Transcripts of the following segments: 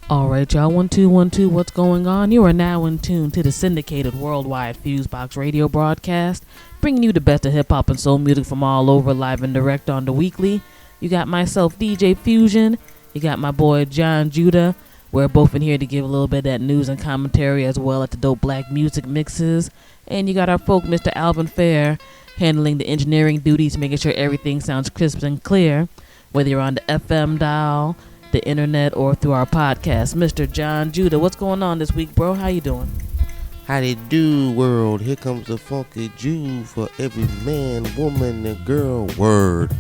All right, y'all. 1 2 1 2. What's going on? You are now in tune to the syndicated worldwide FuseBox Radio Broadcast, bringing you the best of hip hop and soul music from all over, live and direct on the weekly. You got myself, DJ Fusion. You got my boy Jon Judah. We're both in here to give a little bit of that news and commentary, as well as the dope black music mixes. And you got our folk, Mr. Alvin Fair, handling the engineering duties, making sure everything sounds crisp and clear, whether you're on the FM dial, the internet, or through our podcast. Mr. Jon Judah, what's going on this week, bro? How you doing? How they do, world? Here comes the funky Jew for every man, woman, and girl. Word.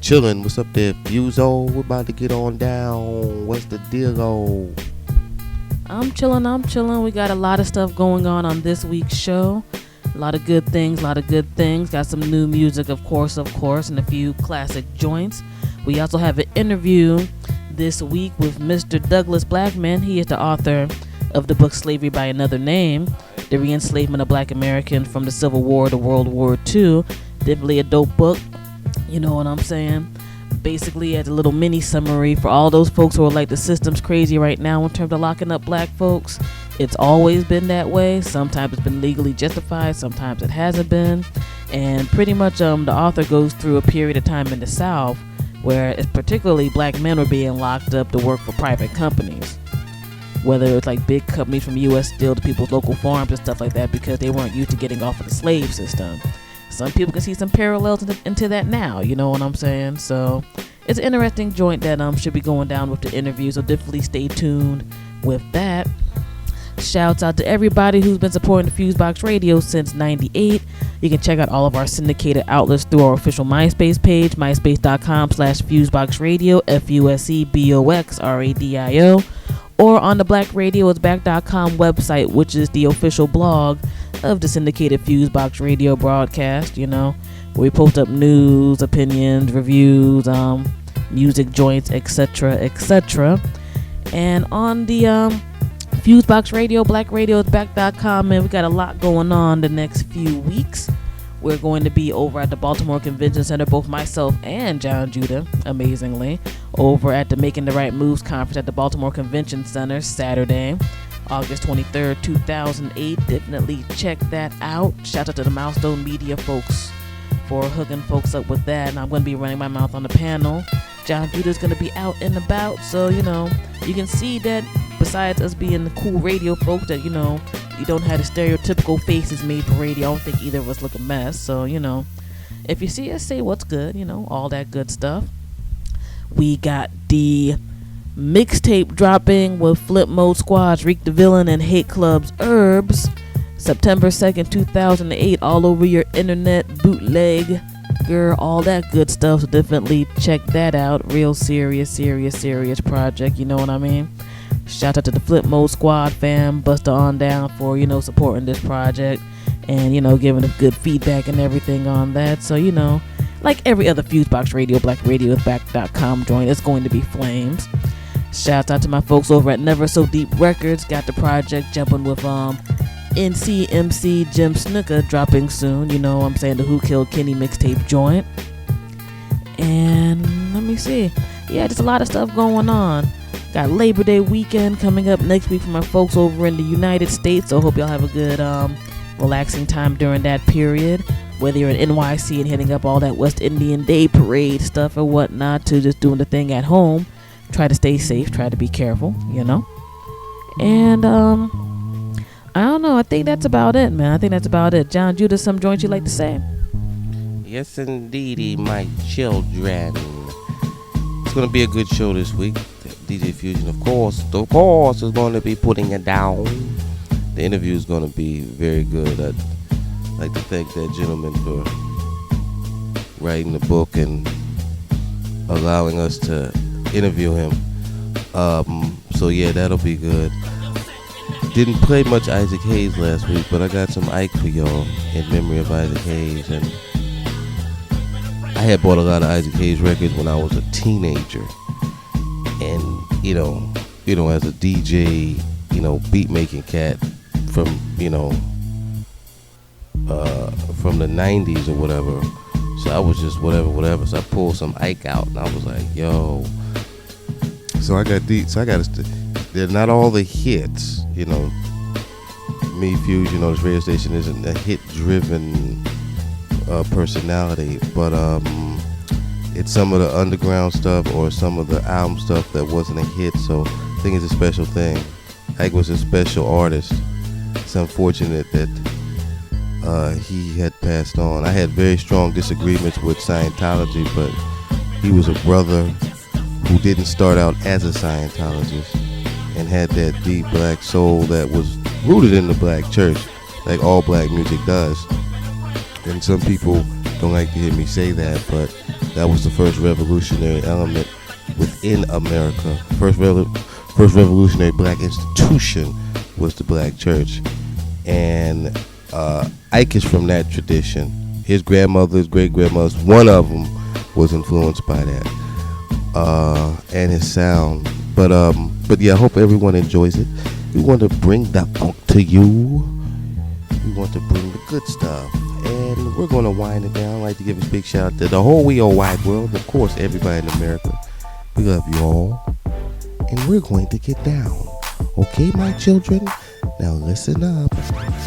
Chillin'. What's up there, Fuso? We're about to get on down. What's the deal? I'm chilling. We got a lot of stuff going on this week's show. A lot of good things. Got some new music, of course, and a few classic joints. We also have an interview this week with Mr. Douglas Blackman. He is the author of the book Slavery by Another Name, the re-enslavement of black Americans from the Civil War to World War II. Definitely a dope book, you know what I'm saying? Basically, as a little mini summary for all those folks who are like, the system's crazy right now in terms of locking up black folks. It's always been that way. Sometimes it's been legally justified, sometimes it hasn't been. And pretty much the author goes through a period of time in the South where particularly black men were being locked up to work for private companies, whether it's like big companies from U.S. Steel to people's local farms and stuff like that, because they weren't used to getting off of the slave system. Some people can see some parallels into that now, you know what I'm saying? So it's an interesting joint that should be going down with the interview, so definitely stay tuned with that. Shouts out to everybody who's been supporting the FuseBox Radio since '98. You can check out all of our syndicated outlets through our official MySpace page, myspace.com/FuseBoxRadio, FUSEBOXRADIO, or on the BlackRadioIsBack.com website, which is the official blog of the syndicated FuseBox Radio Broadcast, you know, where we post up news, opinions, reviews, music joints, etc. And on the FuseBox Radio, BlackRadioIsBack.com, and we got a lot going on the next few weeks. We're going to be over at the Baltimore Convention Center, both myself and Jon Judah, amazingly, over at the Making the Right Moves conference at the Baltimore Convention Center Saturday, August 23rd, 2008. Definitely check that out. Shout out to the Milestone Media folks for hooking folks up with that. And I'm going to be running my mouth on the panel. Jon Judah's going to be out and about, so, you know, you can see that besides us being the cool radio folks, that, you know, you don't have the stereotypical faces made for radio. I don't think either of us look a mess. So, you know, if you see us, say what's good, you know, all that good stuff. We got the mixtape dropping with Flipmode Squad's Reek the Villian and Hate Club's Herbs, September 2nd, 2008, all over your internet, bootleg, girl, all that good stuff. So definitely check that out. Real serious project, you know what I mean? Shout out to the Flipmode Squad fam, Busta on down for, you know, supporting this project and, you know, giving us good feedback and everything on that. So, you know, like every other FuseBox Radio, BlackRadioIsBack.com joint, it's going to be flames. Shout out to my folks over at Never So Deep Records, got the project jumping with NCMC Jim Snuka dropping soon, you know what I'm saying, the Who Killed Kenny mixtape joint. And let me see, yeah, just a lot of stuff going on. Got Labor Day weekend coming up next week for my folks over in the United States, so hope y'all have a good relaxing time during that period, whether you're in NYC and hitting up all that West Indian Day parade stuff or whatnot, to just doing the thing at home. Try to stay safe, try to be careful, you know. And I don't know, I think that's about it, man. Jon Judah, some joints you like to say? Yes, indeedy, my children. It's going to be a good show this week. DJ Fusion, of course, is going to be putting it down. The interview is going to be very good. I'd like to thank that gentleman for writing the book and allowing us to interview him. So yeah, that'll be good. Didn't play much Isaac Hayes last week, but I got some Ike for y'all in memory of Isaac Hayes. And I had bought a lot of Isaac Hayes records when I was a teenager. And, you know, as a DJ, you know, beat making cat from, you know, from the 90s or whatever. So I was just whatever. So I pulled some Ike out and I was like, yo. So I got they're not all the hits. You know, me, Fusion, this radio station isn't a hit-driven personality, but it's some of the underground stuff or some of the album stuff that wasn't a hit. So I think it's a special thing. Ike was a special artist. It's unfortunate that he had passed on. I had very strong disagreements with Scientology, but he was a brother who didn't start out as a Scientologist and had that deep black soul that was rooted in the black church, like all black music does. And some people don't like to hear me say that, but that was the first revolutionary element within America. First revolutionary black institution was the black church. And Ike is from that tradition. His grandmother's great-grandmother's, one of them was influenced by that, and his sound. But yeah, I hope everyone enjoys it. We want to bring the funk to you. We want to bring the good stuff, and we're going to wind it down. I'd like to give a big shout out to the whole wide world, of course, everybody in America. We love you all, and we're going to get down. Okay, my children? Now listen up.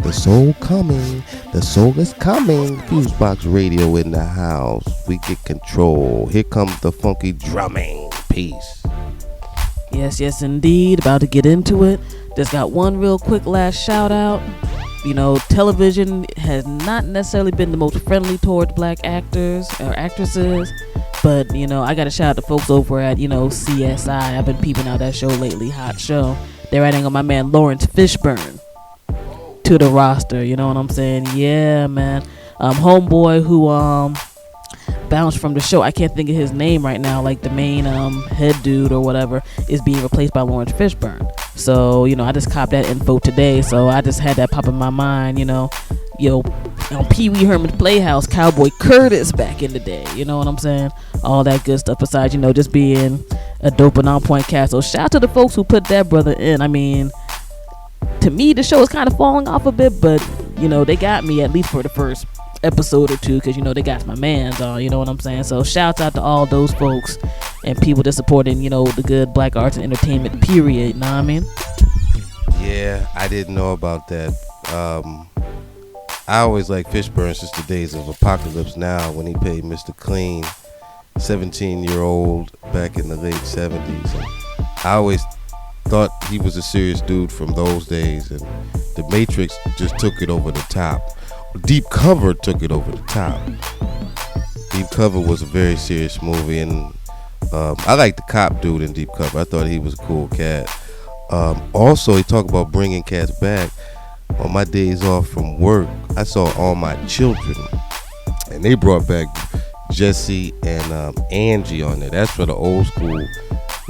The soul coming. The soul is coming. FuseBox Radio in the house. We get control. Here comes the funky drumming. Peace. Yes, indeed. About to get into it. Just got one real quick last shout out. Television has not necessarily been the most friendly towards black actors or actresses. But, I got to shout out to folks over at, CSI. I've been peeping out that show lately. Hot show. They're adding on my man Lawrence Fishburne to the roster. You know what I'm saying? Yeah, man. Homeboy who bounced from the show. I can't think of his name right now. Like the main head dude or whatever is being replaced by Lawrence Fishburne. So, I just copped that info today. So I just had that pop in my mind, on Pee Wee Herman's Playhouse, Cowboy Curtis back in the day. You know what I'm saying? All that good stuff besides, just being a dope and on point cast. So shout out to the folks who put that brother in. I mean, to me, the show is kind of falling off a bit, but, they got me at least for the first episode or two because, they got my mans on. You know what I'm saying? So shouts out to all those folks and people that supporting, the good black arts and entertainment, period. You know what I mean? Yeah, I didn't know about that. I always like Fishburne since the days of Apocalypse Now when he played Mr. Clean, 17-year-old back in the late 70s. And I always thought he was a serious dude from those days, and The Matrix just took it over the top. Deep Cover took it over the top. Deep Cover was a very serious movie, and I like the cop dude in Deep Cover. I thought he was a cool cat. Also, he talked about bringing cats back. On my days off from work, I saw All My Children, and they brought back Jesse and Angie on there. That's for the old school,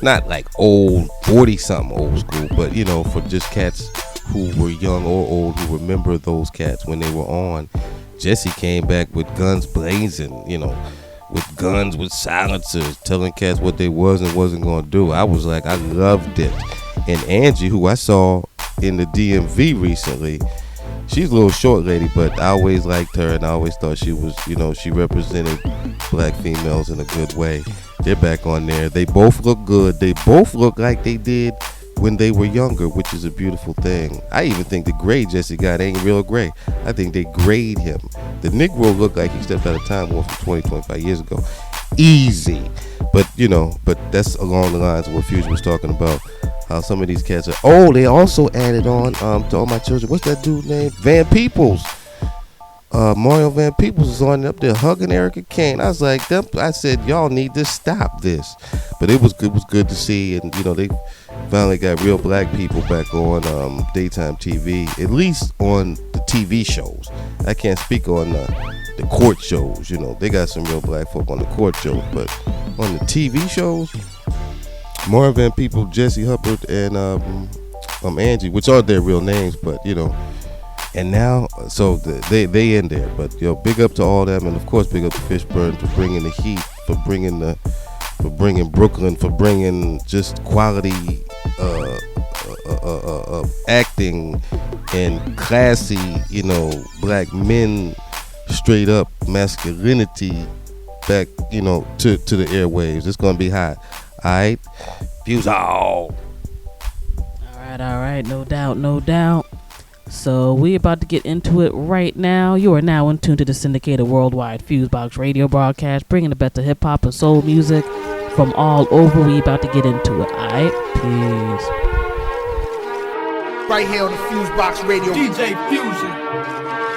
not like old 40-something old school, but for just cats who were young or old who remember those cats when they were on. Jesse came back with guns blazing, with guns, with silencers, telling cats what they was and wasn't going to do. I was like, I loved it. And Angie, who I saw in the DMV recently, she's a little short lady, but I always liked her, and I always thought she was, she represented black females in a good way. They're back on there. They both look good. They both look like they did when they were younger, which is a beautiful thing. I even think the gray Jesse got ain't real gray. I think they grayed him. The Negro looked like he stepped out of time more from 20, 25 years ago. Easy. But, but that's along the lines of what Fusion was talking about. How some of these cats are. Oh, they also added on to All My Children. What's that dude's name? Van Peebles. Mario Van Peebles was on up there hugging Erica Kane. I was like, I said, y'all need to stop this. But it was good to see, and they finally got real black people back on daytime TV, at least on the TV shows. I can't speak on the court shows. They got some real black folk on the court shows, but on the TV shows, Mario Van Peebles, Jesse Hubbard, and Angie, which are their real names, but and now, so they in there. But big up to all them, and of course, big up to Fishburne for bringing the heat, for bringing Brooklyn, for bringing just quality acting and classy, black men, straight up masculinity back, to the airwaves. It's gonna be hot. All right, Fuse all. Alright, no doubt. So we about to get into it right now. You are now in tune to the syndicated worldwide FuseBox Radio Broadcast, bringing the best of hip-hop and soul music from all over. We about to get into it. Alright, peace. Right here on the FuseBox Radio. DJ Fusion,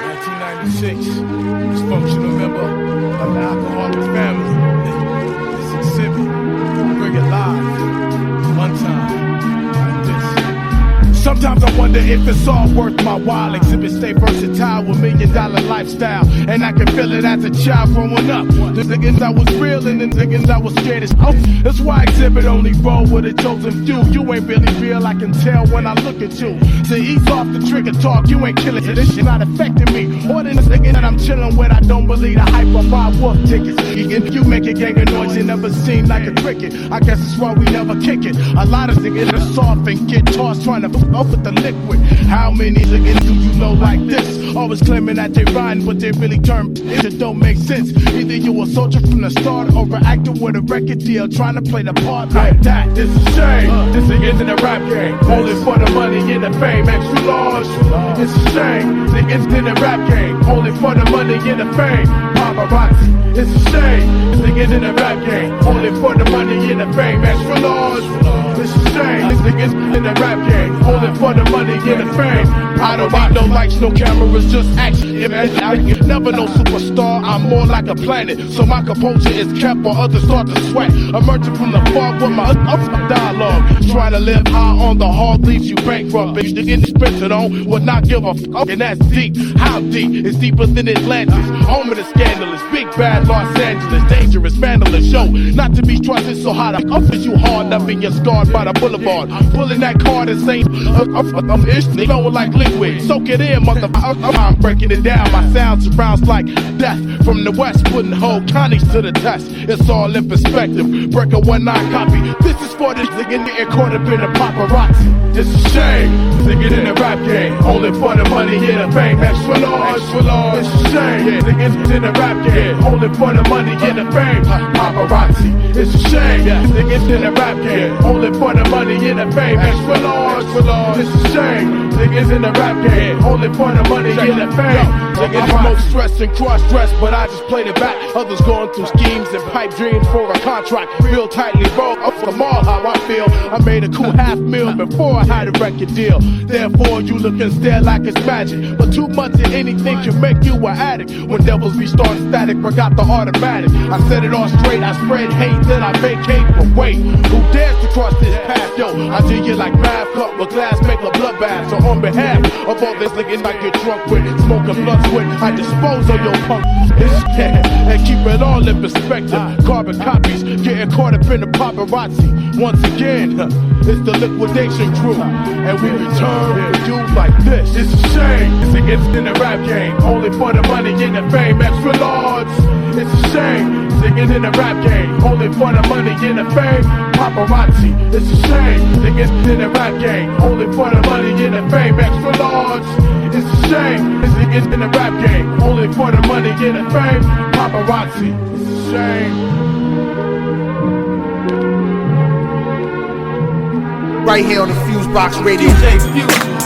1996, dysfunctional member of the alcoholic family. This Xhibit, bring it live, one time, like this. Sometimes I wonder if it's all worth my while. Xhibit stay versatile with $1 million lifestyle, and I can feel it as a child growing up. The niggas I was real and the niggas I was scared as oh. That's why Xhibit only roll with a chosen few. You ain't really real, I can tell when I look at you. So ease off the trigger talk, you ain't killing it. This shit not affecting me. More than this nigga that I'm chilling with, I don't believe the hype of my wolf tickets. You make a gang of noise, you never seem like a cricket. I guess that's why we never kick it. A lot of niggas are soft and get tossed trying to up with the liquid. How many niggas do you know like this? Always claiming that they rhyme, but they really turn it don't make sense. Either you a soldier from the start or an actor with a record deal trying to play the part like that. This is a shame. This niggas in the rap game, only for the money and the fame. Extra large. It's a shame. Niggas in the rap game, only for the money and the fame. Paparazzi. It's a shame. Niggas in the rap game, only for the money and the fame. Extra large. It's a shame. Niggas in the rap game, only for the money and the fame. I don't need no lights, no cameras, just action. I never no superstar, I'm more like a planet. So my composure is kept while others start to sweat. Emerging from the fog with my dialogue. Trying to live high on the hard leaves you bankrupt. Bitch, to get expensive on would not give a fuck, and that's deep. How deep? It's deeper than Atlantis. Home of the scandalous, big bad Los Angeles, dangerous, vandalous show. Not to be trusted, so how the fuck is you hard up and you're scarred by the boulevard. Pulling that card and saying, I'm ish, flowing like liquid. Soak it in, motherfucker. I'm breaking it down. My sound surrounds like death. From the west, putting whole counties to the test. It's all in perspective. Break a 1-9 copy. This is for this nigga getting caught up in the paparazzi. It's a shame. Nigga in the rap game, only for the money and the fame. Extra large. It's a shame. Niggas in the rap game, only for the money and the fame. Paparazzi. It's a shame. Niggas in the rap game, only for the money and the fame. Extra large. It's a shame. Niggas in the rap game, only for the money and the fame. Niggas promote stress and cross-dress, but I just played it back. Others going through schemes and pipe dreams for a contract. Real tightly rolled up from all how I feel. I made a cool $500,000 before I had a record deal. Therefore, you look and stare like it's magic. But too much of anything can make you an addict. When devils restart static, forgot the automatic. I set it all straight, I spread hate, then I vacate. But wait, who dares to cross this path? Yo, I do you like math, cup with glass, make a bloodbath. So on behalf of all this niggas I get drunk with, smoking blunts with, I dispose of your punk. And keep it all in perspective. Carbon copies, getting caught up in the paparazzi. Once again, it's the liquidation crew, and we return for you like this. It's a shame. Niggas in the rap game, only for the money and the fame. Extra large. It's a shame. Niggas in the rap game, only for the money and the fame. Paparazzi. It's a shame. Niggas in the rap game, only for the money and the fame. Extra large. It's a shame. Niggas in the rap game, only for the money and the fame. Paparazzi. It's a shame. Right here on the FuseBox Radio. DJ Fusion.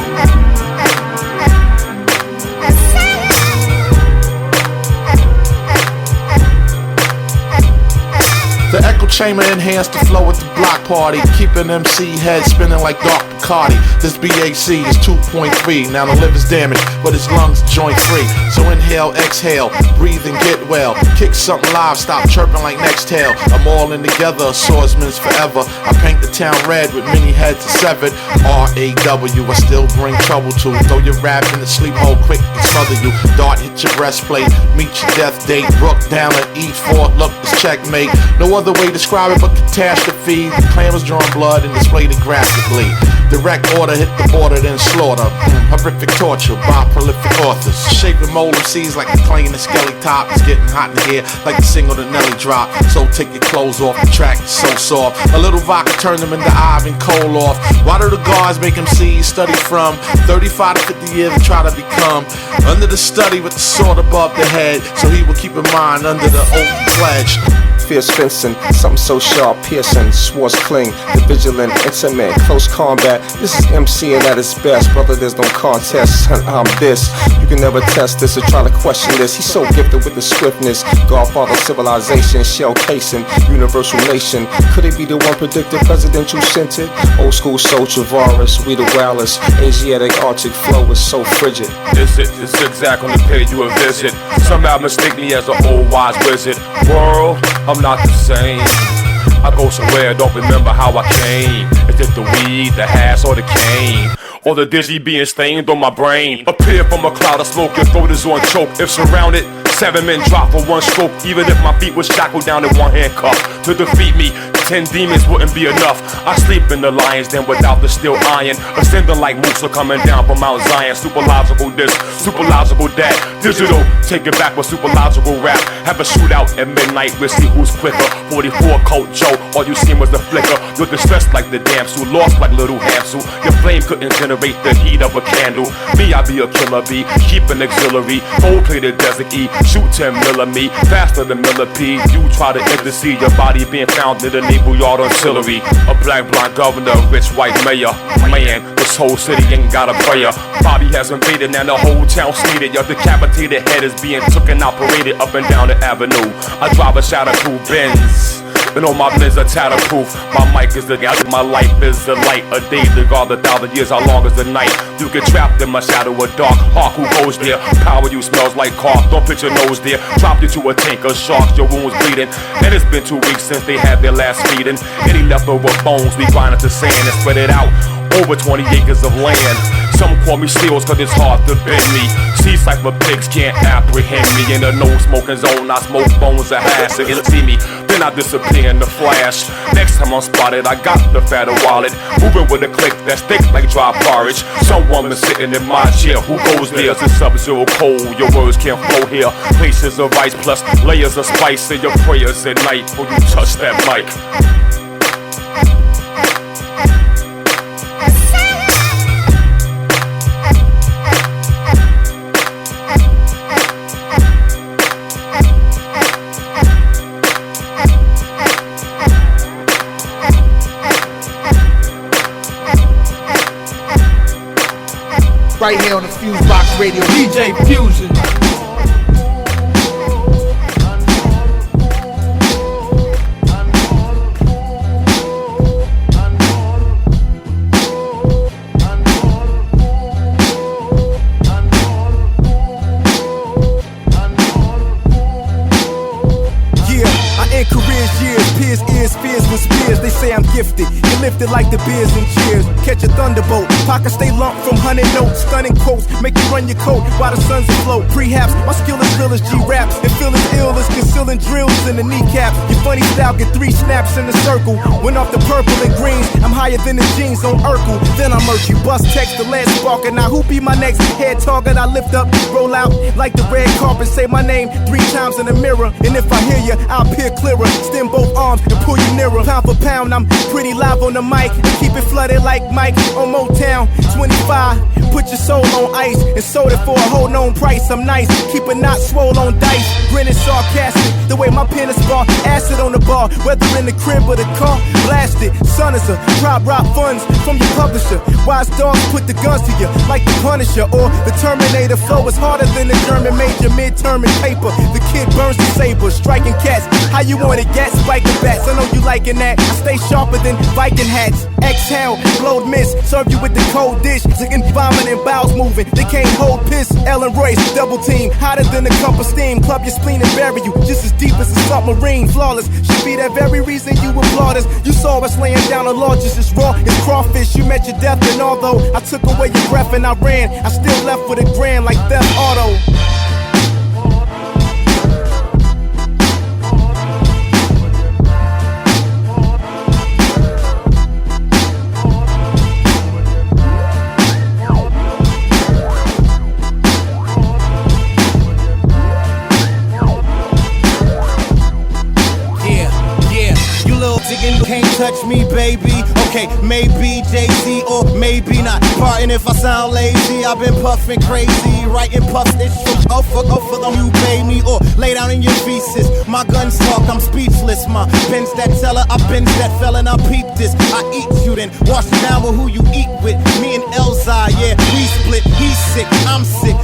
The echo chamber enhanced the flow at the block party, keeping MC head spinning like Dark Bacardi. This BAC is 2.3, now the liver's damaged, but his lungs joint free. So inhale, exhale, breathe and get well. Kick something live, stop chirping like Nextel. I'm all in together, swordsman's forever. I paint the town red with many heads severed. R-A-W, I still bring trouble to. Throw your rap in the sleep hole quick and smother you. Dart hit your breastplate, meet your death date. Rook down at E4, look, it's checkmate. No other way to describe it but catastrophe. The clan was drawing blood and displayed it graphically. Direct order hit the border, then slaughter. Horrific torture by prolific authors. Shaping mold MCs like a plane and skelly top. It's getting hot in here like the single that Nelly dropped. So take your clothes off, the track is so soft. A little vodka turned them into Ivan Koloff. Why do the guards make MCs study from 35 to 50 years and try to become under the study with the sword above the head, so he will keep in mind under the oath pledge. fierce fencing, something so sharp, piercing, swords cling, the vigilant, intimate, close combat. This is MCing at its best, brother, there's no contest, I'm this. You can never test this or try to question this. He's so gifted with the swiftness, Godfather civilization, shell casing, universal nation. Could it be the one predicted presidential scented? Old school soul Travaris, we the wildest, Asiatic Arctic flow is so frigid. Is it? It's exact on the page you a visit. Somehow mistake me as an old wise wizard. World, I'm not the same. I go somewhere, don't remember how I came. Is it the weed, the hash, or the cane? Or the dizzy being stained on my brain? Appear from a cloud of smoke, your throat is on choke. If surrounded, 7 men drop for one stroke. Even if my feet was shackled down in one handcuff. To defeat me, 10 demons wouldn't be enough. I sleep in the lions den without the steel iron. Ascending like Musa coming down from Mount Zion. Superlogical this, superlogical that. Digital, take it back with superlogical rap. Have a shootout at midnight, we'll see who's quicker. 44 Colt Joe, all you seen was the flicker. You're distressed like the damsel, lost like little Hansel. Your flame couldn't generate the heat of a candle. Me, I be a killer bee, keep an auxiliary. Gold-plated Desert E, shoot 10 millimeter, faster than millipede. You try to intercede, your body being found in the naval yard artillery. A black blonde governor, a rich white mayor. Man, this whole city ain't got a prayer. Bobby has invaded, now the whole town's needed. Your decapitated head is being took and operated up and down the avenue. I drive a shatterproof Benz, and on my Benz a tatterproof. My mic is the gas, my life is the light. A day to guard 1,000 years, how long is the night? You get trapped in my shadow, a dark hawk who goes there. Power you smells like cough, don't put your nose there. Drop you to a tank of sharks, your wounds bleeding. And it's been 2 weeks since they had their last feeding. Any leftover bones, we grind it to sand and spread it out over 20 acres of land. Some call me steals cause it's hard to bend me. Sea cypher pigs can't apprehend me. In a no smoking zone, I smoke bones of hash. They can see me, then I disappear in the flash. Next time I'm spotted, I got the fatter wallet. Moving with a click that's thick like dry porridge. Some woman sitting in my chair, who goes there? It's sub-zero cold, your words can't flow here. Places of ice plus layers of spice in your prayers at night before you touch that mic. Right here on the FuseBox Radio. DJ Fusion. Gifted, you lifted like the beers and cheers. Catch a thunderbolt, pockets stay lumped from 100 notes. Stunning quotes, make you run your coat while the sun's afloat. Prehaps, my skill is real as G-raps. And feel as ill as concealing drills in the kneecap. Your funny style get 3 snaps in the circle. Went off the purple and greens, I'm higher than the jeans on Urkel. Then I murk you, bust text the last spark. And now who be my next head target? I lift up, roll out like the red carpet. Say my name 3 times in the mirror. And if I hear you, I'll peer clearer. Stem both arms and pull you nearer. Pound for pound, I'm pretty live on the mic, keep it flooded like Mike on Motown. 25, put your soul on ice and sold it for a whole known price. I'm nice, keep it not swole on dice. Grinning sarcastic, the way my pen is bar. Acid on the bar, whether in the crib or the car. Blasted, son is a prop rock funds from your publisher. Wise dogs put the guns to you like the Punisher or the Terminator. Flow is harder than the German major midterm in paper. The kid burns the saber, striking cats. How you want it, gat spiking bats? I know you liking that. I stay sharper than Viking hats. Exhale, blowed mist, serve you with the cold dish. Sickin' vomit and bowels moving. They can't hold piss. Ellen Royce, double team, hotter than a cup of steam. Club your spleen and bury you just as deep as a submarine. Flawless, should be that very reason you applaud us. You saw us laying down a law just as raw as crawfish. You met your death, and although I took away your breath and I ran, I still left with a grand like Theft Auto. touch me, baby. Okay, maybe Jay-Z or maybe not. Pardon if I sound lazy. I've been puffing crazy, writing puffs. It's for them you pay me or lay down in your feces. My guns talk, I'm speechless. My pen's that teller, I bends that fella, and I peep this. I eat you, then wash you down with who you eat with. Me and Elzai, yeah, we split. He's sick, I'm sick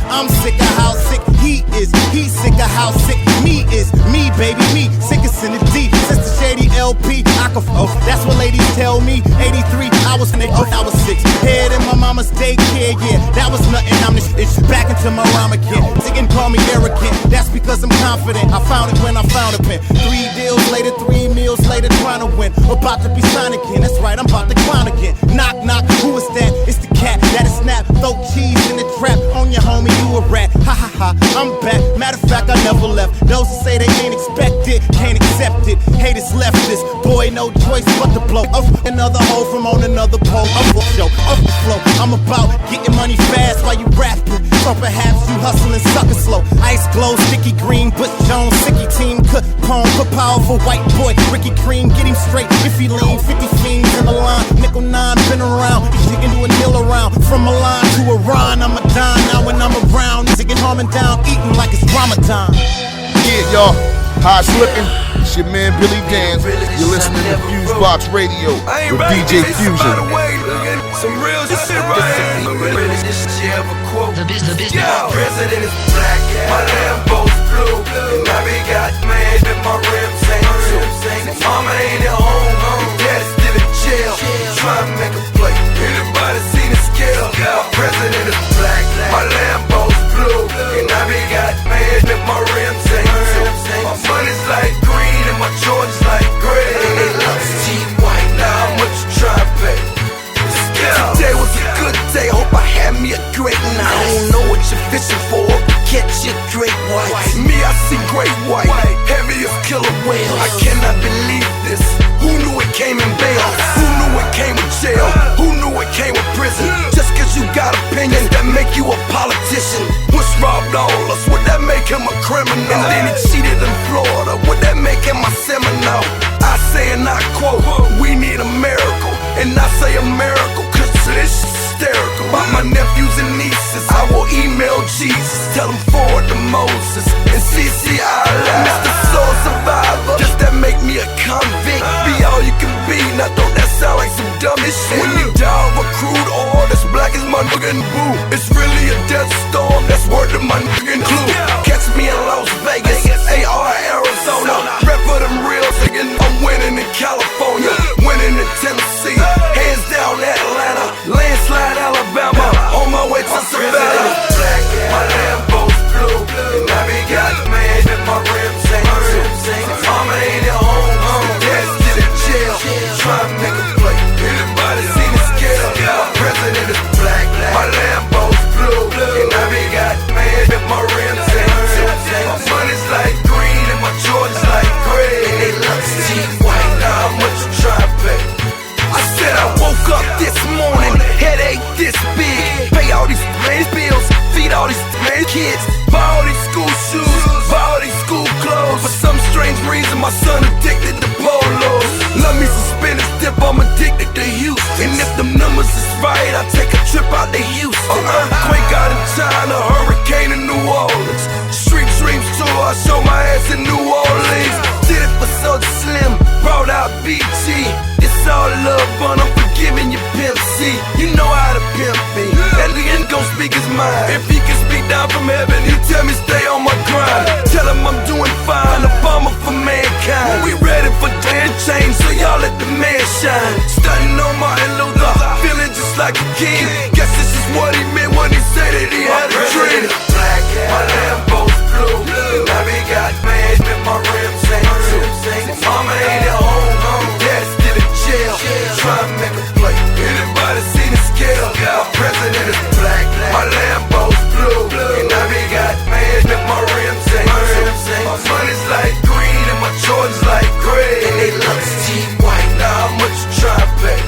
of how sick he is. He's sick of how sick me is. Me, baby, me, sickest in the D. Sister Shady LP, I can that's what ladies tell me. 83, I was 6. Head in my mama's daycare, yeah, that was nothing. I'm the shit, back into my rhyme again. They can call me arrogant, that's because I'm confident. I found it when I found a pen. 3 deals later, 3 meals later, trying to win. About to be signed again, that's right, I'm about to clown again. Knock, knock, who is that? It's the cat, that is snap. Throw cheese in the trap, on your homie, you a rat. Ha ha ha, I'm back, matter of fact, I never left. Those who say they ain't expect it, can't accept it. Haters left this, boy, no choice but to blow up another hole from on another pole. Up the show, up the flow. I'm about getting money fast while you rapping. So perhaps you hustling sucker slow. Ice glow, sticky green, Busta Jones, sicky team, cut cone, put powerful white boy, Ricky Cream, get him straight. If he lean, 50 fiends in the line, nickel 9, been around. You can do a nil around, from a line to a rhyme. I'm a dime now when I'm around. Niggas get harming down, eating like it's Ramadan. Yeah, y'all. High slipping. It's your man Billy Dan. You're listening to FuseBox Radio with DJ Fusion. Some real shit right here. Yeah, president is black, my Lambo's blue, and I be got mad that my rims ain't too. Mama ain't at home, dad's still in jail, trying to make a play. Anybody seen the scale? My president is black, my Lambo's blue, and I be got mad that my rims ain't too. My money's like green and my Jordans like gray. They love cheap white, now how much you try to pay? Today was a good day, hope I had me a great night. I don't know what you're fishing for, catch your great white. Me, I see great white, heavy as killer whale. I cannot believe this, who knew it came in bail? Who knew it came with jail? Who knew it came with prison? Just cause you got opinions that make you a politician. Bush robbed all us, would that make him a criminal? And then he cheated in Florida, would that make him a Seminole? I say and I quote, we need a miracle. And I say a miracle, cause this hysterical. About my nephews and nieces, I will email Jesus, tell them forward to Moses, and CC Allah. Mr. Soul Survivor, does that make me a convict? Be all you can be, now don't that sound like some dummy shit? When you die over crude oil, that's black as my nigga and boo. It's really a death storm, that's word to my nigga and clue. Catch me in Las Vegas, AR Arizona, rep for them real niggas. I'm winning in California, winning in Tennessee, hands down Atlanta, landslide Alabama, on my way to Savannah. Black, my Lambo's blue, and I be got mad that my rims ain't too. Mama ain't at home, dad's still in jail, trying to make a play. Anybody seen the scale? My president is black, my Lambo's blue, and I be got mad that my rims ain't too. My money's like green and my Jordans like gray, and they love cheap white. Now how much you try to pay? I said I woke up this morning, headache this big, pay all these bills, feed all these kids, buy all these school shoes, buy all these school clothes. For some strange reason, my son addicted to polos. Love me some spinach dip, I'm addicted to Houston. And if them numbers is right, I take a trip out to Houston. Earthquake out in China, hurricane in New Orleans. Street Dreams tour, I show my ass in New Orleans. Did it for Soulja Slim, brought out BG. It's all love, but I'm forgiving you, Pimp C. You know how to pimp me. That nigga gon' speak his mind. If he can speak down from heaven, he tell me stay on my grind. Tell him I'm doing fine, a farmer for mankind. We ready for damn change, so y'all let the man shine. Stunning on Martin Luther, feeling just like a king. Guess this is what he meant when he said that he had a dream. Black, my Lambo's blue, and I be got mad that my rims ain't too. Mama ain't at home, dad's still in jail, trying to make a play. Anybody seen the scale? My president is black, my Lambo's blue, and I be got mad that my rims ain't too. My money's like green and my Jordans like gray, and they love cheap white. Now how much you try to pay?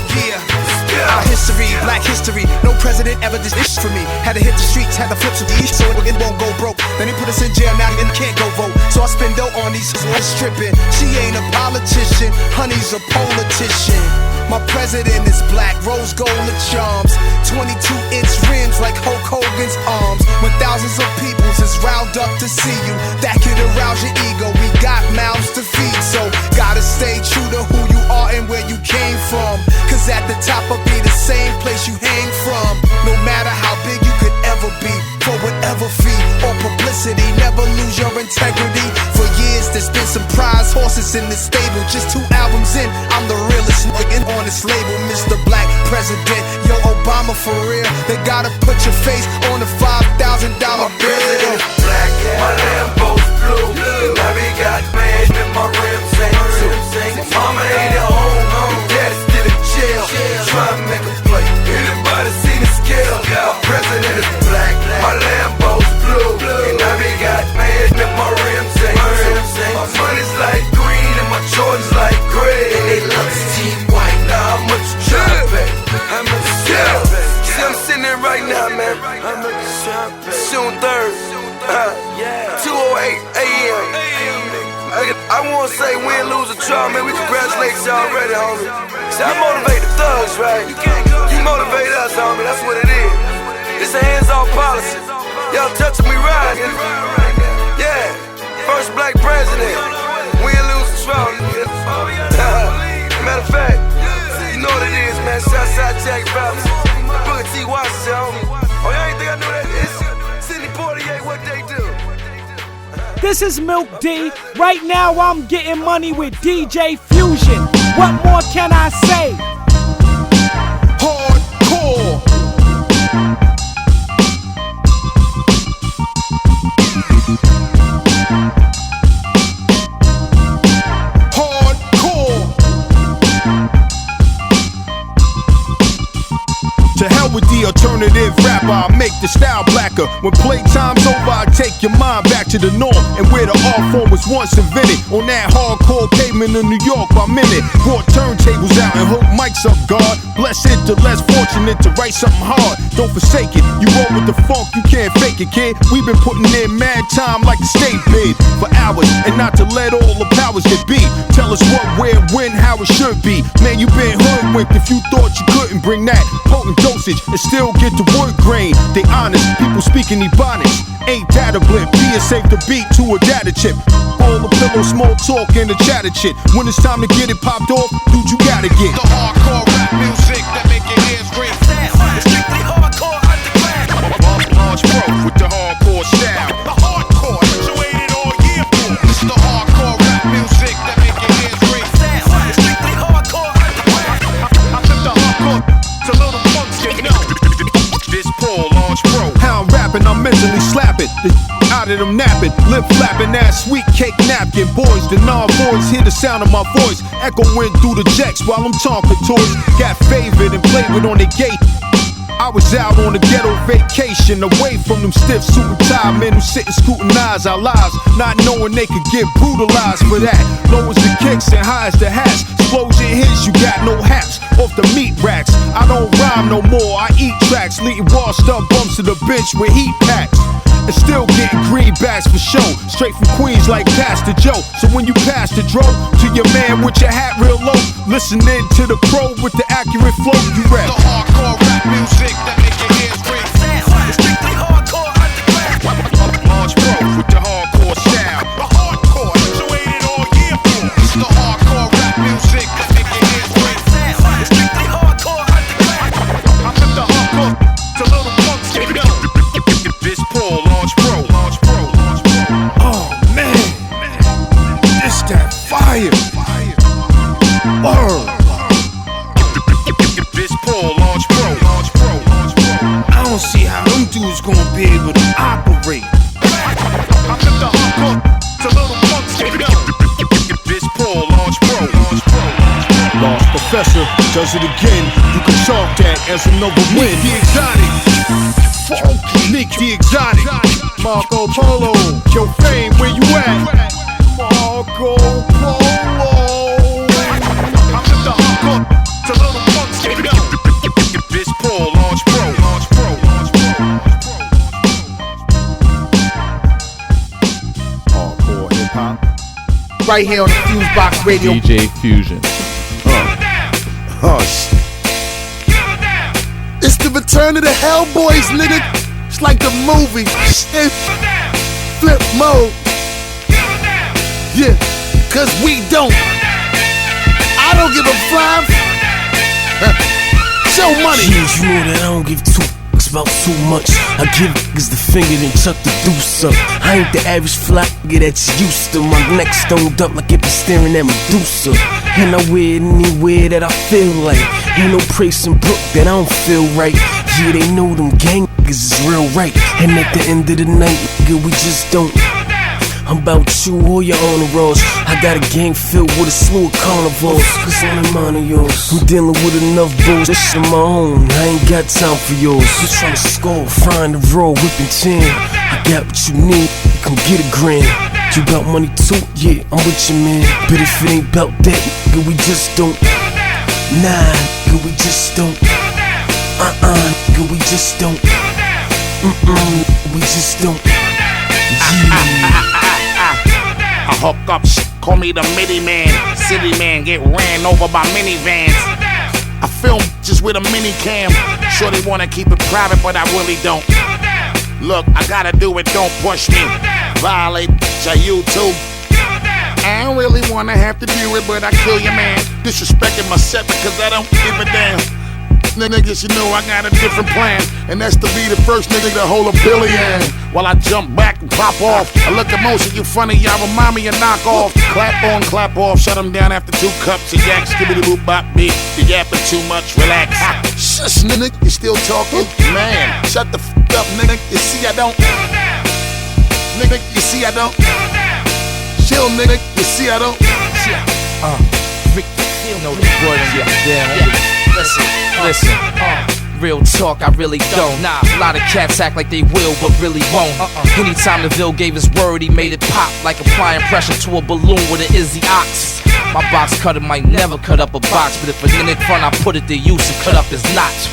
Our history, black history, no president ever did this for me. Had to hit the streets, had to flip some D's so it won't go broke. Then he put us in jail, now he can't go vote. So I spend dough on these stripping. She ain't a politician, honey's a politician. My president is black, rose gold and charms. 22-inch rims like Hulk Hogan's arms. When thousands of peoples is riled up to see you, that could arouse your ego. We got mouths to feed, so gotta stay true to who you are and where you came from. Cause at the top will be the same place you hang from. No matter how big you could ever be, for whatever fee or publicity, never lose your integrity. For years there's been some prize horses in the stable. Just 2 albums in, I'm the realest nigga on this label. Mr. Black President, yo Obama for real. They gotta put your face on the $5,000 bill. Black, my Lambo's blue. And I be got mad and my rims ain't too. Mama ain't at home, dad's still in jail. Try to make a play. Anybody seen the scale? My president is black, my Lambo's blue. And I be got mad and my rims ain't too. My money's like green and my Jordans like gray. And they love to see white. Now how much you try to pay? How much you try to pay? See, I'm sitting there right now, man. How much you try to pay? June 3rd, 2:08 a.m. I wanna say win, lose, or draw, man. We congratulate y'all already, homie. See, I motivate the thugs, right? You motivate us, homie. That's what it is. It's a hands-off policy. Y'all touching me right. Yeah, first black president. Win, lose, or draw. Matter of fact, you know what it is, man. Southside Jack Robinson, Booker T. Washington, homie. Oh, y'all ain't think I knew that? It's Sidney Poitier, what they do. This is Milk D. Right now I'm getting money with DJ Fusion. What more can I say? Hardcore. To hell with the alternative rapper, I make the style blacker. When playtime's over, I take your mind back to the norm and where the art form was once invented. On that hardcore pavement in New York by minute. Brought turntables out and hooked mics up, God. Bless it to less fortunate to write something hard. Don't forsake it, you roll with the funk, you can't fake it, kid. We've been putting in mad time like a state bid for hours, and not to let all the powers that be tell us what, where, when, how it should be. Man, you been hoodwinked if you thought you couldn't bring that potent dosage and still get the wood grain. They honest, people speaking ebonics. Ain't that a blip? Be it safe to beat to a data chip. All the pillow, small talk, and the chatter shit. When it's time to get it popped off, dude, you gotta get the hardcore rap music that make your ears ring. It's strictly hardcore underground. Launch Pro with the hardcore style. The hardcore, situated all year for. It's the hardcore rap music that make your ears ring. It's strictly hardcore underground. I took the hardcore to little punks get known. This Paul Launch Pro. How I'm rapping, I'm mentally slapping. The out of them napping, lip flapping, that sweet cake napkin. Boys, the non-boys hear the sound of my voice echoing through the jacks while I'm talking toys. Got favored and played with on the gate. I was out on a ghetto vacation, away from them stiff suit and tie men who sit and scrutinize our lives, not knowing they could get brutalized for that. Low as the kicks and high as the hats. Explosion hits, you got no haps off the meat racks. I don't rhyme no more, I eat tracks, leading washed up bumps to the bench with heat packs. And still getting greenbacks for show, straight from Queens like Pastor Joe. So when you pass the dro to your man with your hat real low, listening to the pro with the accurate flow, you rap the hardcore rap music that make your ears ring. It's strictly hardcore underground. Launch Pro with the hardcore style. The hardcore, situated all year for. It's the hardcore rap music that make your ears ring. It's strictly hardcore underground. I took the hardcore to little punks get known. This Paul Launch Pro. Oh man, this that fire. Word. This Paul Launch Pro. I don't see how them dudes gonna be able to operate. I took the hardcore to little punks get known. This Paul Launch Pro. Lost Professor does it again. You can chalk that as another win. The exotic. Nick the exotic, Marco Polo, your fame, where you at? Marco Polo. I'm just the hardcore to little punks get known. This Paul Launch Pro. right here on the FuseBox Radio. DJ Fusion. Hush. It's the return of the Hellboys, nigga. It's like the movie. Flipmode. Yeah, cause we don't. I don't give a flying. Show money. Yeah, you know that I don't give two fucks about too much. I give niggas the finger then chuck the deuce up. I ain't the average fly nigga that you used to. My neck stoned up like it been staring at Medusa. And I wear it anywhere that I feel like. Ain't no praise in Brook that I don't feel right. Yeah, they know them gang niggas is real right. And at the end of the night, nigga, we just don't. I'm about you or your honor rolls. I got a gang filled with a slew of carnivals. Cause I'm the mind of yours. I'm dealing with enough bullshit of my own. I ain't got time for yours. Just trying to score, find the roll, whipping 10. I got what you need, come get a grand. You got money too? Yeah, I'm with you, man. But if it ain't about that, nigga, we just don't. Nah, nigga, we just don't. Nigga, we just don't. We just don't. Yeah. I hook up shit, call me the midi man. City man, get ran over by minivans. I film just with a mini cam. Sure they wanna keep it private, but I really don't. Look, I gotta do it, don't push me. Violate your YouTube. I don't really wanna have to do it, but I kill your man. Disrespecting my set because I don't give a damn. Niggas, you know I got a different plan, and that's to be the first nigga to hold a billion. While I jump back and pop off, I look at most of you funny, y'all remind me of knockoff. Clap on, clap off, shut them down after 2 cups of yak. Skibbity boop bop beep, you yapping too much, relax. Shush, nigga, you still talking? Man, shut the f up, nigga, you see I don't. Nigga, you see I don't. Chill, nigga, you see I don't. Rick, you know the word on your damn. Listen, real talk, I really don't. Nah, a lot of cats act like they will, but really won't. Anytime the Vil gave his word, he made it pop like applying pressure to a balloon with an Izzy ox. My box cutter might never cut up a box, but if a nigga front, I put it to use and cut up his notch.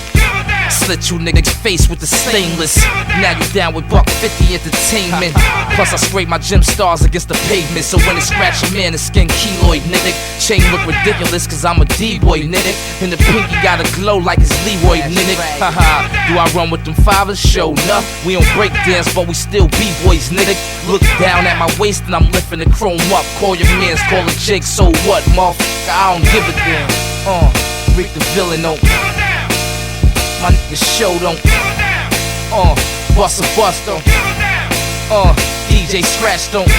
Slit you niggas face with the stainless. Now you down with $150 entertainment. Plus I scrape my gym stars against the pavement, so when it scratch a man, it's skin keloid, nigga. Chain look ridiculous cause I'm a D-boy, nigga. And the pinky gotta glow like it's Leroy, nigga. Haha, do I run with them fathers? Show enough. We don't break dance, but we still B-boys, nigga. Look down at my waist and I'm lifting the chrome up. Call your mans, call a Jake, so what, motherfucker? I don't give a damn. Reek the villain, no. My niggas show don't. Bust don't. DJ Scratch don't.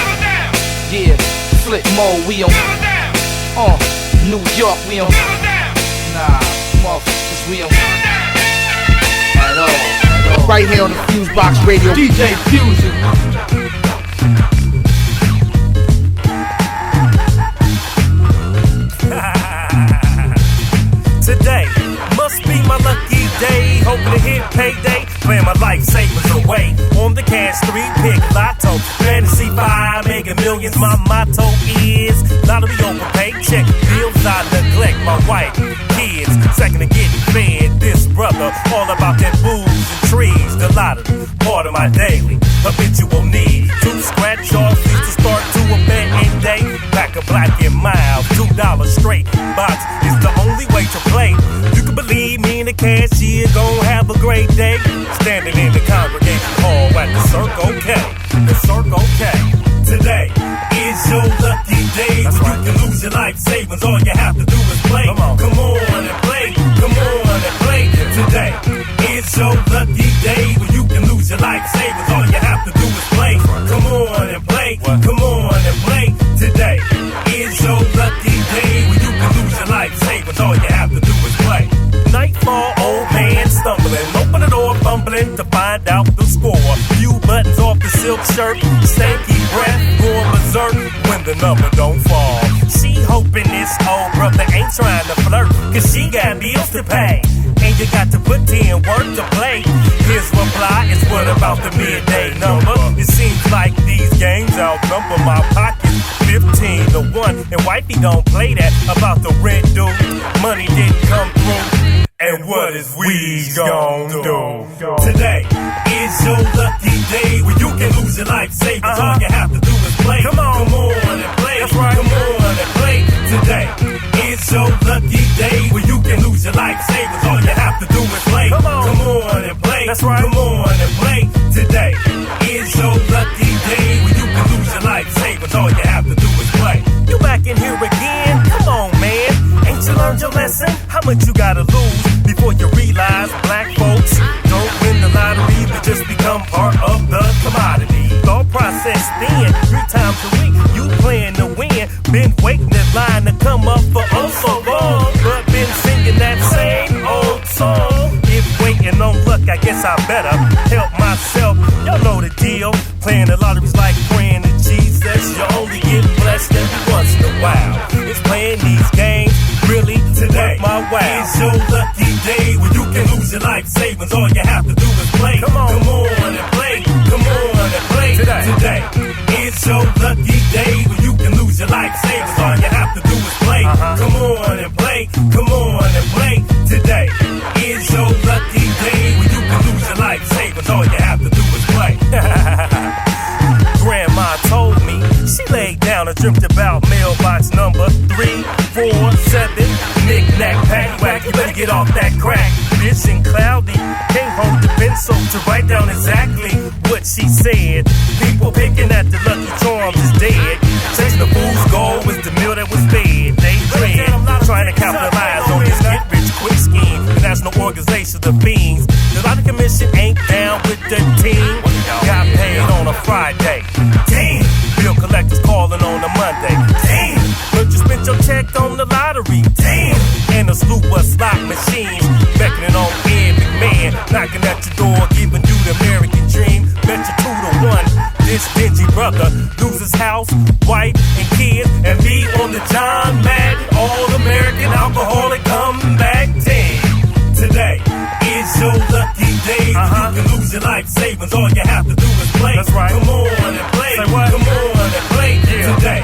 Yeah, Flipmode we on. New York we on. Nah, motherfuckers we on. At all. Right here on the FuseBox Radio. DJ Fusion. Today must be my lucky day. Hoping to hit payday. Playing my life savings away. On the cash 3 pick Lotto. Fantasy 5 mega millions. My motto is lottery overpay. Check bills I neglect. My wife, kids, second to getting fed. This brother, all about them booze and trees. The lottery, part of my daily habitual need. To scratch off to start to a betting day. Pack a black and mild, $2 straight. Box is the only way to play. You can believe me and the cashier gon' have a great day. Standing in the congregation hall at the Circle K. The Circle K. Today is your lucky day. That's right. You can lose your life savings. All you have to do is play. Come on and play. Come on and play. Today is your lucky day when you can lose your life savings. All you have to do is play. Come on and play. Come on and play. Today is your lucky day when you can lose your life savings. All you have to do is play. Nightfall, old man stumbling, open the door, fumbling to find out the score. Few buttons off the silk shirt, stanky breath, going berserk when the number don't fall. She hoping this old brother ain't trying to flirt, cause she got bills to pay. And you got to put in work to play. His reply is what about the midday number? It seems like these games outnumber my pockets 15 to 1. And wifey don't play that about the rent due. Money didn't come through. And what is we gon' do? Today is your lucky day when you can lose your life savings. All you have to do is play. Come on and play. That's right. Come day where you can lose your life savings. All you have to do is play. Come on and play. That's right. Come on and play. Today is your lucky day where you can lose your life savings. All you have to do is play. You back in here again? Come on, man. Ain't you learned your lesson? How much you gotta lose before you realize black folks don't win the lottery, but just become part of the commodity? Thought process then, 3 times a week, you playing to win. Been waiting in line to come up for oh so long, but been singing that same old song. If waiting on luck, I guess I better help myself. Y'all know the deal. Playing the lottery's like praying to Jesus. You only get blessed every once in a while. It's playing these games really today. My wow. It's your lucky day when you can lose your life savings. All you have to do is play. Come on and play. Come on and play today. It's your lucky day when you can lose your life savings. All you have to do is play. Come on and play. Come on and play today. It's your lucky day when you can lose your life savings. All you have to do is play. Grandma told me she laid down and dreamt about mailbox number 347. Knick-knack, paddywhack, you better get off that crack. Bitch and cloudy, can't hold the pencil to write down exactly what she said. People picking at the lucky charms is dead. Chasing the fool's goal was the meal that was fed. They dread, trying to capitalize on this get-rich-quick scheme. The National Organization of Fiends. The Lottery Commission ain't down with the team. Got paid on a Friday. Damn. Bill collectors calling on a Monday. Damn. But you spent your check on the lottery. Damn. And a slew of slot machines beckoning on every man, knocking at your door, giving you the American dream. Bet you 2-1. This dingy brother loses house, wife, and kids, and be on the John Madden All-American Alcoholic Comeback Team. Today is your lucky day. You can lose your life savings. All you have to do is play. That's right. Come on and play. Say what? Come on and play. Yeah. Today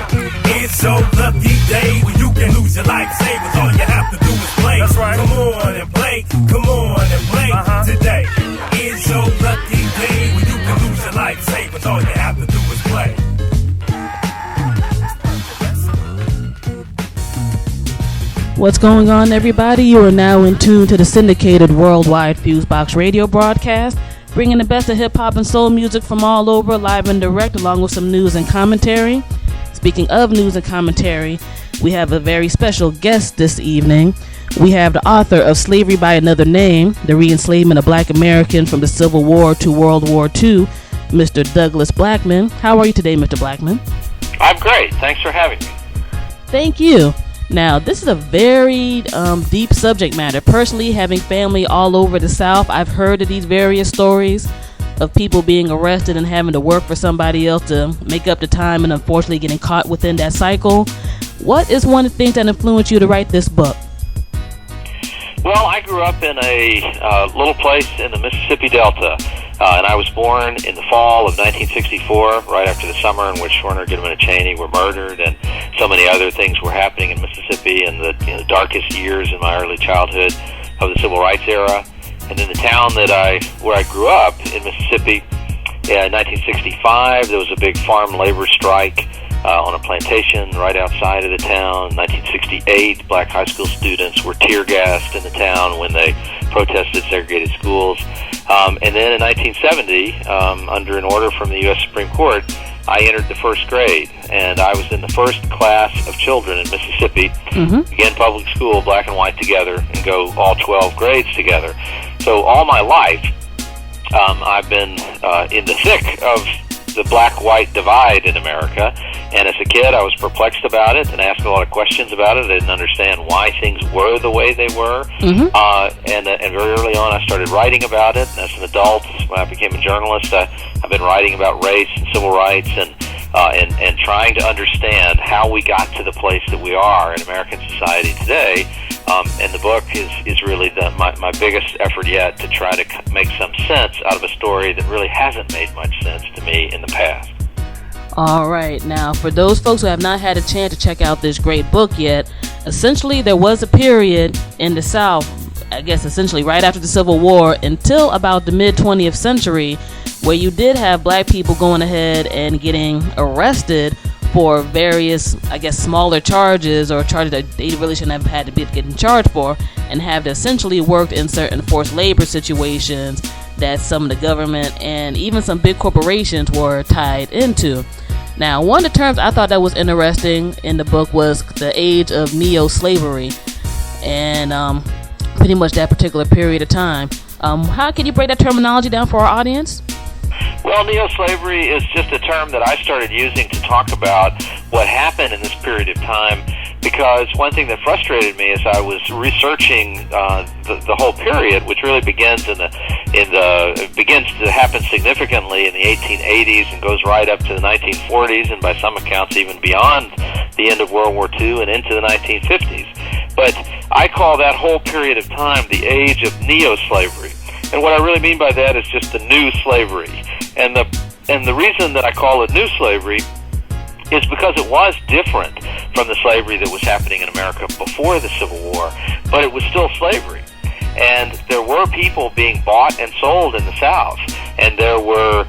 is your lucky day when you can lose your life savings. All you have to do is play. That's right. Come on and play. Come on and play. Today is your lucky day when you can lose your life savings. All you have to do is play. What's going on, everybody? You are now in tune to the syndicated worldwide FuseBox Radio Broadcast, bringing the best of hip-hop and soul music from all over, live and direct, along with some news and commentary. Speaking of news and commentary, we have a very special guest this evening. We have the author of Slavery by Another Name, the re-enslavement of Black American from the Civil War to World War II, Mr. Douglas Blackman. How are you today, Mr. Blackman? I'm great. Thanks for having me. Thank you. Now, this is a very deep subject matter. Personally, having family all over the South, I've heard of these various stories of people being arrested and having to work for somebody else to make up the time and unfortunately getting caught within that cycle. What is one of the things that influenced you to write this book? Well, I grew up in a little place in the Mississippi Delta, and I was born in the fall of 1964, right after the summer in which Schwerner, Goodman, and Cheney were murdered, and so many other things were happening in Mississippi in the darkest years in my early childhood of the Civil Rights era. And in the town where I grew up in Mississippi, in 1965, there was a big farm labor strike on a plantation right outside of the town. In 1968, black high school students were tear gassed in the town when they protested segregated schools. And then in 1970, under an order from the U.S. Supreme Court, I entered the first grade, and I was in the first class of children in Mississippi, again, public school, black and white together, and go all 12 grades together. So all my life, I've been in the thick of the black-white divide in America, and as a kid I was perplexed about it and asked a lot of questions about it. I didn't understand why things were the way they were, and very early on I started writing about it. As an adult, when I became a journalist, I've been writing about race and civil rights and trying to understand how we got to the place that we are in American society today. And the book is really my biggest effort yet to try to make some sense out of a story that really hasn't made much sense to me in the past. All right. Now, for those folks who have not had a chance to check out this great book yet, essentially there was a period in the South, I guess essentially right after the Civil War until about the mid-20th century, where you did have black people going ahead and getting arrested for various, I guess, smaller charges or charges that they really shouldn't have had to be getting charged for, and have essentially worked in certain forced labor situations that some of the government and even some big corporations were tied into. Now, one of the terms I thought that was interesting in the book was the age of neo-slavery, and pretty much that particular period of time. How can you break that terminology down for our audience? Well, neo-slavery is just a term that I started using to talk about what happened in this period of time, because one thing that frustrated me as I was researching the whole period, which really begins begins to happen significantly in the 1880s and goes right up to the 1940s, and by some accounts even beyond the end of World War II and into the 1950s. But I call that whole period of time the age of neo-slavery. And what I really mean by that is just the new slavery. And the reason that I call it new slavery is because it was different from the slavery that was happening in America before the Civil War, but it was still slavery. And there were people being bought and sold in the South, and there were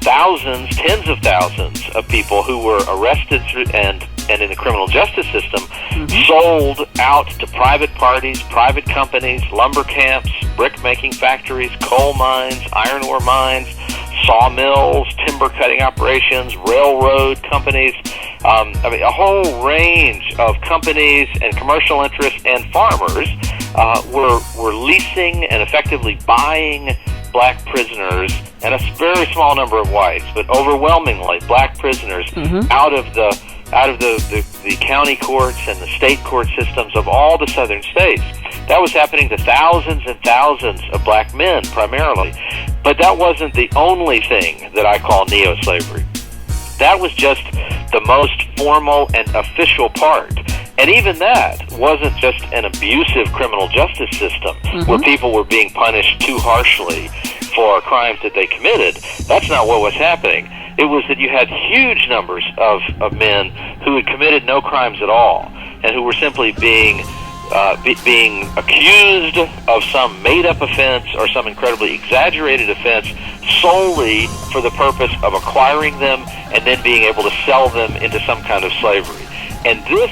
thousands, tens of thousands of people who were arrested and in the criminal justice system, sold out to private parties, private companies, lumber camps, brick-making factories, coal mines, iron ore mines, sawmills, timber cutting operations, railroad companies, a whole range of companies and commercial interests and farmers were leasing and effectively buying black prisoners, and a very small number of whites, but overwhelmingly black prisoners out of the county courts and the state court systems of all the southern states. That was happening to thousands and thousands of black men primarily. But that wasn't the only thing that I call neo-slavery. That was just the most formal and official part. And even that wasn't just an abusive criminal justice system where people were being punished too harshly for crimes that they committed. That's not what was happening. It was that you had huge numbers of men who had committed no crimes at all and who were simply being accused of some made-up offense or some incredibly exaggerated offense solely for the purpose of acquiring them and then being able to sell them into some kind of slavery. And this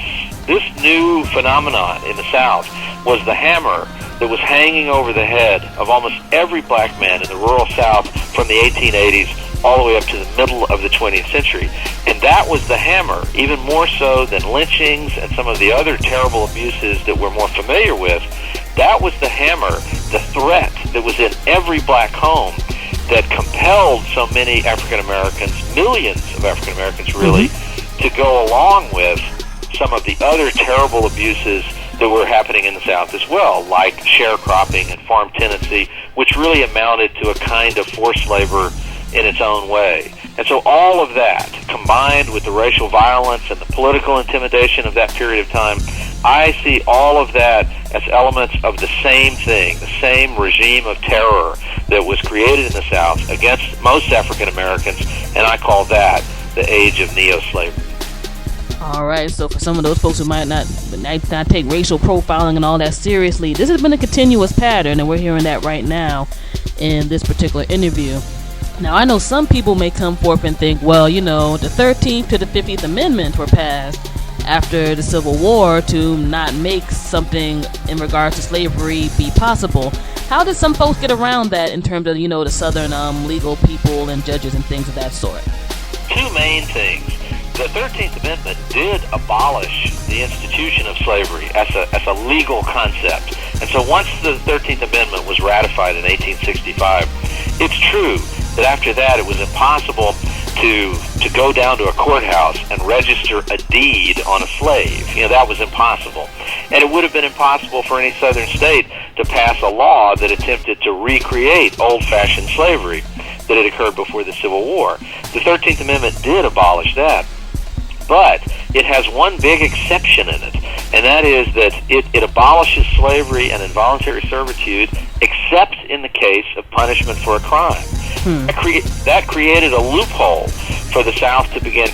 new phenomenon in the South was the hammer that was hanging over the head of almost every black man in the rural South from the 1880s all the way up to the middle of the 20th century. And that was the hammer, even more so than lynchings and some of the other terrible abuses that we're more familiar with. That was the hammer, the threat that was in every black home that compelled so many African Americans, millions of African Americans really, to go along with some of the other terrible abuses that were happening in the South as well, like sharecropping and farm tenancy, which really amounted to a kind of forced labor in its own way. And so all of that, combined with the racial violence and the political intimidation of that period of time, I see all of that as elements of the same thing, the same regime of terror that was created in the South against most African Americans, and I call that the age of neo-slavery. All right, so for some of those folks who might not take racial profiling and all that seriously, this has been a continuous pattern, and we're hearing that right now in this particular interview. Now, I know some people may come forth and think, well, you know, the 13th to the 50th Amendment were passed after the Civil War to not make something in regards to slavery be possible. How did some folks get around that in terms of, you know, the Southern legal people and judges and things of that sort? Two main things. The 13th Amendment did abolish the institution of slavery as a legal concept. And so once the 13th Amendment was ratified in 1865, it's true that after that it was impossible to go down to a courthouse and register a deed on a slave. You know, that was impossible. And it would have been impossible for any southern state to pass a law that attempted to recreate old-fashioned slavery that had occurred before the Civil War. The 13th Amendment did abolish that. But it has one big exception in it, and that is that it abolishes slavery and involuntary servitude except in the case of punishment for a crime. That created a loophole for the South to begin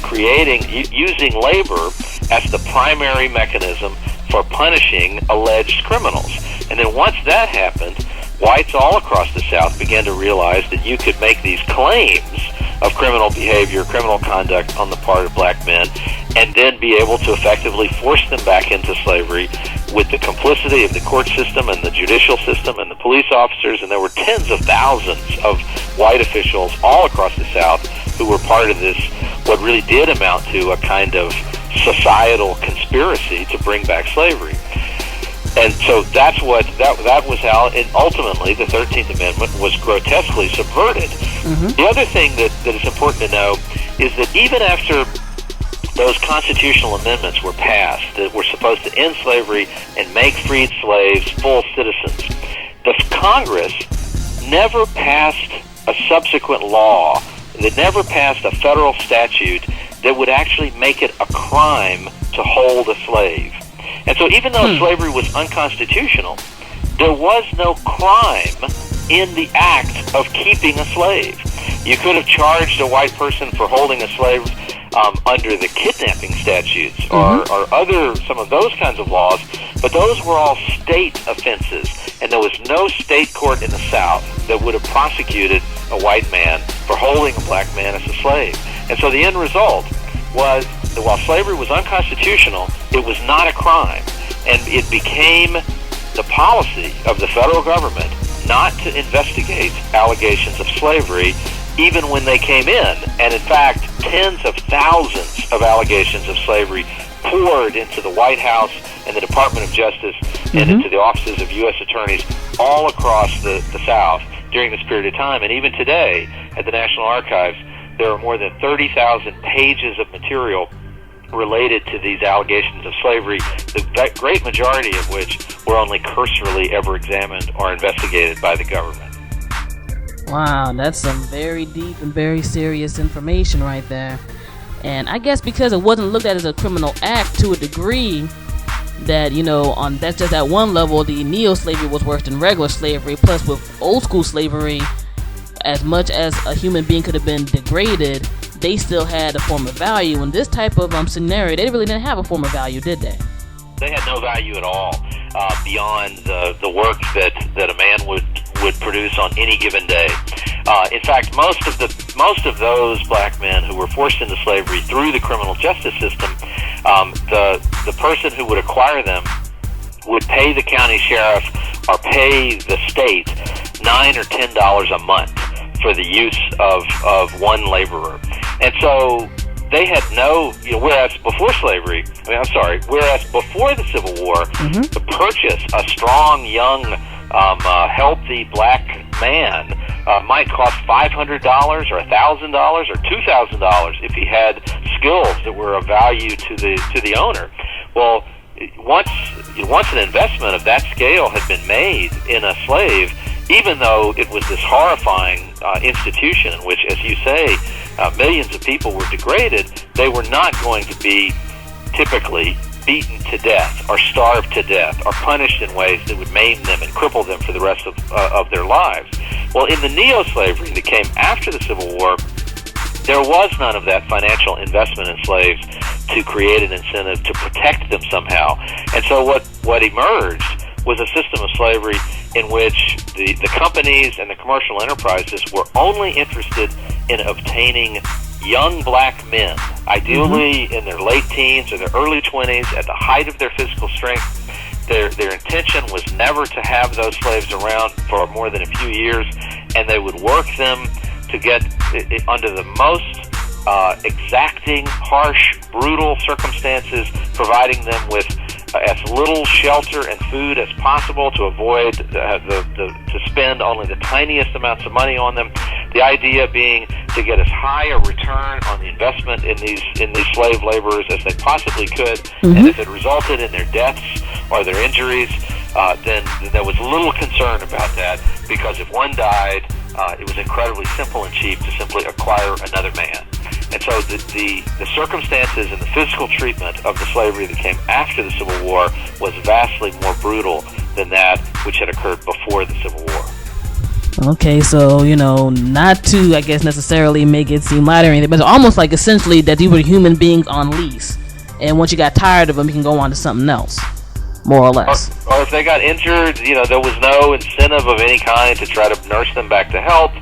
using labor as the primary mechanism for punishing alleged criminals. And then once that happened, whites all across the South began to realize that you could make these claims of criminal behavior, criminal conduct on the part of black men, and then be able to effectively force them back into slavery with the complicity of the court system and the judicial system and the police officers. And there were tens of thousands of white officials all across the South who were part of this, what really did amount to a kind of societal conspiracy to bring back slavery. And so that was how, and ultimately, the 13th Amendment was grotesquely subverted. The other thing that is important to know is that even after those constitutional amendments were passed that were supposed to end slavery and make freed slaves full citizens, the Congress never passed a subsequent law, that never passed a federal statute that would actually make it a crime to hold a slave. And so even though slavery was unconstitutional, there was no crime in the act of keeping a slave. You could have charged a white person for holding a slave under the kidnapping statutes or some of those kinds of laws, but those were all state offenses, and there was no state court in the South that would have prosecuted a white man for holding a black man as a slave. And so the end result was that while slavery was unconstitutional, it was not a crime, and it became the policy of the federal government not to investigate allegations of slavery even when they came in. And in fact, tens of thousands of allegations of slavery poured into the White House and the Department of Justice and into the offices of U.S. attorneys all across the South during this period of time. And even today, at the National Archives, there are more than 30,000 pages of material related to these allegations of slavery, the great majority of which were only cursorily ever examined or investigated by the government. Wow, that's some very deep and very serious information right there. And I guess because it wasn't looked at as a criminal act to a degree that, that's just at one level, the neo-slavery was worse than regular slavery. Plus, with old school slavery, as much as a human being could have been degraded, they still had a form of value. In this type of scenario, they really didn't have a form of value, did they? They had no value at all beyond the work that a man would produce on any given day. In fact, most of those black men who were forced into slavery through the criminal justice system, the person who would acquire them would pay the county sheriff or pay the state $9 or $10 a month for the use of one laborer. And so they had no, whereas before the Civil War, to purchase a strong, young, healthy black man might cost $500 or $1,000 or $2,000 if he had skills that were of value to the owner. Well, once an investment of that scale had been made in a slave, even though it was this horrifying institution in which, as you say, millions of people were degraded, they were not going to be typically beaten to death or starved to death or punished in ways that would maim them and cripple them for the rest of their lives. Well, in the neo-slavery that came after the Civil War, there was none of that financial investment in slaves to create an incentive to protect them somehow. And so what emerged was a system of slavery in which the companies and the commercial enterprises were only interested in obtaining young black men, ideally in their late teens or their early 20s, at the height of their physical strength. Their intention was never to have those slaves around for more than a few years, and they would work them to get under the most exacting, harsh, brutal circumstances, providing them with as little shelter and food as possible to avoid to spend only the tiniest amounts of money on them. The idea being to get as high a return on the investment in these slave laborers as they possibly could, and if it resulted in their deaths or their injuries, then there was little concern about that, because if one died, it was incredibly simple and cheap to simply acquire another man. And so the circumstances and the physical treatment of the slavery that came after the Civil War was vastly more brutal than that which had occurred before the Civil War. Okay, so, not to, I guess, necessarily make it seem light or anything, but it's almost like essentially that these were human beings on lease. And once you got tired of them, you can go on to something else, more or less. Or if they got injured, there was no incentive of any kind to try to nurse them back to health.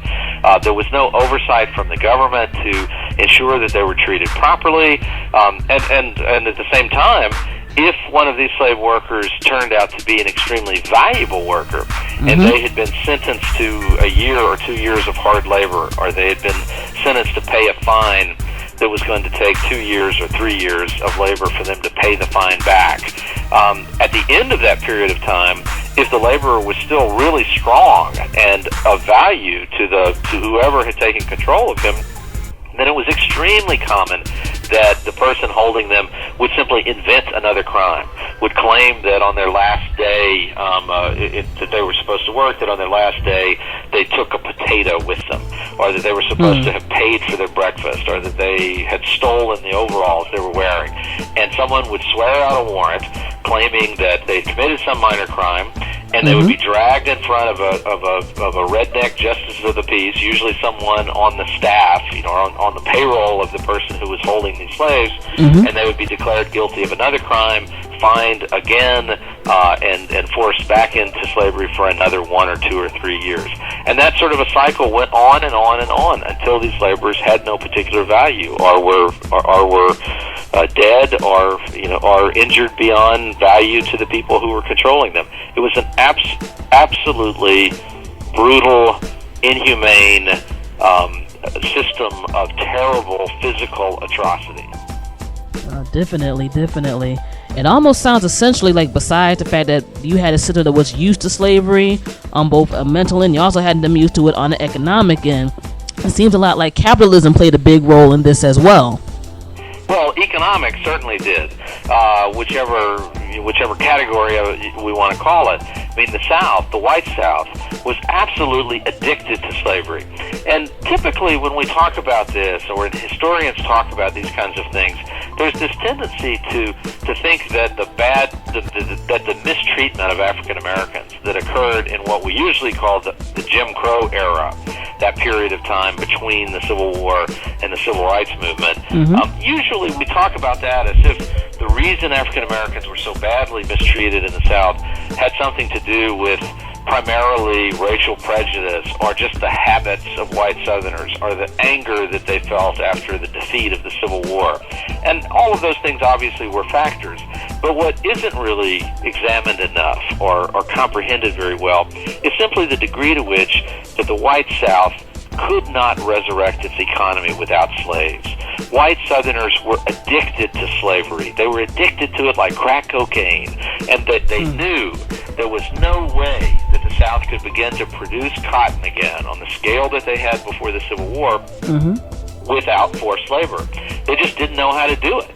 There was no oversight from the government to ensure that they were treated properly, and at the same time, if one of these slave workers turned out to be an extremely valuable worker, and they had been sentenced to a year or 2 years of hard labor, or they had been sentenced to pay a fine that was going to take 2 years or 3 years of labor for them to pay the fine back. At the end of that period of time, if the laborer was still really strong and of value to whoever had taken control of him, then it was extremely common that the person holding them would simply invent another crime, would claim that on their last day that they were supposed to work, that on their last day they took a potato with them, or that they were supposed to have paid for their breakfast, or that they had stolen the overalls they were wearing. And someone would swear out a warrant claiming that they committed some minor crime, and they would be dragged in front of a redneck justice of the peace, usually someone on the staff, on the payroll of the person who was holding these slaves, and they would be declared guilty of another crime, fined again, and forced back into slavery for another 1 or 2 or 3 years. And that sort of a cycle went on and on and on until these laborers had no particular value, or were dead, or injured beyond value to the people who were controlling them. It was an absolutely brutal, inhumane system of terrible physical atrocity. Definitely. It almost sounds essentially like, besides the fact that you had a system that was used to slavery on both a mental end, you also had them used to it on the economic end. It seems a lot like capitalism played a big role in this as well. Well, economics certainly did, whichever category we want to call it. I mean, the South, the white South, was absolutely addicted to slavery. And typically when we talk about this, or when historians talk about these kinds of things, there's this tendency to think that the mistreatment of African Americans that occurred in what we usually call the Jim Crow era, that period of time between the Civil War and the Civil Rights Movement, usually we talk about that as if the reason African Americans were so badly mistreated in the South had something to do with primarily racial prejudice, or just the habits of white Southerners, or the anger that they felt after the defeat of the Civil War. And all of those things obviously were factors. But what isn't really examined enough or comprehended very well is simply the degree to which that the white South could not resurrect its economy without slaves. White Southerners were addicted to slavery. They were addicted to it like crack cocaine, and that they knew there was no way that the South could begin to produce cotton again on the scale that they had before the Civil War without forced labor. They just didn't know how to do it.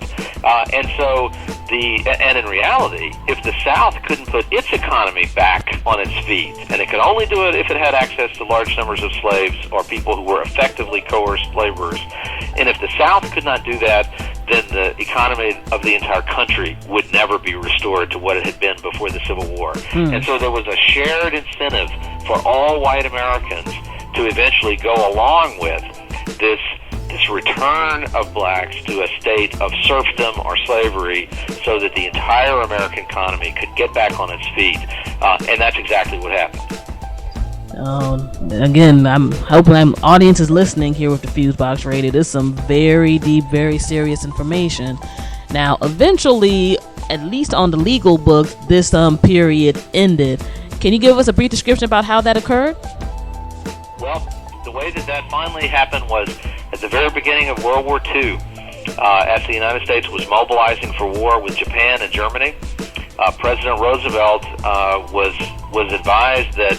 And in reality, if the South couldn't put its economy back on its feet, and it could only do it if it had access to large numbers of slaves or people who were effectively coerced laborers, and if the South could not do that, then the economy of the entire country would never be restored to what it had been before the Civil War. And so there was a shared incentive for all white Americans to eventually go along with this return of blacks to a state of serfdom or slavery, so that the entire American economy could get back on its feet. And that's exactly what happened. Again, I'm hoping my audience is listening here with the FuseBox Radio. This is some very deep, very serious information. Now, eventually, at least on the legal books, this period ended. Can you give us a brief description about how that occurred? Well, the way that finally happened was at the very beginning of World War II, as the United States was mobilizing for war with Japan and Germany. President Roosevelt was advised that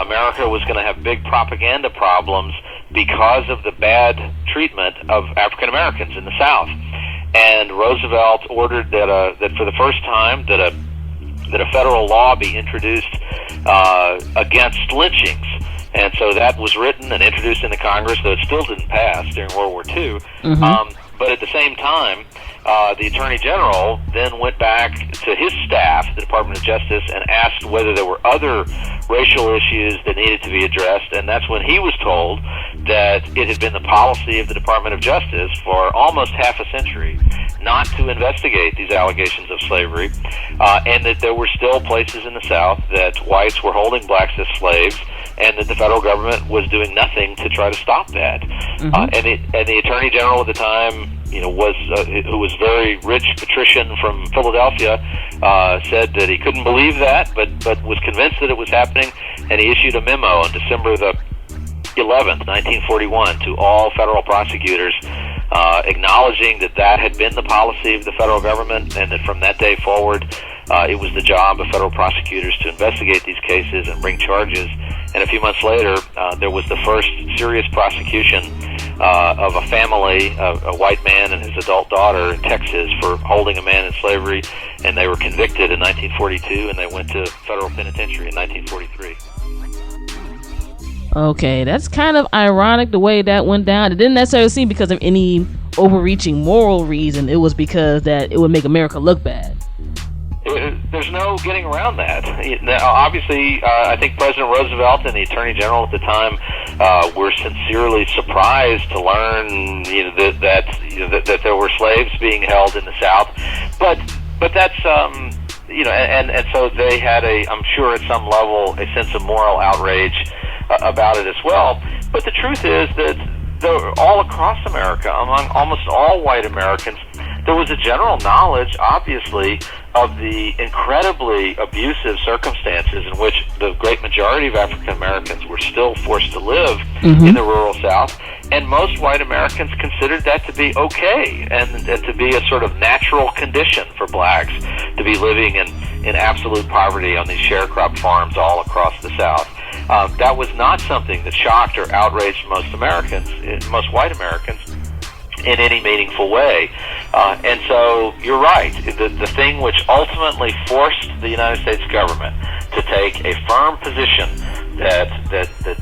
America was going to have big propaganda problems because of the bad treatment of African Americans in the South. And Roosevelt ordered that for the first time that a federal law be introduced against lynchings. And so that was written and introduced into Congress, though it still didn't pass during World War II. But at the same time, the Attorney General then went back to his staff, the Department of Justice, and asked whether there were other racial issues that needed to be addressed. And that's when he was told that it had been the policy of the Department of Justice for almost half a century not to investigate these allegations of slavery, and that there were still places in the South that whites were holding blacks as slaves, and that the federal government was doing nothing to try to stop that. Mm-hmm. And the Attorney General at the time, was who was very rich patrician from Philadelphia, said that he couldn't believe that, but was convinced that it was happening, and he issued a memo on December the 11th, 1941, to all federal prosecutors, acknowledging that had been the policy of the federal government, and that from that day forward, it was the job of federal prosecutors to investigate these cases and bring charges. And a few months later, there was the first serious prosecution of a family, a white man and his adult daughter in Texas, for holding a man in slavery, and they were convicted in 1942, and they went to federal penitentiary in 1943. Okay, that's kind of ironic the way that went down. It didn't necessarily seem because of any overreaching moral reason. It was because that it would make America look bad. There's no getting around that. Obviously, I think President Roosevelt and the Attorney General at the time were sincerely surprised to learn that there were slaves being held in the South. But that's and so they had I'm sure at some level a sense of moral outrage about it as well. But the truth is that all across America, among almost all white Americans, there was a general knowledge, obviously, of the incredibly abusive circumstances in which the great majority of African Americans were still forced to live in the rural South. And most white Americans considered that to be okay, and to be a sort of natural condition for blacks to be living in absolute poverty on these sharecrop farms all across the South. That was not something that shocked or outraged most Americans, most white Americans, in any meaningful way. And so you're right. The thing which ultimately forced the United States government to take a firm position that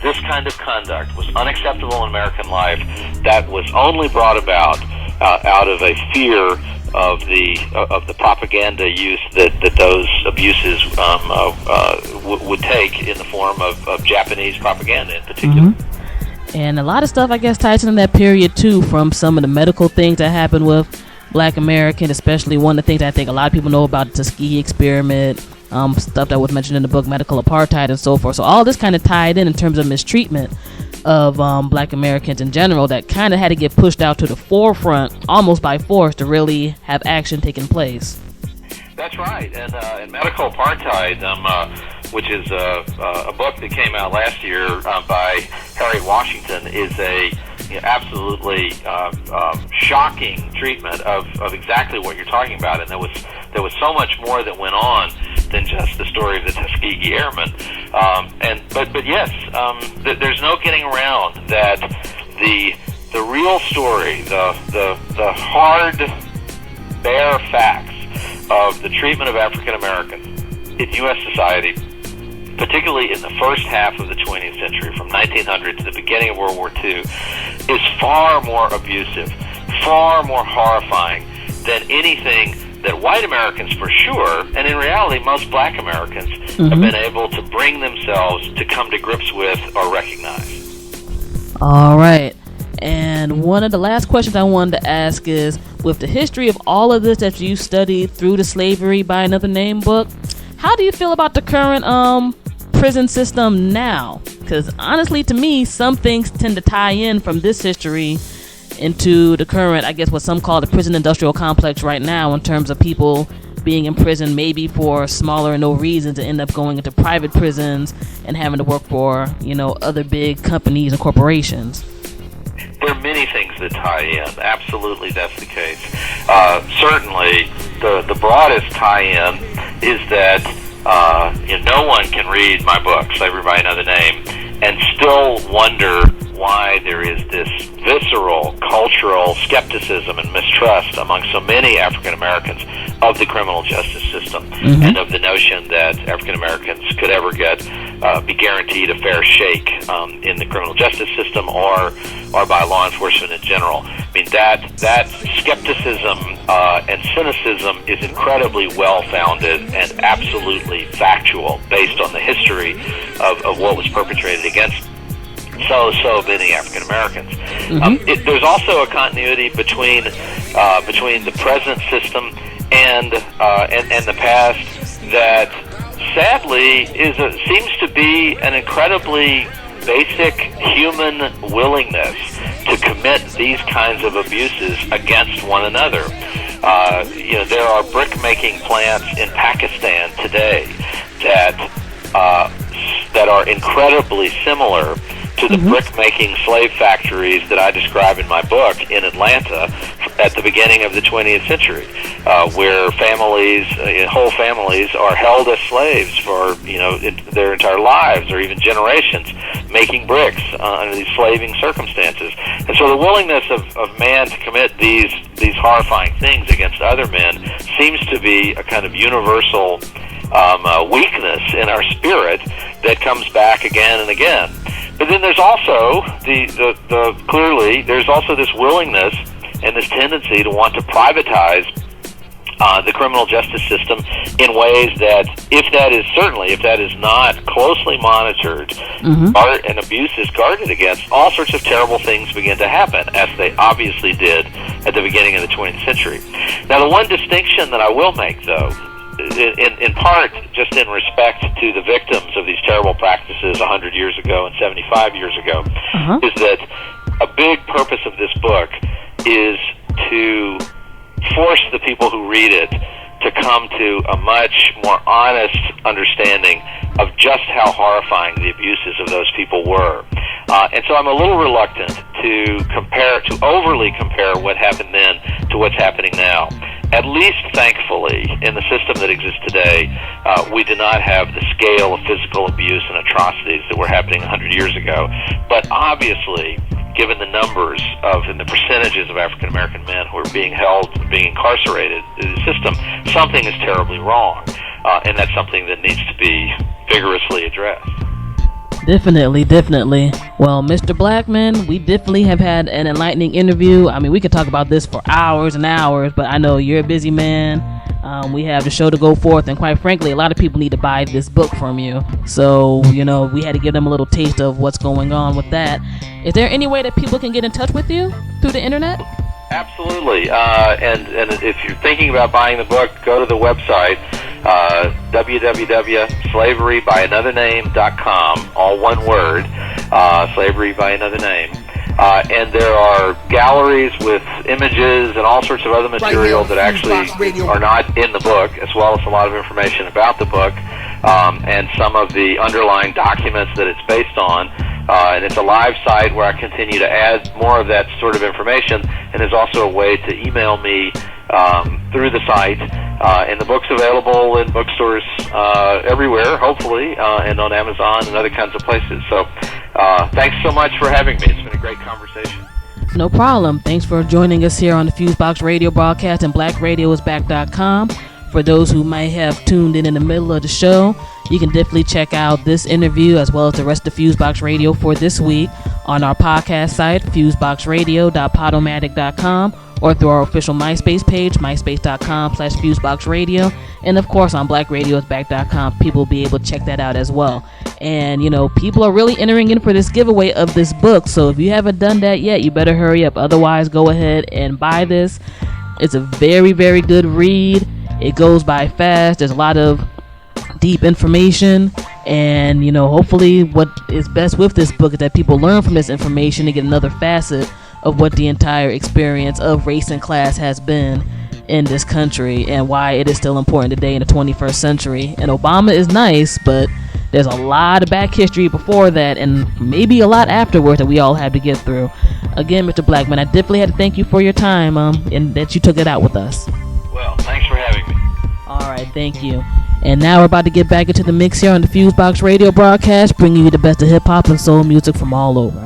this kind of conduct was unacceptable in American life, that was only brought about out of a fear of the propaganda use that those abuses would take in the form of Japanese propaganda in particular. Mm-hmm. And a lot of stuff, I guess, ties in that period too, from some of the medical things that happened with Black Americans, especially one of the things I think a lot of people know about, the Tuskegee experiment, stuff that was mentioned in the book, medical apartheid and so forth. So all this kind of tied in terms of mistreatment of Black Americans in general, that kind of had to get pushed out to the forefront almost by force to really have action taking place. That's right. And medical apartheid, which is a book that came out last year by Harry Washington, is a absolutely shocking treatment of exactly what you're talking about. And there was so much more that went on than just the story of the Tuskegee Airmen. But yes, there's no getting around that the real story, the hard, bare facts of the treatment of African Americans in U.S. society, particularly in the first half of the 20th century, from 1900 to the beginning of World War II, is far more abusive, far more horrifying than anything that white Americans, for sure, and in reality most Black Americans, have been able to bring themselves to come to grips with or recognize. All right. And one of the last questions I wanted to ask is, with the history of all of this that you studied through the Slavery by Another Name book, how do you feel about the current prison system now? Because honestly, to me, some things tend to tie in from this history into the current, I guess what some call the prison industrial complex right now, in terms of people being in prison maybe for smaller or no reason to end up going into private prisons and having to work for, other big companies and corporations. There are many things that tie in. Absolutely, that's the case. Certainly, the broadest tie-in is that no one can read my book, Slavery by Another Name, and still wonder why there is this visceral cultural skepticism and mistrust among so many African Americans of the criminal justice system, and of the notion that African Americans could ever be guaranteed a fair shake in the criminal justice system or by law enforcement in general. I mean, that skepticism and cynicism is incredibly well-founded and absolutely factual, based on the history of what was perpetrated against so many African Americans. There's also a continuity between the present system and the past that sadly, seems to be an incredibly basic human willingness to commit these kinds of abuses against one another. There are brick-making plants in Pakistan today that are incredibly similar to the brick-making slave factories that I describe in my book in Atlanta at the beginning of the 20th century, where whole families are held as slaves for their entire lives or even generations, making bricks under these slaving circumstances. And so the willingness of man to commit these horrifying things against other men seems to be a kind of universal weakness in our spirit that comes back again and again. But then there's also clearly there's also this willingness and this tendency to want to privatize the criminal justice system in ways that, if that is not closely monitored, and abuse is guarded against, all sorts of terrible things begin to happen, as they obviously did at the beginning of the 20th century. Now, the one distinction that I will make, though, in part just in respect to the victims of these terrible practices 100 years ago and 75 years ago, is that a big purpose of this book is to force the people who read it to come to a much more honest understanding of just how horrifying the abuses of those people were. And so I'm a little reluctant to overly compare what happened then to what's happening now. At least, thankfully, in the system that exists today, we do not have the scale of physical abuse and atrocities that were happening 100 years ago. But obviously, given the numbers and the percentages of African American men who are being incarcerated in the system, something is terribly wrong, and that's something that needs to be vigorously addressed. Definitely. Well, Mr. Blackman, we definitely have had an enlightening interview. I mean, we could talk about this for hours and hours, but I know you're a busy man. We have the show to go forth, and quite frankly, a lot of people need to buy this book from you. So, we had to give them a little taste of what's going on with that. Is there any way that people can get in touch with you through the internet? Absolutely. And if you're thinking about buying the book, go to the website, www.slaverybyanothername.com, all one word, Slavery by Another Name. And there are galleries with images and all sorts of other material that actually are not in the book, as well as a lot of information about the book, and some of the underlying documents that it's based on. And it's a live site where I continue to add more of that sort of information, and there's also a way to email me through the site. And the book's available in bookstores everywhere, hopefully, and on Amazon and other kinds of places. So thanks so much for having me. It's been a great conversation. No problem. Thanks for joining us here on the FuseBox Radio Broadcast and BlackRadioIsBack.com. For those who might have tuned in the middle of the show, you can definitely check out this interview as well as the rest of FuseBox Radio for this week on our podcast site, fuseboxradio.podomatic.com, or through our official MySpace page, myspace.com/FuseboxRadio, and of course on BlackRadioIsBack.com. People will be able to check that out as well. And people are really entering in for this giveaway of this book, so if you haven't done that yet, you better hurry up. Otherwise, go ahead and buy this. It's a very, very good read. It goes by fast. There's a lot of deep information, and hopefully what is best with this book is that people learn from this information and get another facet of what the entire experience of race and class has been in this country and why it is still important today in the 21st century. And Obama is nice, but there's a lot of back history before that and maybe a lot afterwards that we all have to get through. Again, Mr. Blackman, I definitely had to thank you for your time and that you took it out with us. Well, thanks for having me. All right, thank you. And now we're about to get back into the mix here on the FuseBox Radio Broadcast, bringing you the best of hip-hop and soul music from all over.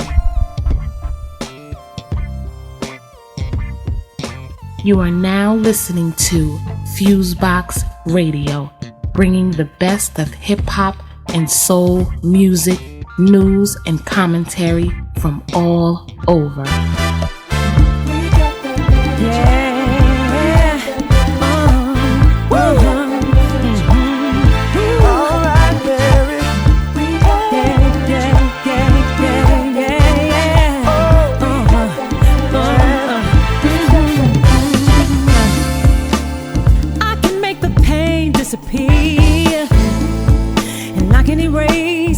You are now listening to FuseBox Radio, bringing the best of hip-hop and soul music, news, and commentary from all over.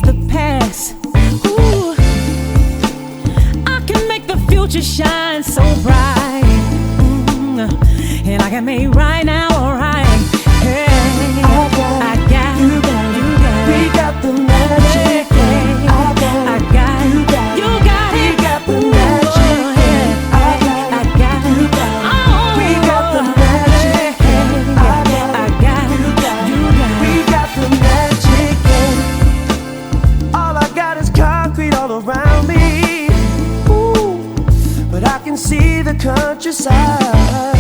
the past. Ooh, I can make the future shine so bright. And I can make right now alright. Hey, I got you, we got the magic. I got you, got it. We got the magic. I got you, we got the magic. I got you, we got the magic. All I got is concrete all around me. Ooh, but I can see the countryside.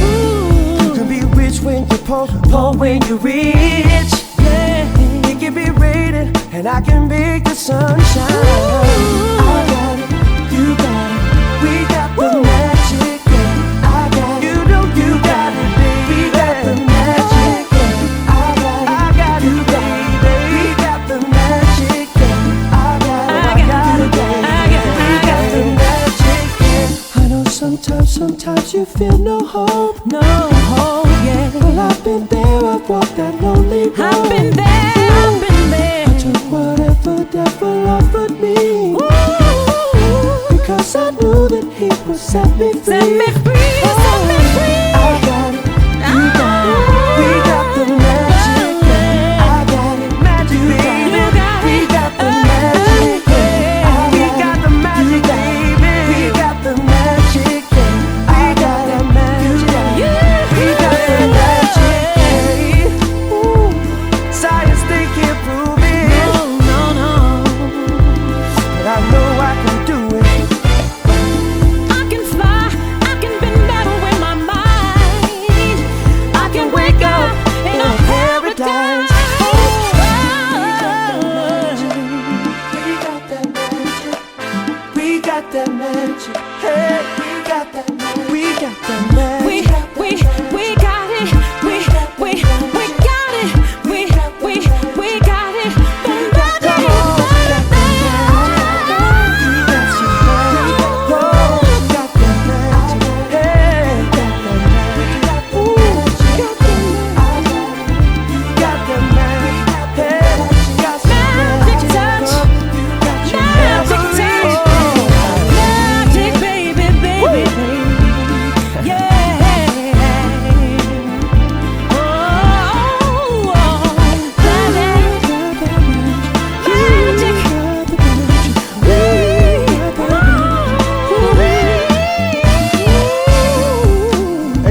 You can be rich when you're poor when you're rich. Yeah, it can be raining and I can make the sun shine. I got it, you got it, we got the magic. Yeah, I got it, you know you got it, baby. We got the magic. Yeah, I got you, baby. We got the magic. Yeah, I got it, baby. We got the magic. Yeah. I know sometimes you feel no hope, yeah. Well, I've been there, I've walked that lonely road. I've been there. I took whatever devil offered me. Ooh, because I knew that he would set me free. Set me free, set me free. I got it, you got it, we got the magic. I got it, magic, baby. We got the magic. We got the magic, baby. We got the magic. I got the magic. We got the magic. Ooh, science they can't prove it. No. But I know I can do it. I can fly, I can bend battle with my mind. I can wake up in a paradise. We got that magic. Hey, we got that magic. We got that magic. We got it. We got it. We got it. We got it. The magic.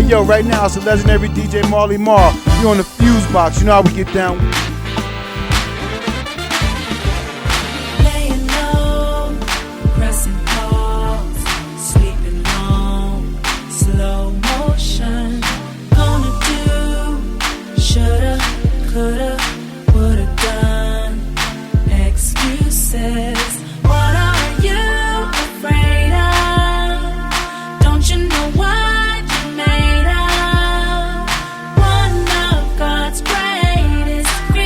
Yo, right now it's the legendary DJ Marley Marl. You on the FuseBox, you know how we get down. Laying low, pressing pause, sleeping long, slow motion. Gonna do, shoulda, coulda, woulda done. Excuses. What are you afraid of? Don't you know what? Made of one of God's greatest creatures.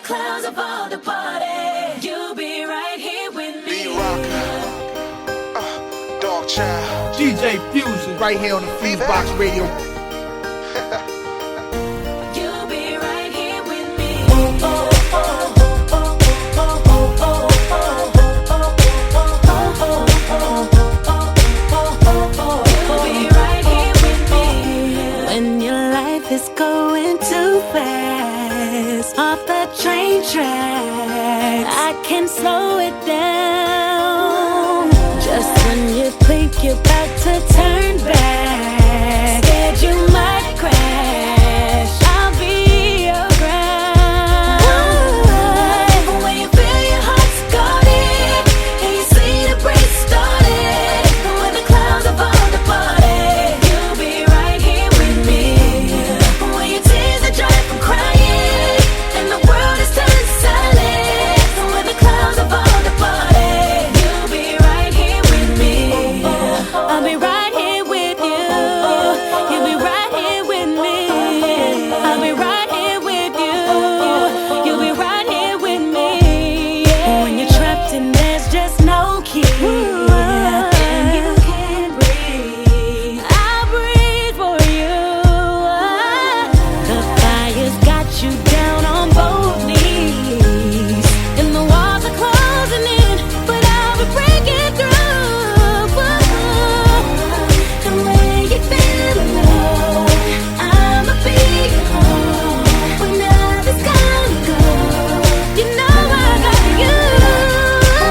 clouds of all the party, you'll be right here with me. Dog Child. DJ Fusion, right here on the FuseBox Radio. You'll be right here with me. You'll be right here with me. When your life is going too fast, off the train tracks, I can slow it down. Just when you think you're about to turn back, scared you might crash, I'll be around. When you feel your heart's guarded and you see the break started, when the clouds have all departed, you'll be right here with me. When your tears are dry from crying and the world is turned silent, when the clouds have all departed, you'll be right here with me. I'll be right here with you. You'll be right here with me. I'll be right here with you. You'll be right here with me. When you're trapped and there's just no key and you can't breathe, I'll breathe for you. The fire's got you down on both knees and the walls are closing in, but I'll be breaking through. And when you feel alone, I'ma be your home. When nothing's gonna go, you know I got you.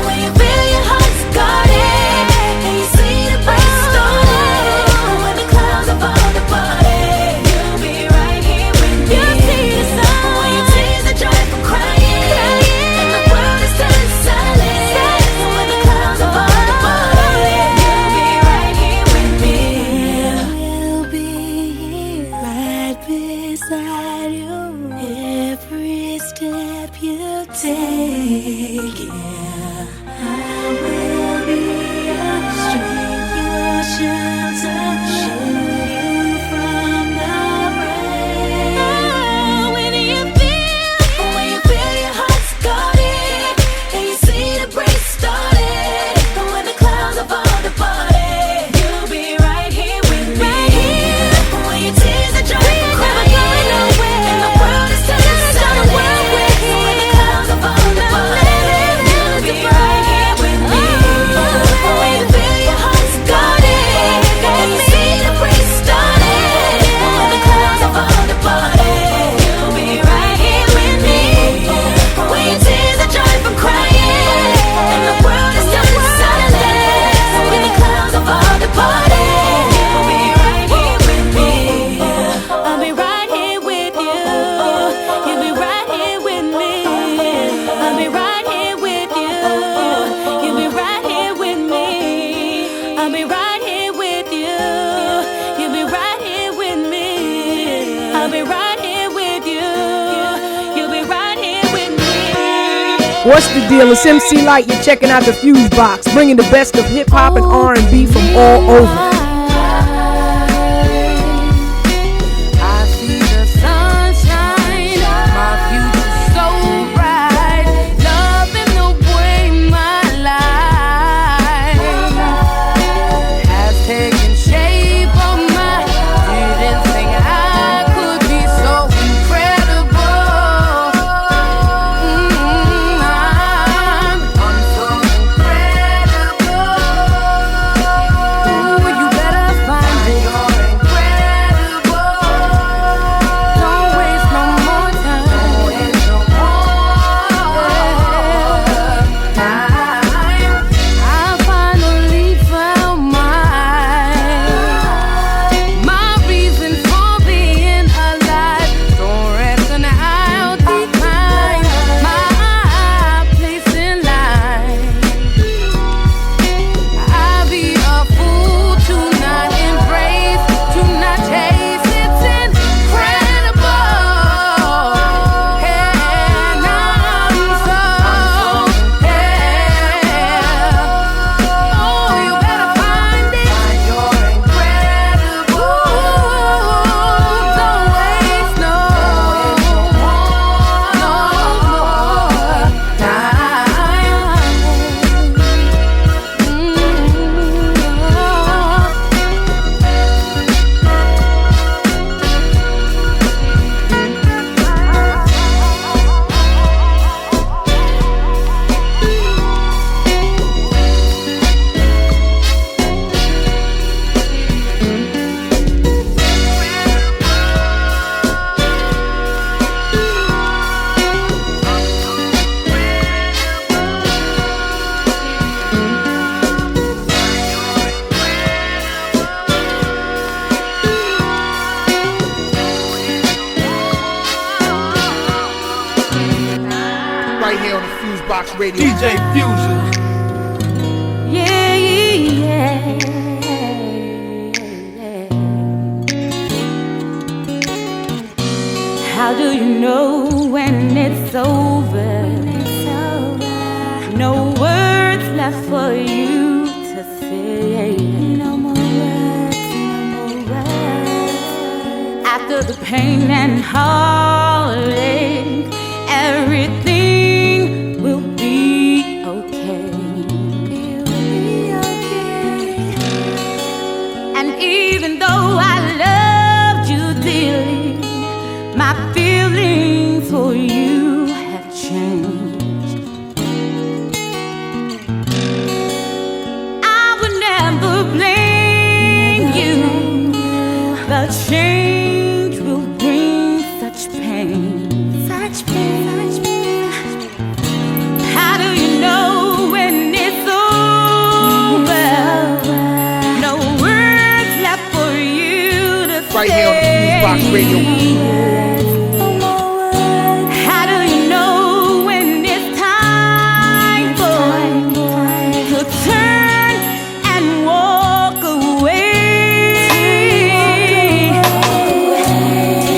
When you feel your heart's guarded and you see the break started, when the clouds have all departed, you'll be right here with me. You'll see the sun when your tears are dry from crying and the world is turned silent. When the clouds have all departed, you'll be right here with me. We'll be right beside you every step you take. Yeah, I will be your strength, your shelter, shield you from the rain. When you feel your heart's guarded and you see the break started, when the clouds have all departed, you'll be right here with me. When your tears are dry from crying and the world is turning silent, when the clouds have all departed, you'll be right here with me. When you feel your heart's guarded and you see the break started, when the clouds have all departed, you'll be right here with me. When your tears are dry from crying and the world is turning silent, when the clouds have all departed, you'll be right here with me. I'll be right here with you. You'll be right here with me. I'll be right here with you. You'll be right here with me. I'll be right here with you. You'll be right here with me. I'll be right here with you. You'll be right here with me. What's the deal? It's MC Light. You're checking out the FuseBox, bringing the best of hip hop and R&B from all over. I see the sunshine, my future's so bright, loving the way my life has taken shape of mine. Didn't think I could be so incredible. I'm so incredible. Ooh, you better here on the FuseBox Radio. DJ Fusion. Yeah, yeah. How do you know when it's over? No words left for you to say. No more words, no more words. After the pain and heartache, everything will be okay. It will be okay. And even though I loved you dearly, my feelings for you have changed. Blame you. The change will bring such pain, such pain, such pain. How do you know when it's over? No words left for you to say. Right here on the FuseBox Radio. How do you know when it's time for to turn and walk away?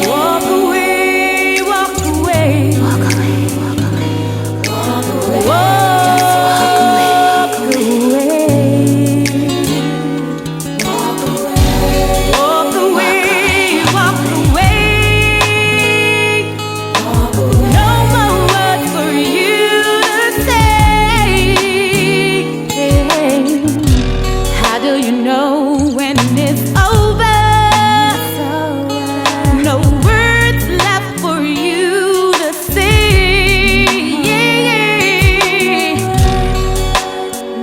Walk away, walk away, walk away, walk away, walk away, walk away, walk away, walk away. No more words for you to say. How do you know when it's over? No words left for you to say.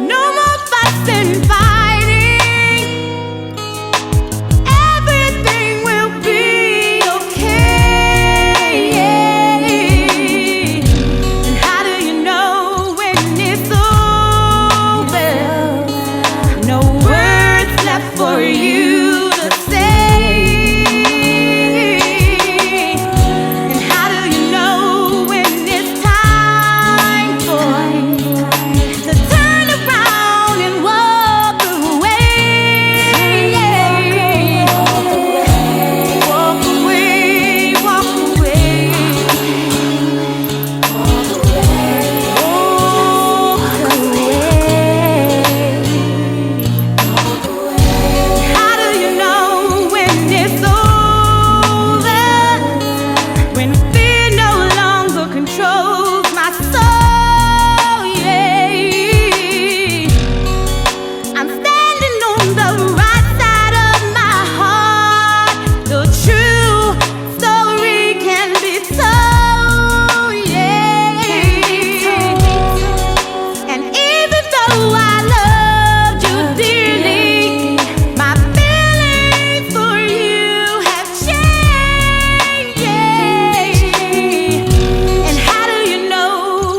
No more fuss and fighting. Everything will be okay. And how do you know when it's over? No words left for you to say. And how do you know when it's time for to turn around and walk away? Walk away, walk away. How do you know when it's over? When fear no longer controls my soul, yeah. I'm standing on the right side of my heart. The true story can be told, yeah. And even though I loved you dearly, my feelings for you have changed, yeah. And how do you know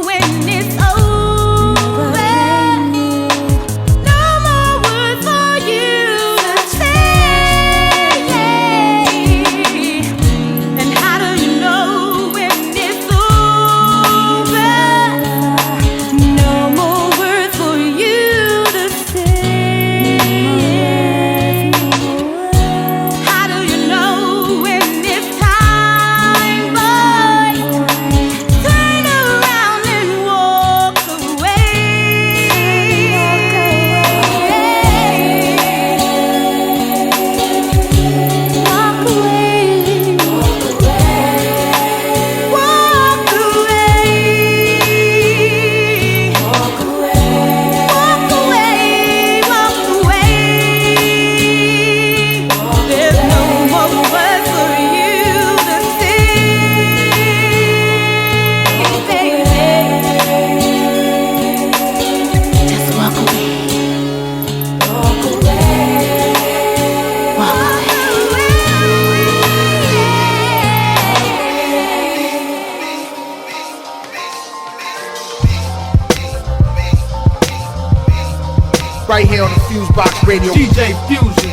when it's over? No more words for you to say, yeah. And how do you know when it's over? No more words for you to say. How do you know when it's time, boy? Turn around and walk away. Walk away. Walk away. Walk away. Walk away. Walk away. There's no more words for you to say, baby. Just walk away. Walk away. Walk away. Right here on the FuseBox Radio. DJ Fusion.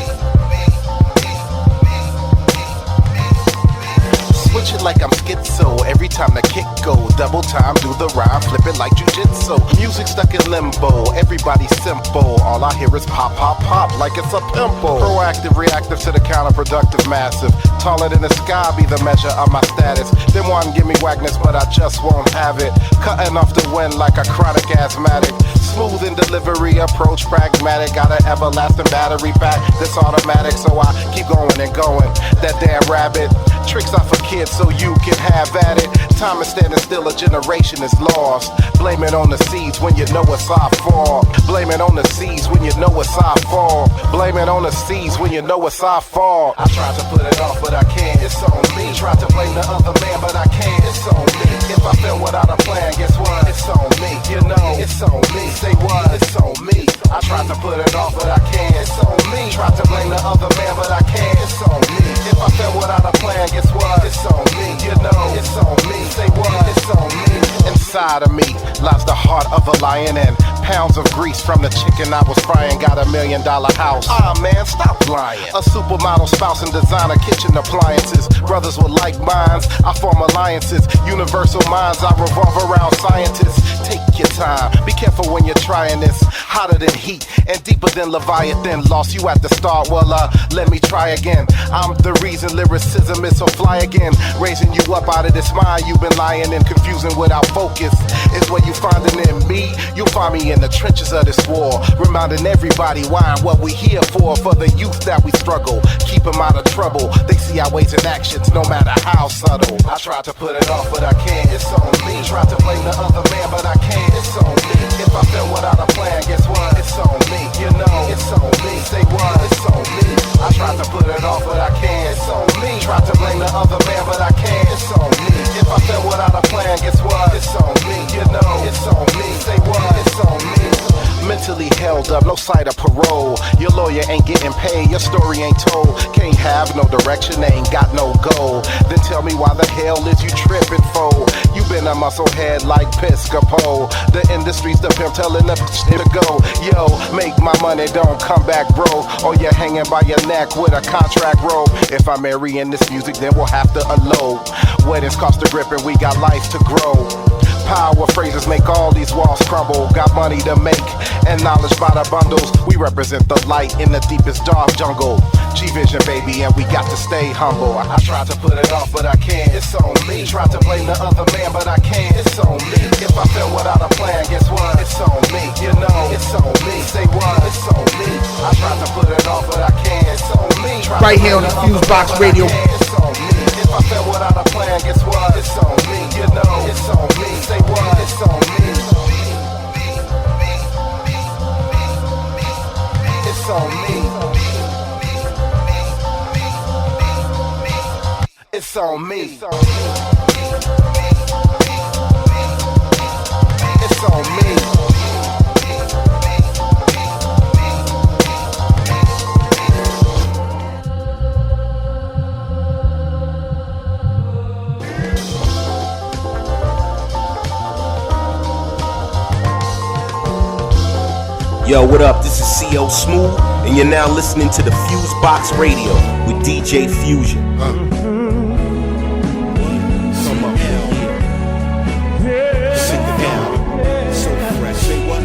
What shit like I'm schizo. Every time the kick go, double time, do the rhyme, flip it like jujitsu. Music stuck in limbo, everybody simple. All I hear is pop, pop, pop, like it's a pimple. Proactive, reactive to the counterproductive, massive. Taller than the sky be the measure of my status. Them want give me wagness, but I just won't have it. Cutting off the wind like a chronic asthmatic. Smooth in delivery, approach pragmatic. Got an everlasting battery pack that's automatic, so I keep going and going. That damn rabbit. Tricks are for kids so you can have at it. Time is standing still, a generation is lost. Blame it on the seeds when you know it's our fault. Blame it on the seeds when you know it's our fault. Blame it on the seeds when you know it's our fault. I tried to put it off, but I can't, it's on me. Tried to blame the other man, but I can't, it's on me. If I feel without a plan, guess what? It's on me, you know, it's on me. Say what? It's on me. I tried to put it off, but I can't, it's on me. Tried to blame the other man, but I can't, it's on me. If I feel without a plan, guess what? It's on me, you know, it's on me. Say what? It's on me. Inside of me lies the heart of a lion and pounds of grease from the chicken I was frying. Got $1 million house. Ah man, stop lying. A supermodel spouse and designer kitchen appliances. Brothers with like minds, I form alliances. Universal minds, I revolve around scientists. Take your time, be careful when you're trying this. Hotter than heat and deeper than Leviathan. Lost you at the start, well let me try again. I'm the reason lyricism is so fly again. Raising you up out of this mind you've been lying and confusing without focus. Is where you find it in me. You'll find me in the trenches of this war, reminding everybody why and what we here for the youth that we struggle. Keep them out of trouble. They see our ways and actions no matter how subtle. I tried to put it off, but I can't, it's on me. Tried to blame the other man, but I can't, it's on me. If I feel without a plan, guess what? It's on me, you know, it's on me. Say what? It's on me. I tried to put it off, but I can't, it's on me. Tried to blame the other man, but I can't, it's on me. If I feel without a plan, guess what? It's on me, you know, it's on me. Say what? It's on me. Mentally held up, no sight of parole. Your lawyer ain't getting paid, your story ain't told. Can't have no direction, ain't got no goal. Then tell me why the hell is you tripping for? You been a musclehead like Piscopo. The industry's the pimp telling the to go. Yo, make my money, don't come back, bro. Or you're hanging by your neck with a contract robe. If I'm marrying this music, then we'll have to elope. Weddings cost a grip and we got life to grow. Power phrases make all these walls crumble. Got money to make and knowledge by the bundles. We represent the light in the deepest dark jungle. G-Vision, baby, and we got to stay humble. I tried to put it off, but I can't, it's on me. Tried to blame the other man, but I can't, it's on me. If I feel without a plan, guess what? It's on me, you know, it's on me. Say what? It's on me. I tried to put it off, but I can't, it's on me. Right here on the FuseBox Radio. It's on me. If I feel without a plan, guess what? It's on me, you know, it's on me. Say what? It's on me. It's on me. It's on me. It's on me. Yo, what up? This is CO Smooth, and you're now listening to the FuseBox Radio with DJ Fusion. Come up. Sit down. So fresh. Say what?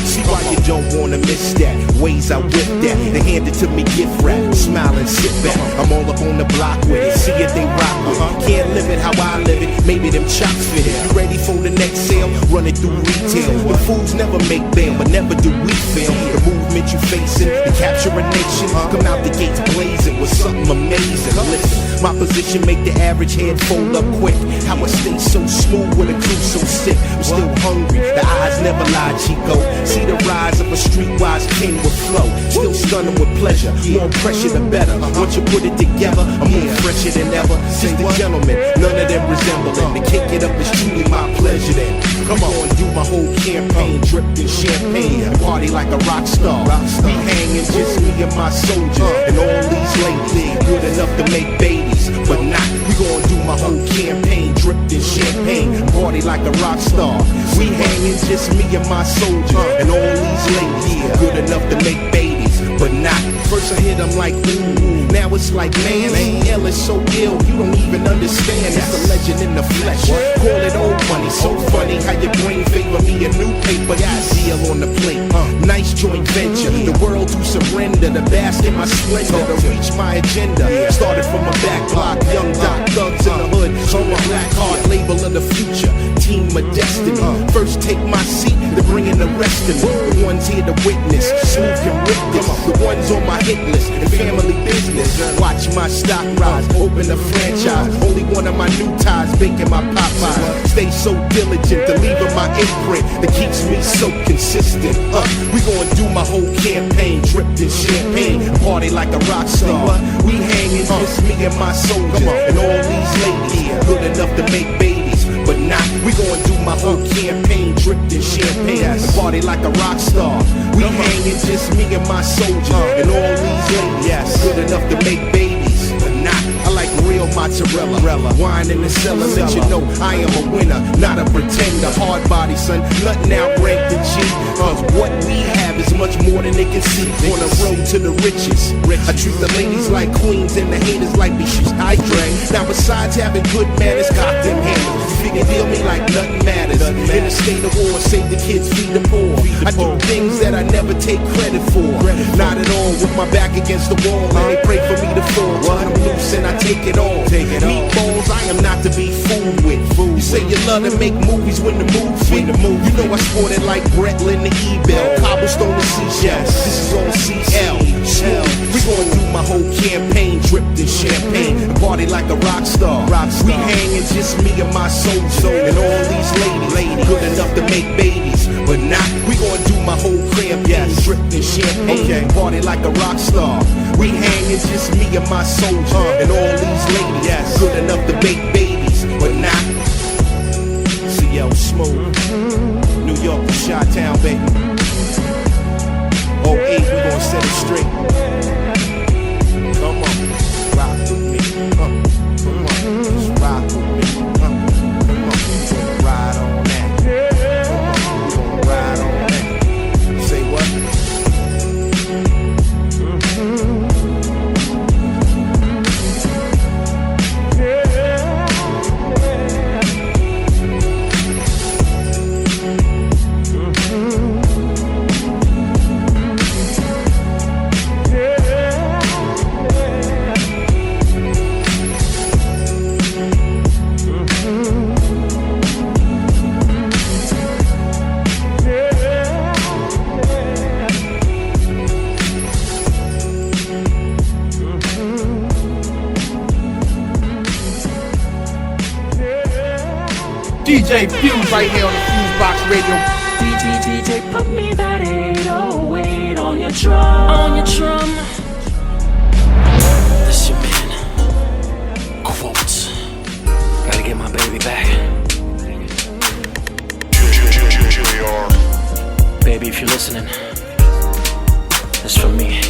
See why you don't wanna miss that. Ways I whip that. They hand it to me gift wrap. Smile and sit back. I'm all up on the block with it. See it, they rock with it. Can't live it how I live it. Maybe them chops fit it. You ready for the next sale? Run it through retail. The fools never make bail, but never do we fail. The movement you facing, to capture a nation. Come out the gates blazing with something amazing. Listen, my position make the average head fold up quick. How I stay so smooth with a crew so sick. I'm still hungry. The eyes never lie, Chico. See the rise of a streetwise king with flow. Still stunning with pleasure. More pressure the better. Once you put it together, I'm more fresher than ever. Just a gentleman, none of them resembling. To kick it up is truly my pleasure then. Come on, do my whole campaign, dripped in champagne. Party like a rock star. We hanging, just me and my soldiers. And all these ladies, good enough to make babies, but not. We gon' do my whole campaign, dripped in champagne. Party like a rock star. We hanging, just me and my soldiers. And all these ladies, good enough to make babies, but not. First I hit them like ooh, now it's like man, hell is so ill, you don't even even understand. It's a legend in the flesh. Call it old money, so funny how your brain favor me a new paper. Deal on the plate, nice joint venture. The world to surrender, the bask in my splendor to reach my agenda. Started from a back block, young doc thugs in the hood. So a black heart label of the future, team of destiny. First take my seat, they're bringing the rest of me. The ones here to witness, smooth can rip this. The ones on my hit list and family business. Watch my stock rise, open a franchise. Only one of my new ties, baking my Popeyes. Stay so diligent, to leave my imprint that keeps me so consistent. We gon' do my whole campaign, dripped in champagne, party like a rock star. We hanging, just me and my soldiers, and all these ladies good enough to make babies, but not. We gon' do my whole campaign, dripped in champagne, party like a rock star. We hanging, just me and my soldiers, and all these ladies good enough to make babies, but not. I like real mozzarella, wine in the cellar, let you know I am a winner, not a pretender. Hard body, son, nothing outrank the G. What we have is much more than they can see. On the road to the riches, I treat the ladies like queens and the haters like bitches. I drink. Now besides having good manners, got them handles. Figure deal me like nothing matters. In a state of war, save the kids, feed the poor. I do things that I never take credit for. Not at all, with my back against the wall, and they pray for me to fall. I'm loose and I take it all. Meatballs, I am not to be fooled with. You say you love to make movies when the mood fit. You know I sport it like Bretlin the E-Bell, cobblestone to seashells. This is all CL. We gon' do my whole campaign, dripped in champagne, and party like a rock star. We hanging, just me and my soldiers, and all these ladies good enough to make babies, but not. We gon' do my whole campaign, dripped in champagne, party like a rock star. We hanging, just me and my soldiers, and all these ladies good enough to make babies, but not. CL Smooth, New York, Chi-Town, baby. 08, we gon' set it straight. Come on, rock with me. Come on, just rock with me. Come on, ride on that. Come on, we gon' ride on that. Say what? DJ Fuse right here on the FuseBox Radio. DJ, put me that 808 on your drum. On your drum. This your man, Qwote. Gotta get my baby back. Baby, if you're listening, it's from me.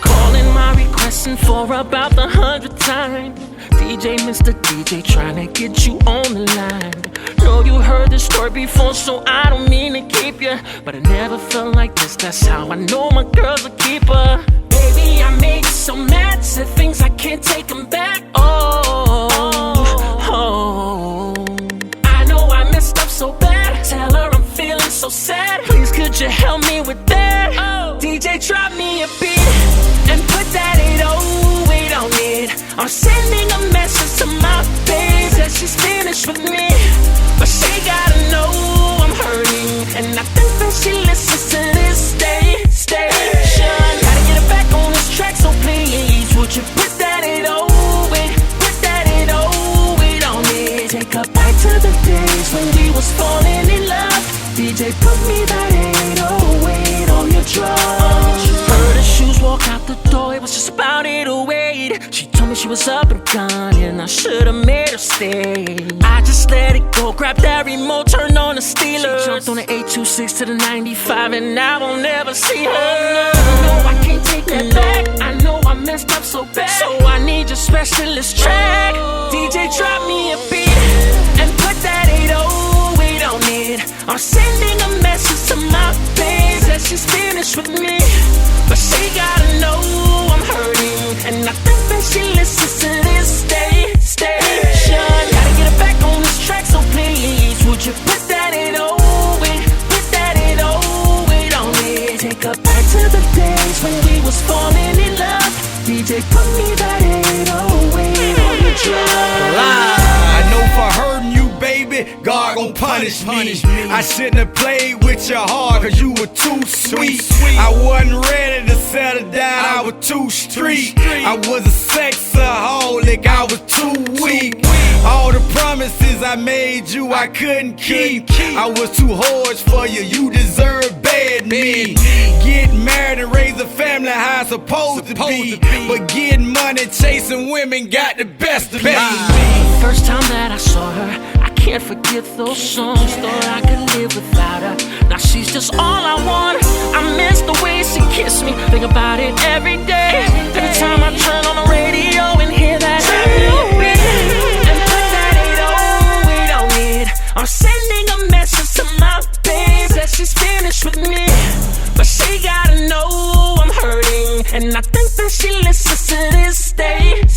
Calling my requesting for about the 100th time. DJ, Mr. DJ, trying to get you on the line. Know you heard this story before, so I don't mean to keep you, but I never felt like this. That's how I know my girl's a keeper. Baby, I made you so mad, said things I can't take them back. I know I messed up so bad. Tell her I'm feeling so sad. Please, could you help me with that? DJ, drop me a beat and put that 808 on it. I'm sending a message to my babe that she's finished with me, but she gotta know I'm hurting, and I think that she listens to this station. Gotta get her back on this track, so please, would you put that 808, put that 808 on it. Take her back to the days when we was falling in love. DJ, put me that 808 on your drum. Heard her shoes walk out the door, it was just about 808. She told me she was up and gone, and I should've made her stay. I just let it go, grabbed that remote, turned on the Steelers. She jumped on the 826 to the 95, and now I'll never see her. No, I can't take that back. I know I messed up so bad, so I need your specialist track. DJ, drop me a beat and put that 808 on it. I'm sending a message to my babe that she's finished with me, but she gotta know I'm hurting, and I think that that she listens to this station. Gotta get her back on this track, so please, would you put that in on me? Take her back to the days when we was falling in love. DJ, put me that 808 on the drum. I know for hurting you, baby, God gon' punish me. I shouldn't have played with your heart, cause you were too sweet. I wasn't ready to settle down, I was too street. I was a sexaholic, I was too weak. All the promises I made you, I couldn't keep. I was too harsh for you, you deserve bad me. Getting married and raise a family how it's supposed to be. But getting money, chasing women got the best of me. First time that I saw her, I can't forget those songs. Thought I could live without her. Now she's just all I want. I miss the way she kissed me. Think about it every day. Every time I turn on the radio and hear that beat, and put that 808 on it. I'm sending a message to my babe that she's finished with me, but she gotta know I'm hurting, and I think that she listens to this station.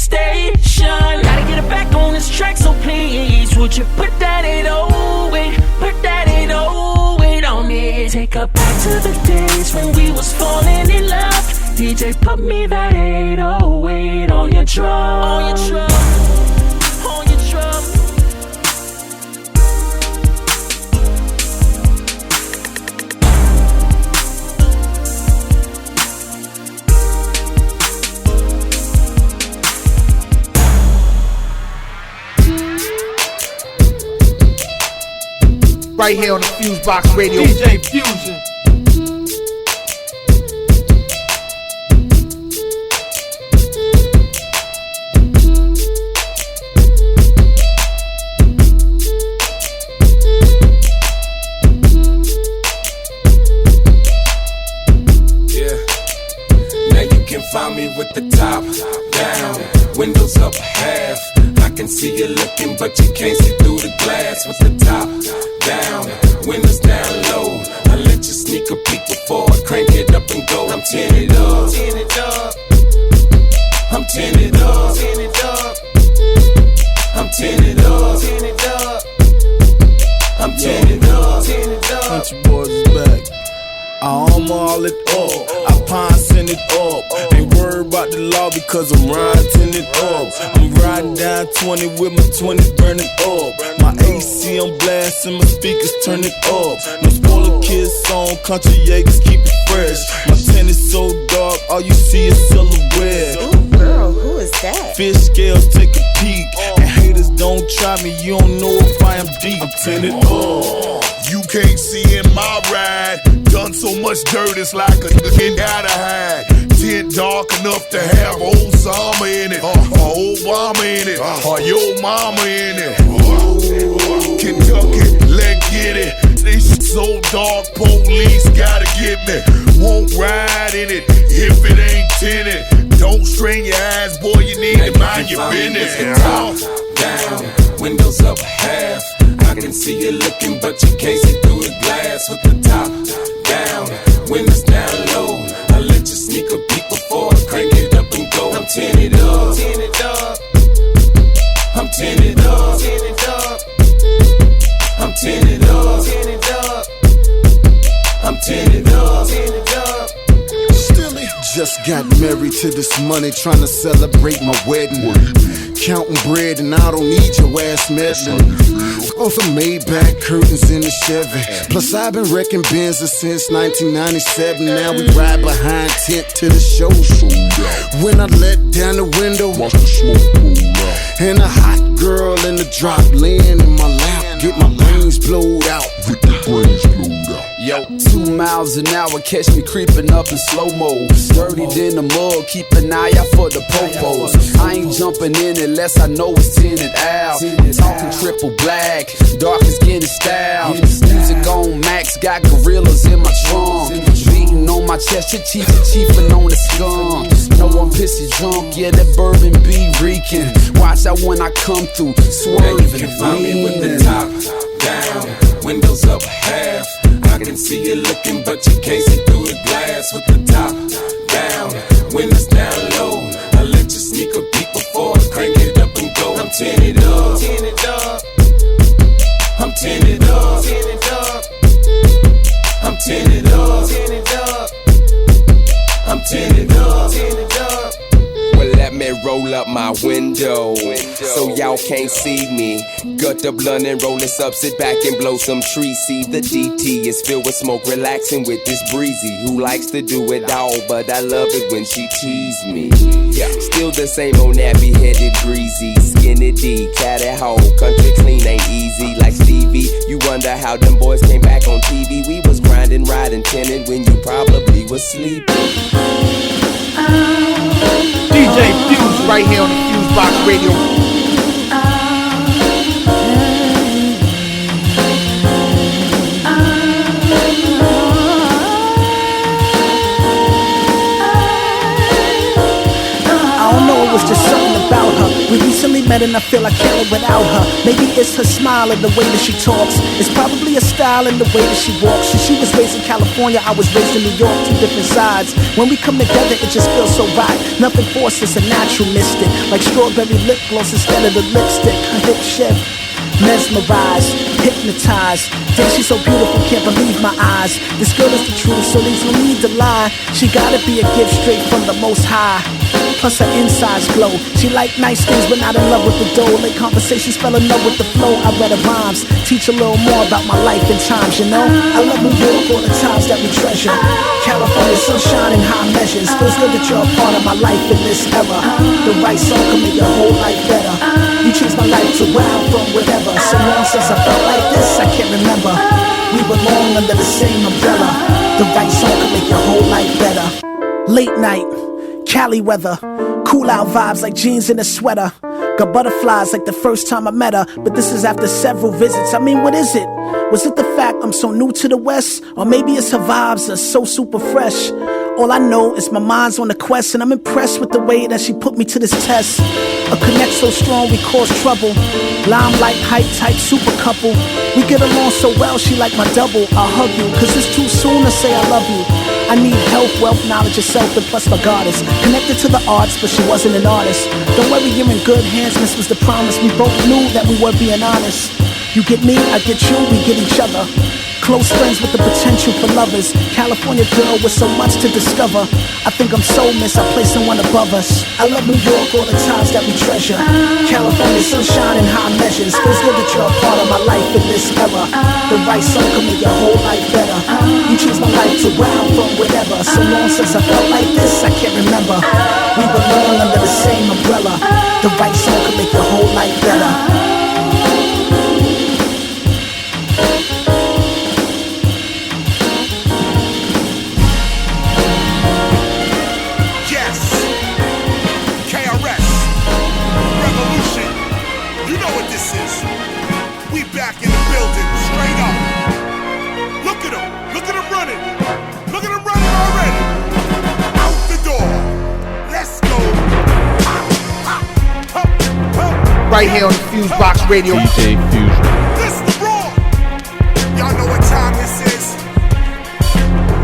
Gotta get her back on this track, so please, would you put that 808 on me? Take her back to the days when we was falling in love. DJ, put me that 808 on your drum. On your drum. On your drum. Right here on the FuseBox Radio. DJ Fusion. Find me with the top down, windows up half. I can see you looking, but you can't see through the glass. With the top down, windows down low. I let you sneak a peek before I crank it up and go. I'm tinted up, I'm tinted up, I'm tinted up, I'm tinted up. Country boys is back. I all it up, I pine send it up. Ain't worried about the law because I'm riding it up. I'm riding down 20 with my 20 burning up. My AC on blast and my speakers turn it up. No spoiler kids song, country Jaegers keep it fresh. My tent is so dark, all you see is silhouette. Ooh, girl, who is that? Fish scales take a peek, and haters don't try me, you don't know if I am deep. I'm tinted up. You can't see in my ride. Done so much dirt, it's like a nigga gotta hide. Tent dark enough to have Osama in it, or Obama in it, or your mama in it. Kentucky, let's get it. This so dark, police gotta get me. Won't ride in it if it ain't tinted. Don't strain your eyes, boy, you need to mind your business. Top down, windows up half. I can see you looking, but you can't see through the glass. With the top down, windows down low. I let you sneak a peek before I crank it up and go. I'm tinted up, I'm tinted up, I'm tinted up, I'm tinted up. Just got married to this money, trying to celebrate my wedding. Counting bread and I don't need your ass meddling. On some Maybach curtains in the Chevy. Plus I've been wrecking Benzes since 1997. Now we ride behind tent to the show. When I let down the window, and a hot girl in the drop laying in my lap, get my brains blowed out. Yo, 2 miles an hour, catch me creeping up in slow-mo. Dirtied in the mud, keep an eye out for the popos. I ain't jumping in unless I know it's tinted out. Talking triple black, darkest skin and style. Music on max, got gorillas in my trunk. Beating on my chest, chiefin' on the skunk. No one pissy drunk, yeah, that bourbon be reeking. Watch out when I come through, swerving. You can find me with the top down, windows up half. I can see you looking, but you can't see through the glass. With the top down, windows down low. I let you sneak a peek my window, so y'all can't see me. Gut the blunt and roll this up, sit back and blow some trees. See the DT is filled with smoke, relaxing with this breezy. Who likes to do it all, but I love it when she tease me. Yeah, still the same old nappy-headed greasy, skinny D, cat at home, country clean ain't easy like Stevie. You wonder how them boys came back on TV. We was grinding, riding, tinning when you probably was sleeping. DJ Fuse right here on the FuseBox Radio. It was just something about her. We recently met and I feel I can't live without her. Maybe it's her smile and the way that she talks. It's probably a style and the way that she walks. She was raised in California, I was raised in New York, two different sides. When we come together, it just feels so right. Nothing forced, it's a natural mystic. Like strawberry lip gloss instead of the lipstick. Her hip shift, mesmerized, hypnotized. Damn, she's so beautiful, can't believe my eyes. This girl is the truth, so there's no need to lie. She gotta be a gift straight from the Most High. Plus her insides glow. She like nice things but not in love with the dough. Late conversations, fell in love with the flow. I read her rhymes, teach a little more about my life and times, you know. I love New York, all the times that we treasure. California sunshine in high measures. Feels good that you're a part of my life in this era. The right song can make your whole life better. You changed my life to where I'm from, whatever. So long since I felt like this, I can't remember. We belong under the same umbrella. The right song can make your whole life better. Late night, Cali weather, cool out vibes like jeans and a sweater. Got butterflies like the first time I met her, but this is after several visits. I mean, what is it? Was it the fact I'm so new to the West? Or maybe it's her vibes are so super fresh. All I know is my mind's on the quest, and I'm impressed with the way that she put me to this test. A connect so strong we cause trouble. Limelight, hype type, super couple. We get along so well, she like my double. I'll hug you, cause it's too soon to say I love you. I need health, wealth, knowledge, yourself, and plus my goddess. Connected to the arts, but she wasn't an artist. Don't worry, you're in good hands, this was the promise. We both knew that we were being honest. You get me, I get you, we get each other. Close friends with the potential for lovers. California girl with so much to discover. I think I'm so miss, I place someone above us. I love New York, all the times that we treasure. California sunshine in high measures. Feels good that you're a part of my life in this era. The right song can make your whole life better. You changed my life to where I'm from, whatever. So long since I felt like this, I can't remember. We belong under the same umbrella. The right song can make your whole life better. Right here on the FuseBox Radio. DJ Fusion. This is the raw. Y'all know what time this is.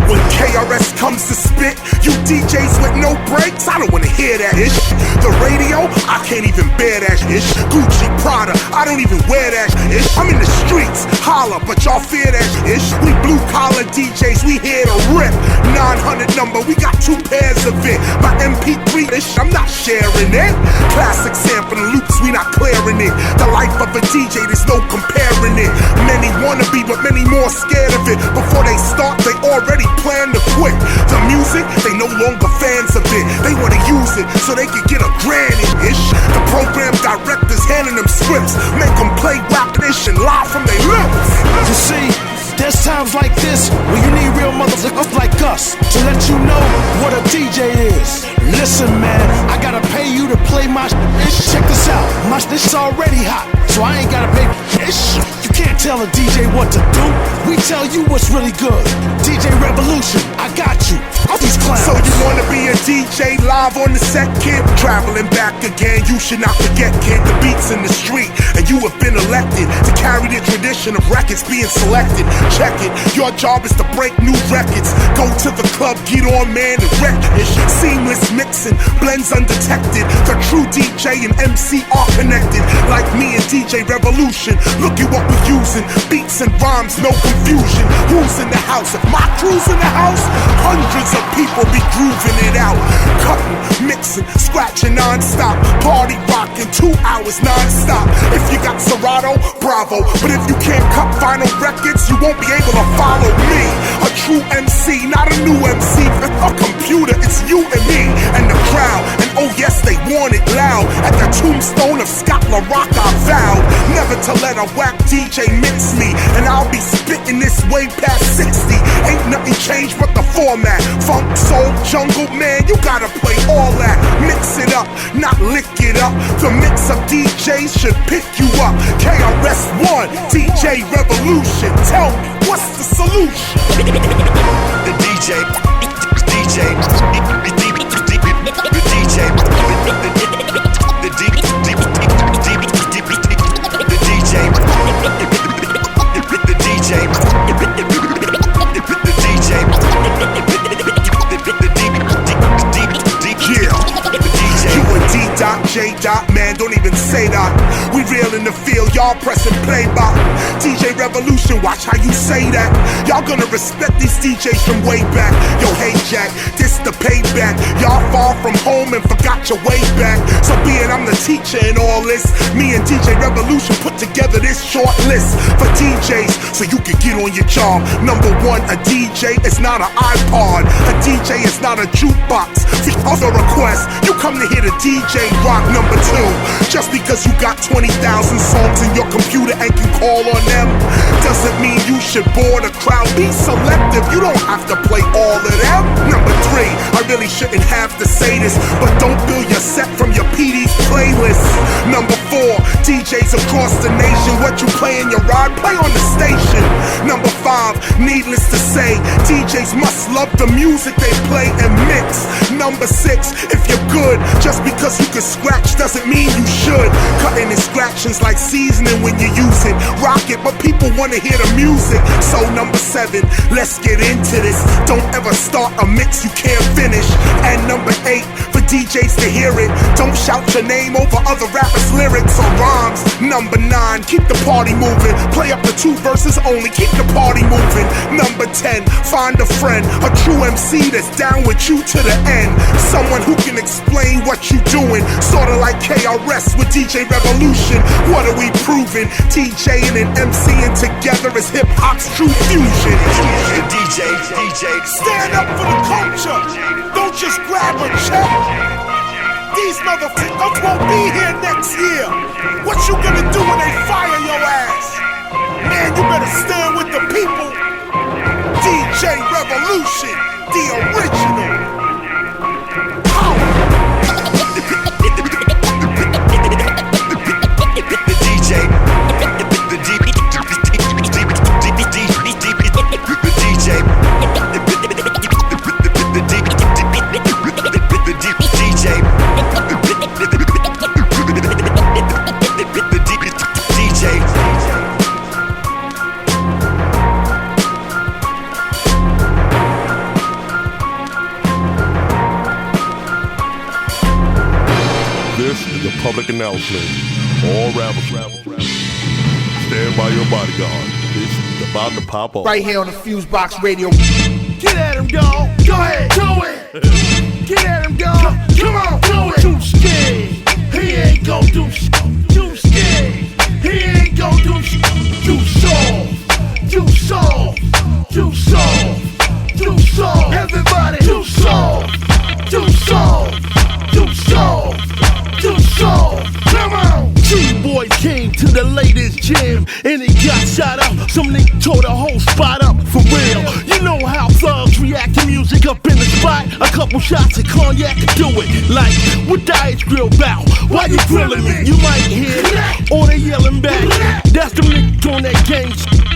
When KRS comes to spit, you DJs with no breaks, I don't wanna hear that ish. The radio, I can't even bear that ish. Gucci, Prada, I don't even wear that ish. I'm in the streets, holla, but y'all fear that ish. We blue collar DJs, we here to rip. 900 number, we got 2 pairs of it. My MP3 ish, I'm not sharing it. Classic sampling loops, we not clearing it. The life of a DJ, there's no comparing it. Many wanna be, but many more scared of it. Before they start, they already plan to quit. The music, they no longer fans of it. They wanna use it so they can get a granny-ish. The program directors handing them scripts, make them play rap-ish and lie from their lips. You see, there's times like this where you need real motherfuckers like us to let you know what a DJ is. Listen, man, I gotta pay you to play my ish. Check this out, my shit's already hot, so I ain't gotta pay ish. You can't tell a DJ what to do. We tell you what's really good. DJ Revolution, I got you. All these clowns. So you wanna be a DJ live on the set, kid? Traveling back again, you should not forget, kid. The beats in the street, and and you have been elected to carry the tradition of records being selected. Check it, your job is to break new records. Go to the club, get on, man, and wreck it. Seamless mixing, blends undetected. The true DJ and MC are connected, like me and DJ Revolution. Look at what we're using, beats and rhymes, no confusion. Who's in the house? If my crew's in the house, hundreds of people be grooving it out. Cutting, mixing, scratching non-stop. Party rocking 2 hours non-stop. If you got Serato, bravo. But if you can't cut vinyl records, you won't be able to follow me. A true MC, not a new MC. A computer, it's you and me and the crowd. And oh yes, they want it loud. At the tombstone of Scott LaRock, I vowed never to let a whack DJ mix me. And I'll be spitting this way past 60. Ain't nothing changed but the format. Funk, soul, jungle, man, you gotta play all that. Mix it up, not lick it up. The mix of DJs should pick you up. KRS-One, DJ Revolution. Tell me, what's the solution? The DJ, J-Dot, man, don't even say that. We real in the field, y'all pressing play by. DJ Revolution, watch how you say that. Y'all gonna respect these DJs from way back. Yo, hey Jack, this the payback. Y'all far from home and forgot your way back. So being I'm the teacher in all this, me and DJ Revolution put together this short list for DJs so you can get on your job. Number one, a DJ is not an iPod. A DJ is not a jukebox. For other requests, you come to hear the DJ rock. Number two, just because you got 20,000 songs in your computer and can call on them, doesn't mean you should bore the crowd. Be selective, you don't have to play all of them. Number three, I really shouldn't have to say this, but don't build your set from your PD's playlist. Number four, DJs across the nation, what you play in your ride, play on the station. Number five, needless to say, DJs must love the music they play and mix. Number six, if you're good, just because you can scratch doesn't mean you should. Cutting and scratching's like seasoning when you use it. Rock it, but people wanna hear the music. So number seven, let's get into this. Don't ever start a mix you can't finish. And number eight, for DJs to hear it, don't shout your name over other rappers' lyrics or rhymes. Number nine, keep the party moving. Play up the 2 verses only, keep the party moving. Number 10, find a friend, a true MC that's down with you to the end. Someone who can explain what you doing, sorta like KRS with DJ Revolution. What are we proving? DJing and MCing together is hip-hop's true fusion. DJ, stand up for the culture. Don't just grab a check. These motherfuckers won't be here next year. What you gonna do when they fire your ass? Man, you better stand with the people. DJ Revolution, the original. Public announcement. All rappers, stand by your bodyguard. It's about to pop off. Right here on the FuseBox Radio. Get at him, dog. Go ahead, do it. Get at him, dog. Come on, do it. Too scared. He ain't gon' do shit. Too scared. He ain't gon' do shit. Too soft. Too soft. Too soft. Too soft. Everybody. Too soft. Too soft. Too soft. Too soft. Come on. G-Boy came to the latest jam and he got shot up. Some nigga tore the whole spot up for real. You know how thugs react to music up in the spot. A couple shots of cognac to do it. Like, what Diet's grill bout? Why you grilling me? You might hear or they yelling back. That's them niggas on that gang.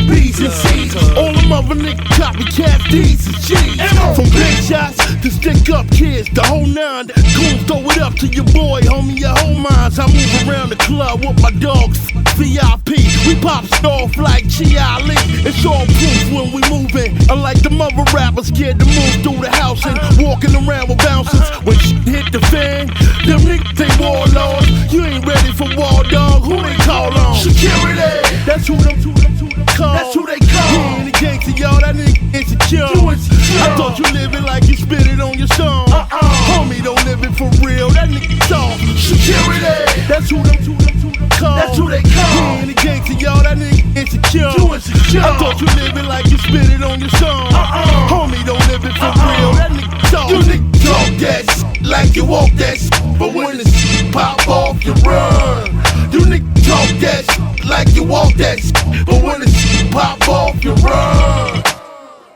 B's and C's. All them other niggas copycat D's and G's. From big shots to stick up kids, the whole nine. Goons throw it up to your boy, homie, your whole minds. I move around the club with my dogs. VIP. We pop off like G.I. Lee. It's all proof when we moving. Unlike the mother rappers scared to move through the house and walking around with bouncers. When shit hit the fan, them niggas they warlords. You ain't ready for war, dog. Who they call on? Security. That's who them call. That's who they call. You ain't a gangster, y'all. That nigga insecure. I thought you living like you spit it on your song. Homie, don't live it for real. That nigga talk. Security. That's who them call. That's who they call. You ain't a gangster, y'all. That nigga insecure. I thought you living like you spit it on your song. Homie, don't live it for real. That nigga talk. You niggas talk that shit like you walk that shit, but when the shit pop off, you run. You niggas talk that shit like you walk that shit, but when the shit pop off, you run.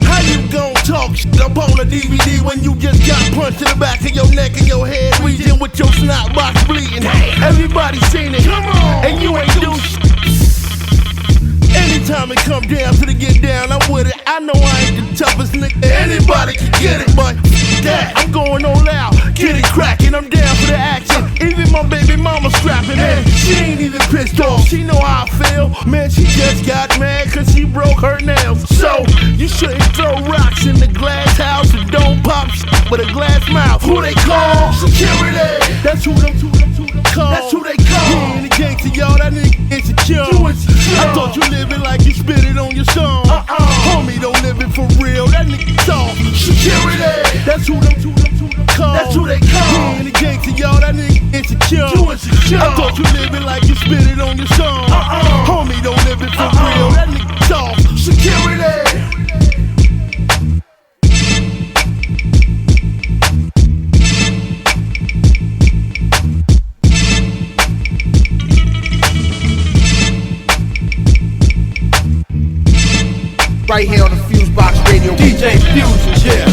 How you gon' talk shit up on a DVD when you just got punched in the back of your neck and your head region with your snot box bleeding? Everybody seen it, and you ain't do shit. Anytime it come down to the get down, I'm with it. I know I ain't the toughest nigga. Anybody can get it, but that I'm going all out. Get it crackin', I'm down for the action. Even my baby mama strapping in. She ain't even pissed off, she know how I feel. Man, she just got mad cause she broke her nails. So, you shouldn't throw rocks in the glass house and don't pop shit with a glass mouth. Who they call? Security. That's who them call. That's who they call. You ain't a gangster, y'all. That nigga insecure. I thought you living like you spit it on your song. Homie, don't live it for real. That nigga talk. Security. That's who them call. That's who they call. You ain't a gangster, y'all. That nigga insecure. I thought you living like you spit it on your song. Homie, don't live it for real. That nigga talk. Security. Right here on the FuseBox Radio. DJ Fusion, yeah.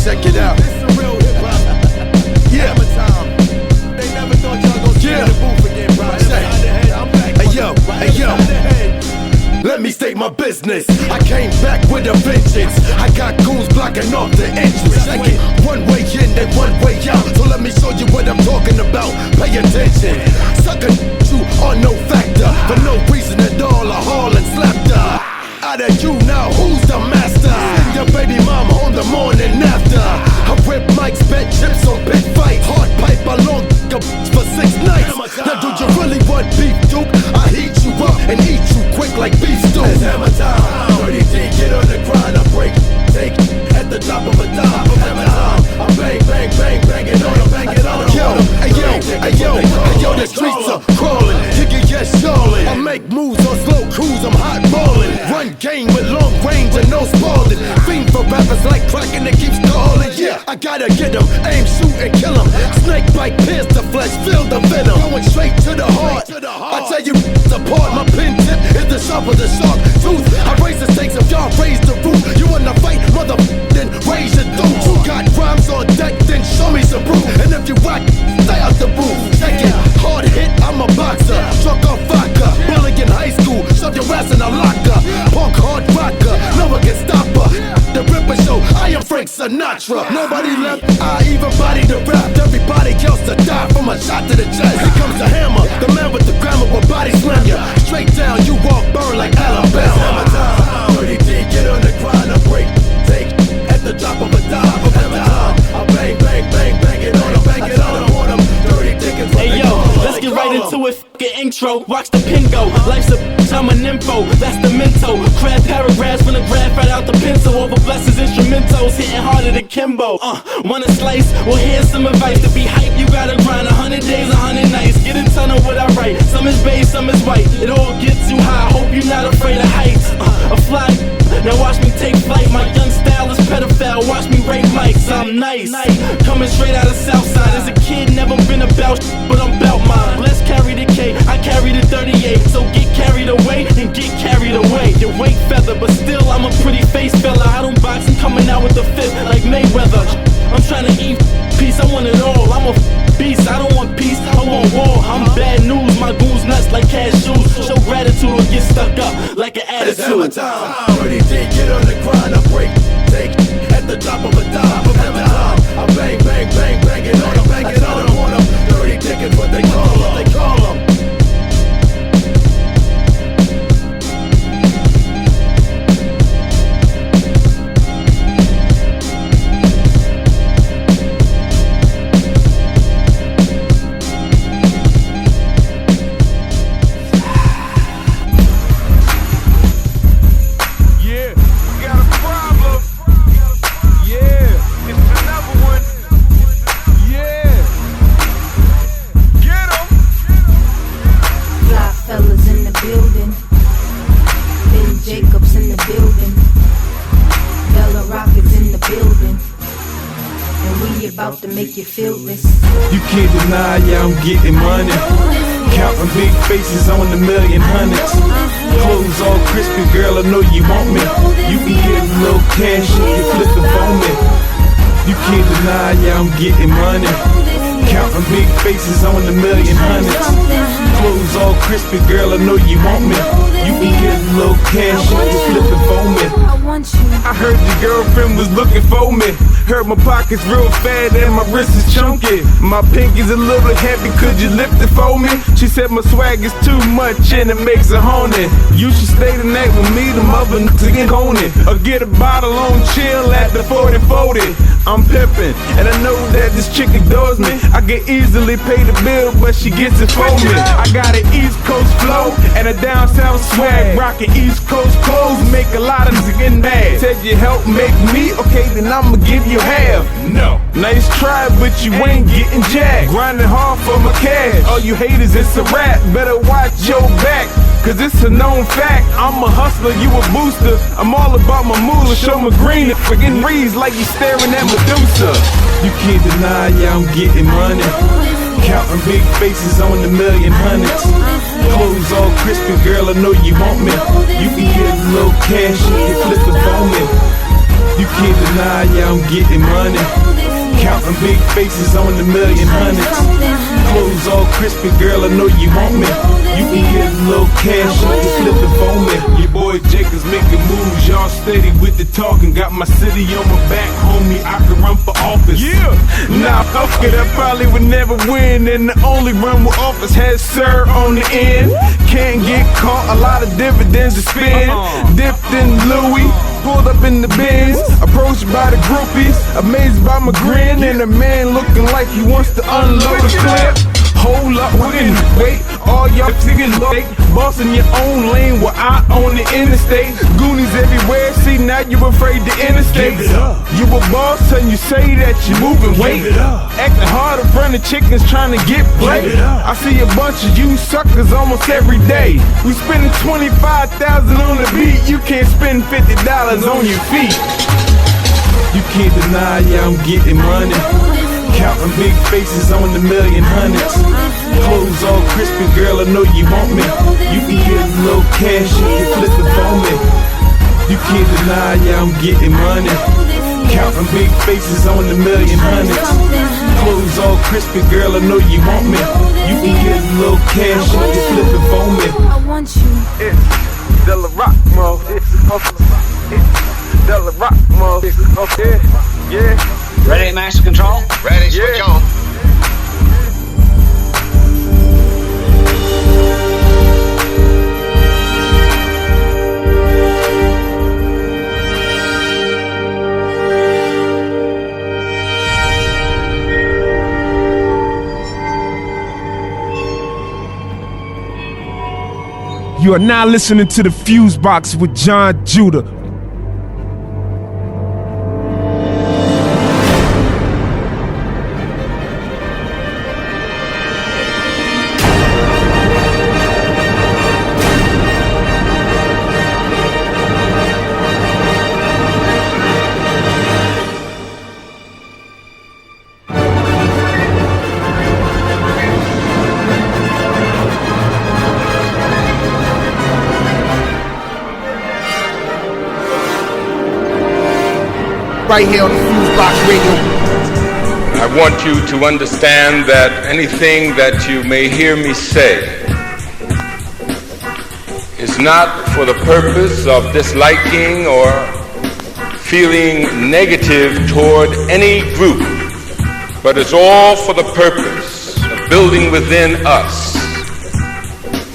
Check it out. Yeah. Hey yo. Let me state my business. I came back with a vengeance. I got goons blocking off the entrance. Check it. One way in and one way out. So let me show you what I'm talking about. Pay attention. Sucker, you are no factor. For no reason at all, I haul and slapped her. Out of you now, who's the master? Send your baby mama on the morning after. I rip mics, bet chips on big fight. Hard pipe, I long for 6 nights. Now do you really want beef, Duke? I heat you up and eat you quick like beef stew. It's hammer time. 30D, get on the grind. I break, take at the top of a dime. Hammer time. I bang, bang, bang, bang it on them, bang it on them. Yo, the streets are crawling. Kick it, yes, stalling. I make moves on slow cruise, I'm hot balling. Run game with long range and no spalling. Fiend for rappers like cracking that keeps calling. Yeah, I gotta get them, aim, shoot, and kill them. Snake bite, pierce the flesh, feel the venom. Going straight to the heart. I tell you apart, my pen tip is the sharp of the shark tooth. I raise the stakes if y'all raise the roof. You wanna fight, mother, then raise your dude. You got rhymes on deck, then show me some proof. And if you rock, stay out the booth. Check it, hard hit, I'm a boxer. Struck off vodka, bully in high school. Shove your ass in a locker. Punk hard rocker, no one can stop her. The Ripper Show, I am Frank Sinatra. Nobody left, I even body the rap. Everybody else to die from a shot to the chest. Here comes the hammer, the man with the grammar will body slam ya. Straight down, you walk burn like Alabama. Hammer time, 30D, get on the grind, I break, take at the drop of a dime. Hammer time, I bang, bang, bang, bang it on them, bang it on them, dirty dickens. Hey yo, let's get right into it. Fucking intro, watch the pin go. Life's a I'm an info, that's the mental. Crab paragraphs from the graph right out the pencil. Over blessings, instrumentals, hitting harder than Kimbo. Want a slice? Well, here's some advice. To be hype, you gotta grind 100 days, 100 nights. Get a ton of what I write. Some is beige, some is white. It all gets you high. Hope you're not afraid of heights. A fly. Now watch me take flight. My young style is pedophile. Watch me rape mics. I'm nice. Coming straight out of Southside. As a kid, never been about but I'm about mine. Let's carry the K, I carry the 38. So get carried away and get carried away. Your weight feather, but still I'm a pretty face fella. I don't box, I'm coming out with the fifth like Mayweather. I'm trying to eat peace, I want it all. I'm a beast, I don't want peace, I want war. I'm bad news, my goons nuts like cashews. Show gratitude or get stuck up like an attitude. It's hammer time, 30D, get on the grind, I break, take at the drop of a dime. Hammer time, about to make you feel this. You can't deny, yeah, I'm getting money. Counting big faces on the million hundreds. Clothes all crispy, girl, I know you want me. You can get a little cash if you flip the phone me. You can't deny, yeah, I'm getting money. Counting big faces on the million hundreds. Clothes all crispy, girl, I know you want me. You can get a little cash if you flip the phone me. I heard your girlfriend was looking for me. Heard my pockets real fat and my wrist is chunky. My pinky's a little heavy, could you lift it for me? She said my swag is too much and it makes it haunted. You should stay the night with me, them other niggas get honey. Or get a bottle on chill at the 40-40. I'm pimpin', and I know that this chick adores me. I can easily pay the bill, but she gets it for me. I got an East Coast flow and a down south swag. Rockin' East Coast clothes, make a lot of niggas get mad. Said you help make me, okay, then I'ma give you half. No, nice try, but you ain't getting jacked. Grinding hard for my cash. All you haters, it's a rap. Better watch your back, cause it's a known fact. I'm a hustler, you a booster. I'm all about my moolah. Show my green and friggin' reads like you staring at Medusa. You can't deny, yeah, I'm getting money. Counting big faces on the million hundreds. Clothes all crispy, girl, I know you want me. You can get a little cash if you flip the phone me. You can't deny, yeah, I'm getting money. Counting big faces on the million hundreds. Clothes all crispy, girl, I know you want me. You can get a little cash if you flip the phone me. Your boy Jacobs making moves, y'all steady with the talking. Got my city on my back, homie, I can run for office. Yeah, nah, fuck it, I probably would never win. And the only run with office has sir on the end. Can't get caught, a lot of dividends to spend. Dipped in Louis, pulled up in the Benz. Approached by the groupies, amazed by my grin. And a man looking like he wants to unload a clip. Hold up, wait, all y'all niggas like bossing your own lane while I own the interstate. Goonies everywhere, see now you afraid to interstate. You a boss and you say that you moving weight. Acting hard in front of chickens trying to get played. I see a bunch of you suckers almost every day. We spending $25,000 on the beat, you can't spend $50 on your feet. You can't deny, yeah, I'm getting money. Counting big faces on the million hundreds. Clothes all crispy, girl, I know you want me. You can get a little cash if you flip the phone me. You can't deny, yeah, I'm getting money. Counting big faces on the million hundreds. Clothes all crispy, girl, I know you want me. You can get a little cash if you flip the phone me. I want you. It's Della Rock, mo. It's Della Rock, mo. Okay, yeah. Ready, master control? Ready, switch on. You are now listening to the FuseBox with Jon Judah. Right here on the FuseBox Radio. I want you to understand that anything that you may hear me say is not for the purpose of disliking or feeling negative toward any group, but it's all for the purpose of building within us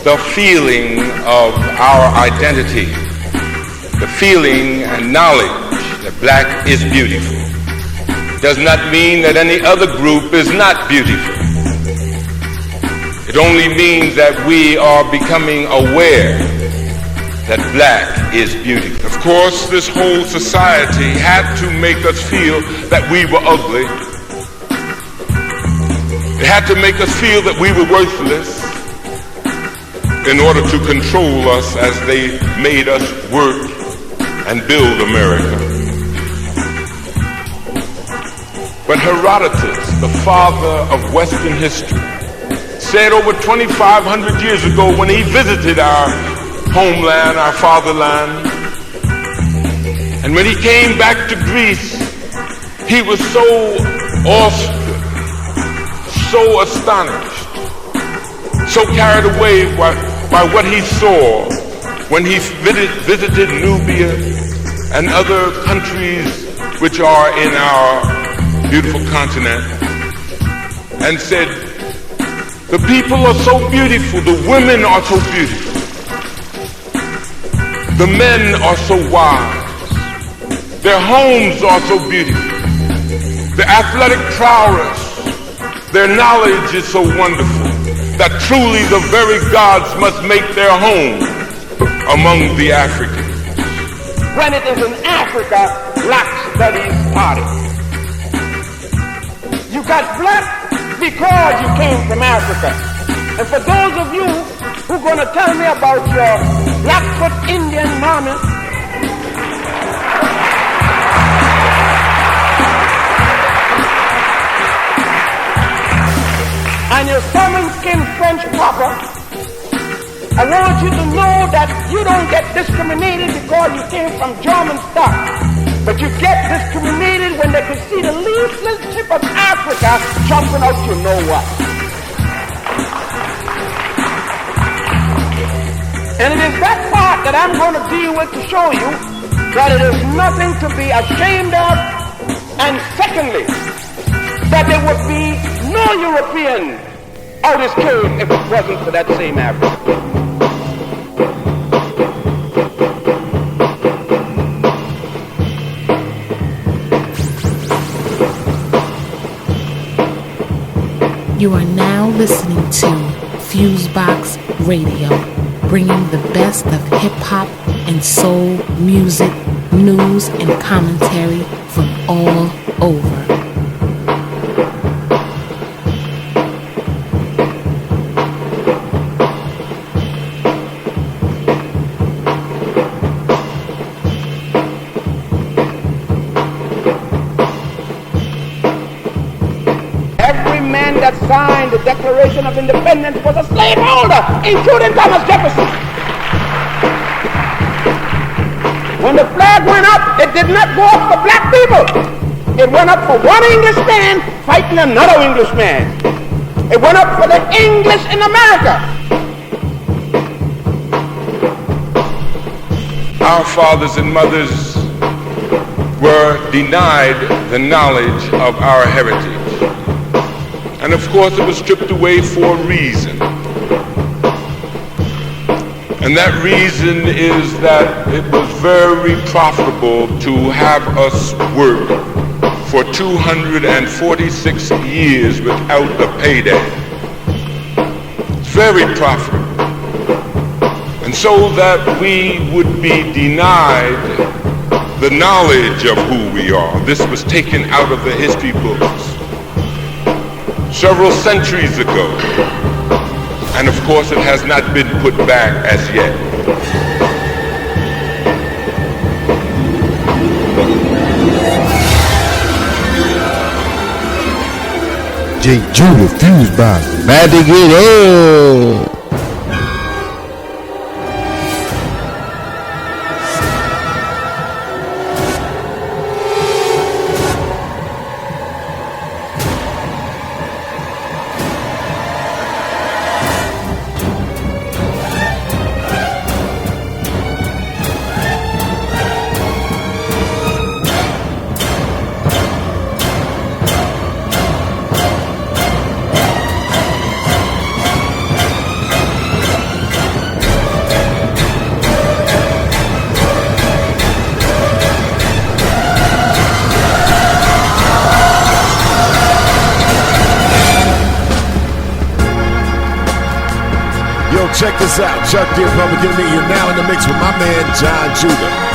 the feeling of our identity, the feeling and knowledge that black is beautiful. Does not mean that any other group is not beautiful. It only means that we are becoming aware that black is beautiful. Of course, this whole society had to make us feel that we were ugly. It had to make us feel that we were worthless in order to control us as they made us work and build America. But Herodotus, the father of Western history, said over 2,500 years ago when he visited our homeland, our fatherland, and when he came back to Greece, he was so awestruck, so astonished, so carried away by what he saw when he visited Nubia and other countries which are in our beautiful continent, and said, the people are so beautiful, the women are so beautiful, the men are so wise, their homes are so beautiful, the athletic prowess, their knowledge is so wonderful, that truly the very gods must make their home among the Africans. When it is in Africa, black studies party. You got black because you came from Africa. And for those of you who are going to tell me about your Blackfoot Indian mommy, and your salmon-skin French papa, I want you to know that you don't get discriminated because you came from German stock, but you get discriminated when they can see the least little tip of Africa jumping out you know what. And it is that part that I'm going to deal with to show you that it is nothing to be ashamed of, and secondly, that there would be no European out this cave if it wasn't for that same Africa. You are now listening to FuseBox Radio, bringing the best of hip-hop and soul music, news, and commentary from all over. That signed the Declaration of Independence was a slaveholder, including Thomas Jefferson. When the flag went up, it did not go up for black people. It went up for one Englishman fighting another Englishman. It went up for the English in America. Our fathers and mothers were denied the knowledge of our heritage. And of course it was stripped away for a reason. And that reason is that it was very profitable to have us work for 246 years without a payday. It's very profitable. And so that we would be denied the knowledge of who we are. This was taken out of the history books several centuries ago, and of course it has not been put back as yet. Judah, FuseBox, mad to get up. Check this out, Chuck the Republican, you're now in the mix with my man, Jon Judah.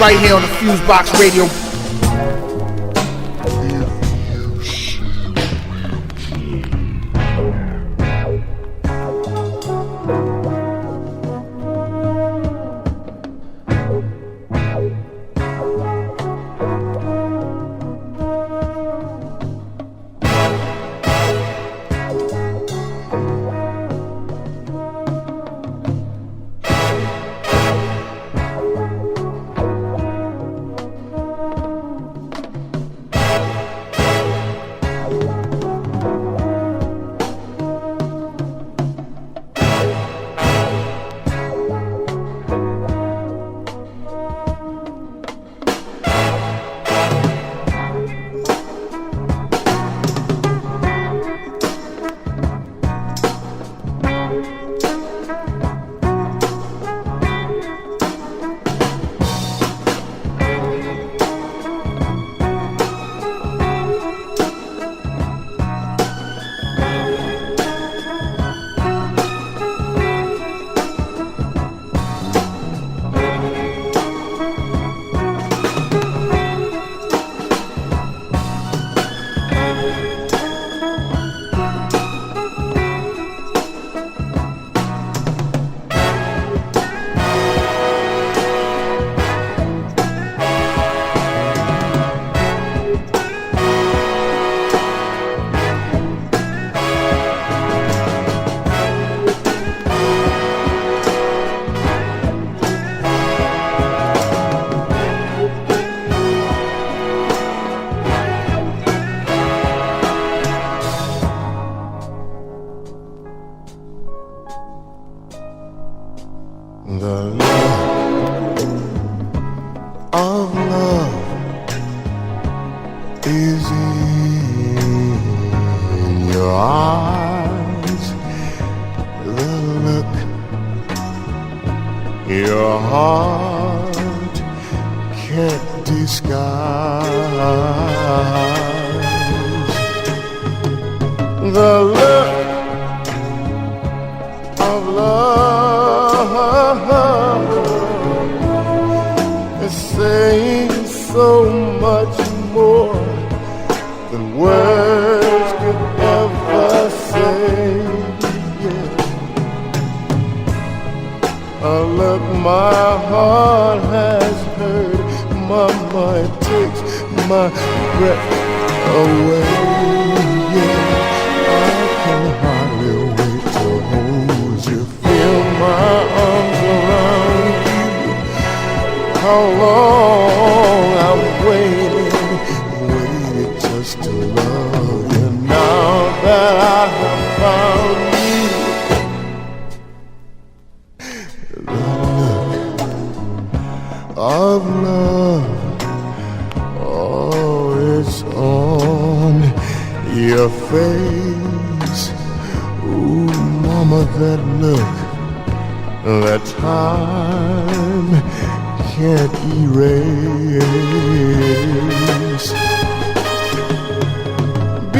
Right here on the FuseBox Radio.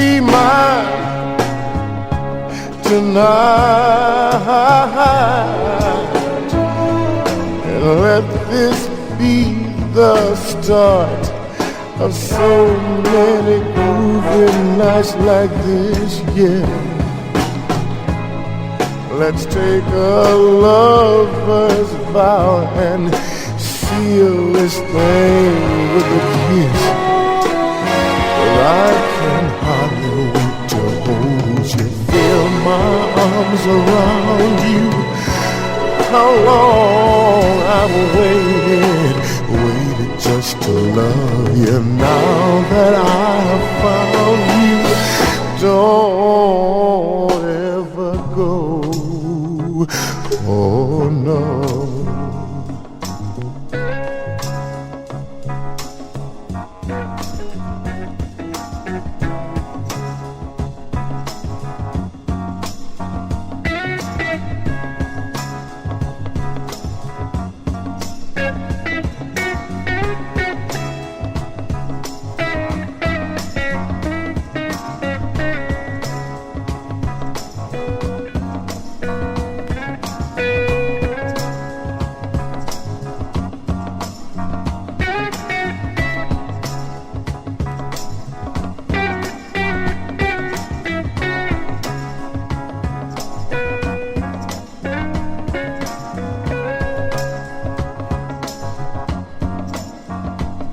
be mine tonight, and let this be the start of so many groovy nights like this, yeah. Let's take a lover's vow and seal this thing with a kiss. But I can hardly wait to hold you, feel my arms around you. How long I've waited just to love you. Now that I have found you, don't ever go. Oh no.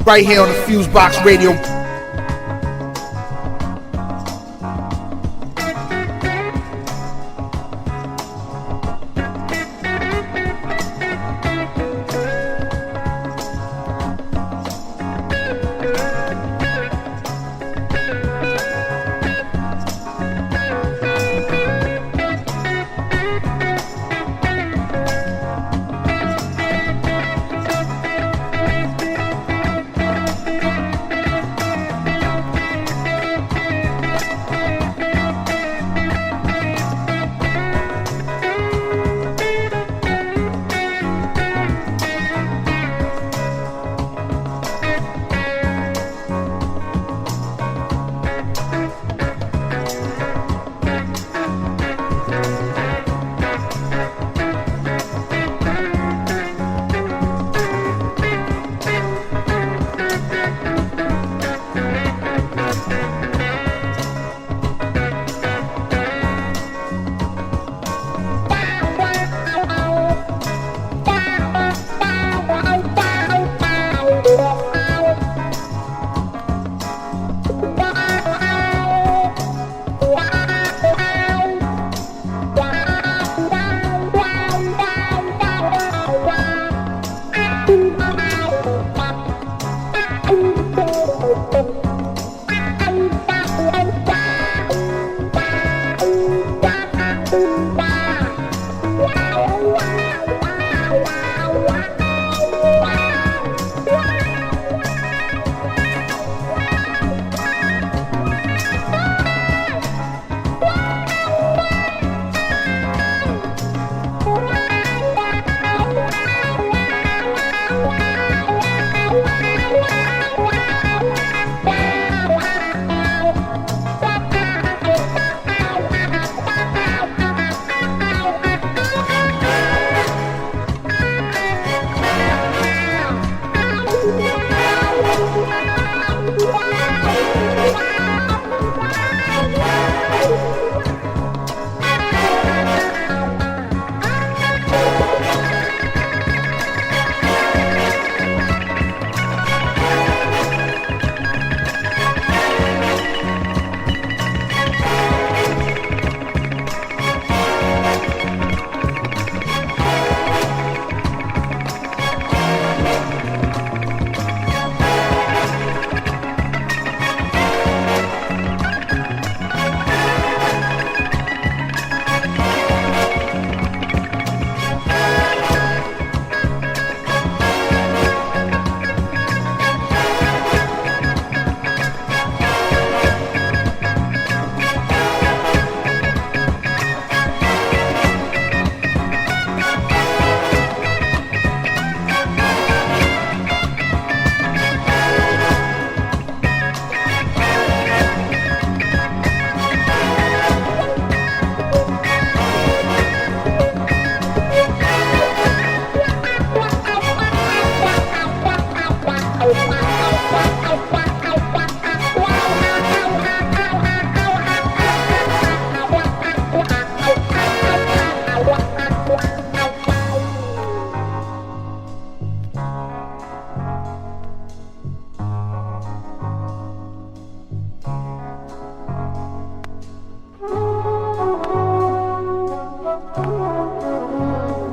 Right here on the FuseBox Radio.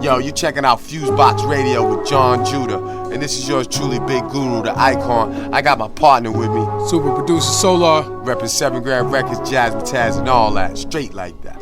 Yo, you checking out FuseBox Radio with Jon Judah, and this is yours truly, Big Guru, the icon. I got my partner with me, super producer Solar, repping 7 Grand Records, Jazz with Taz, and all that, straight like that.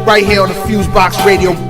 Right here on the FuseBox Radio.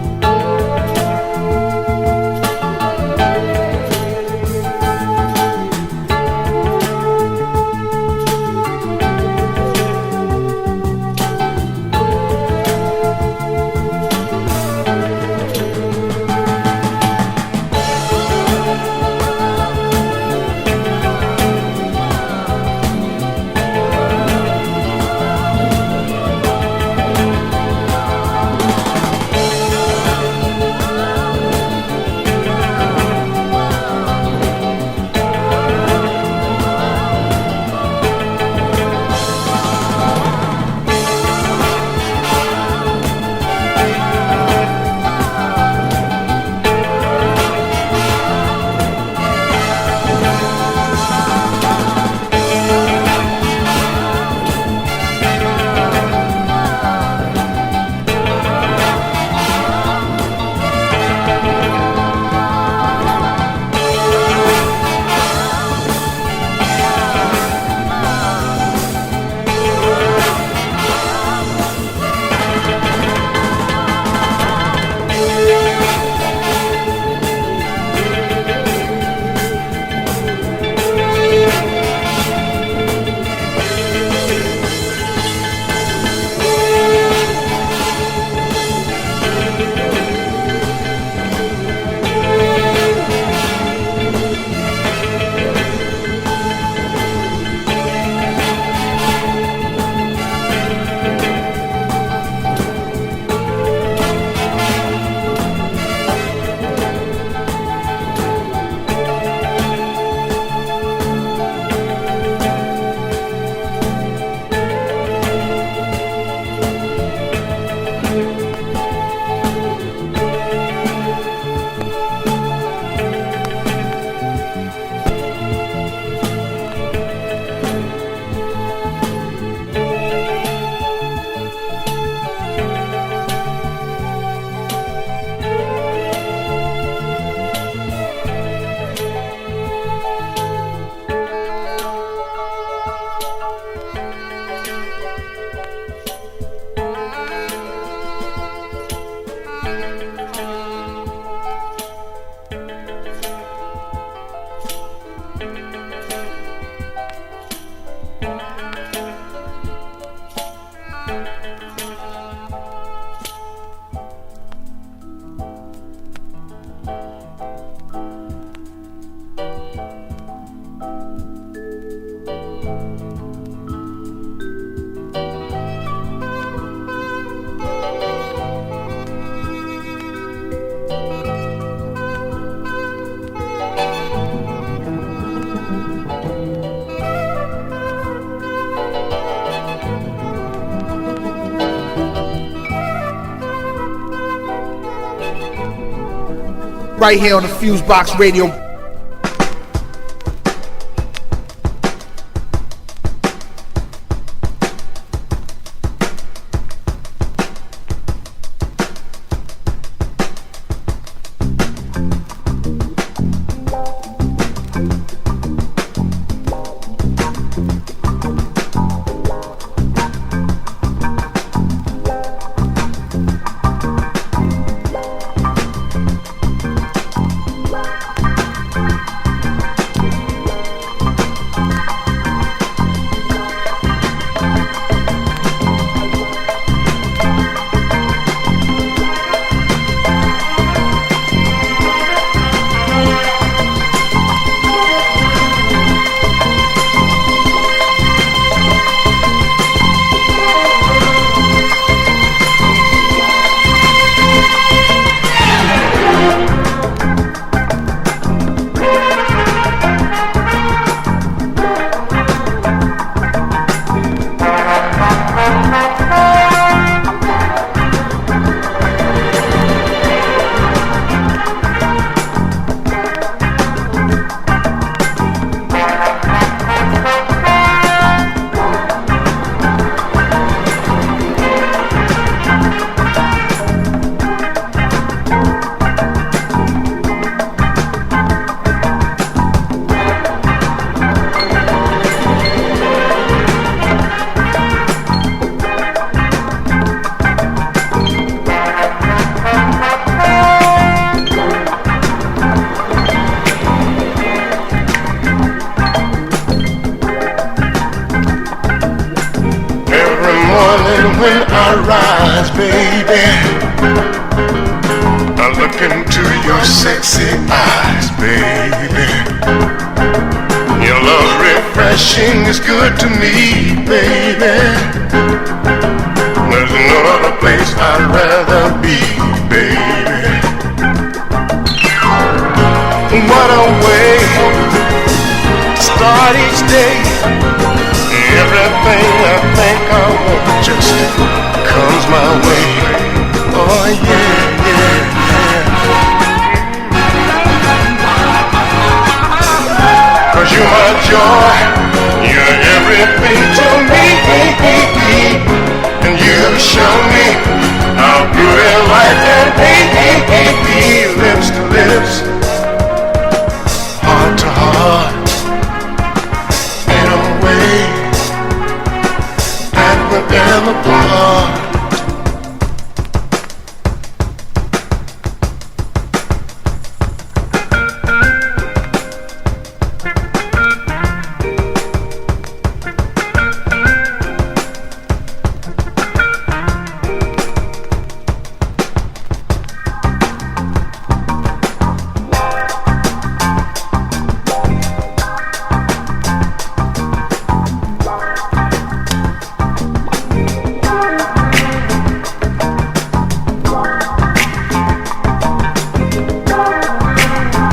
right here on the FuseBox Radio.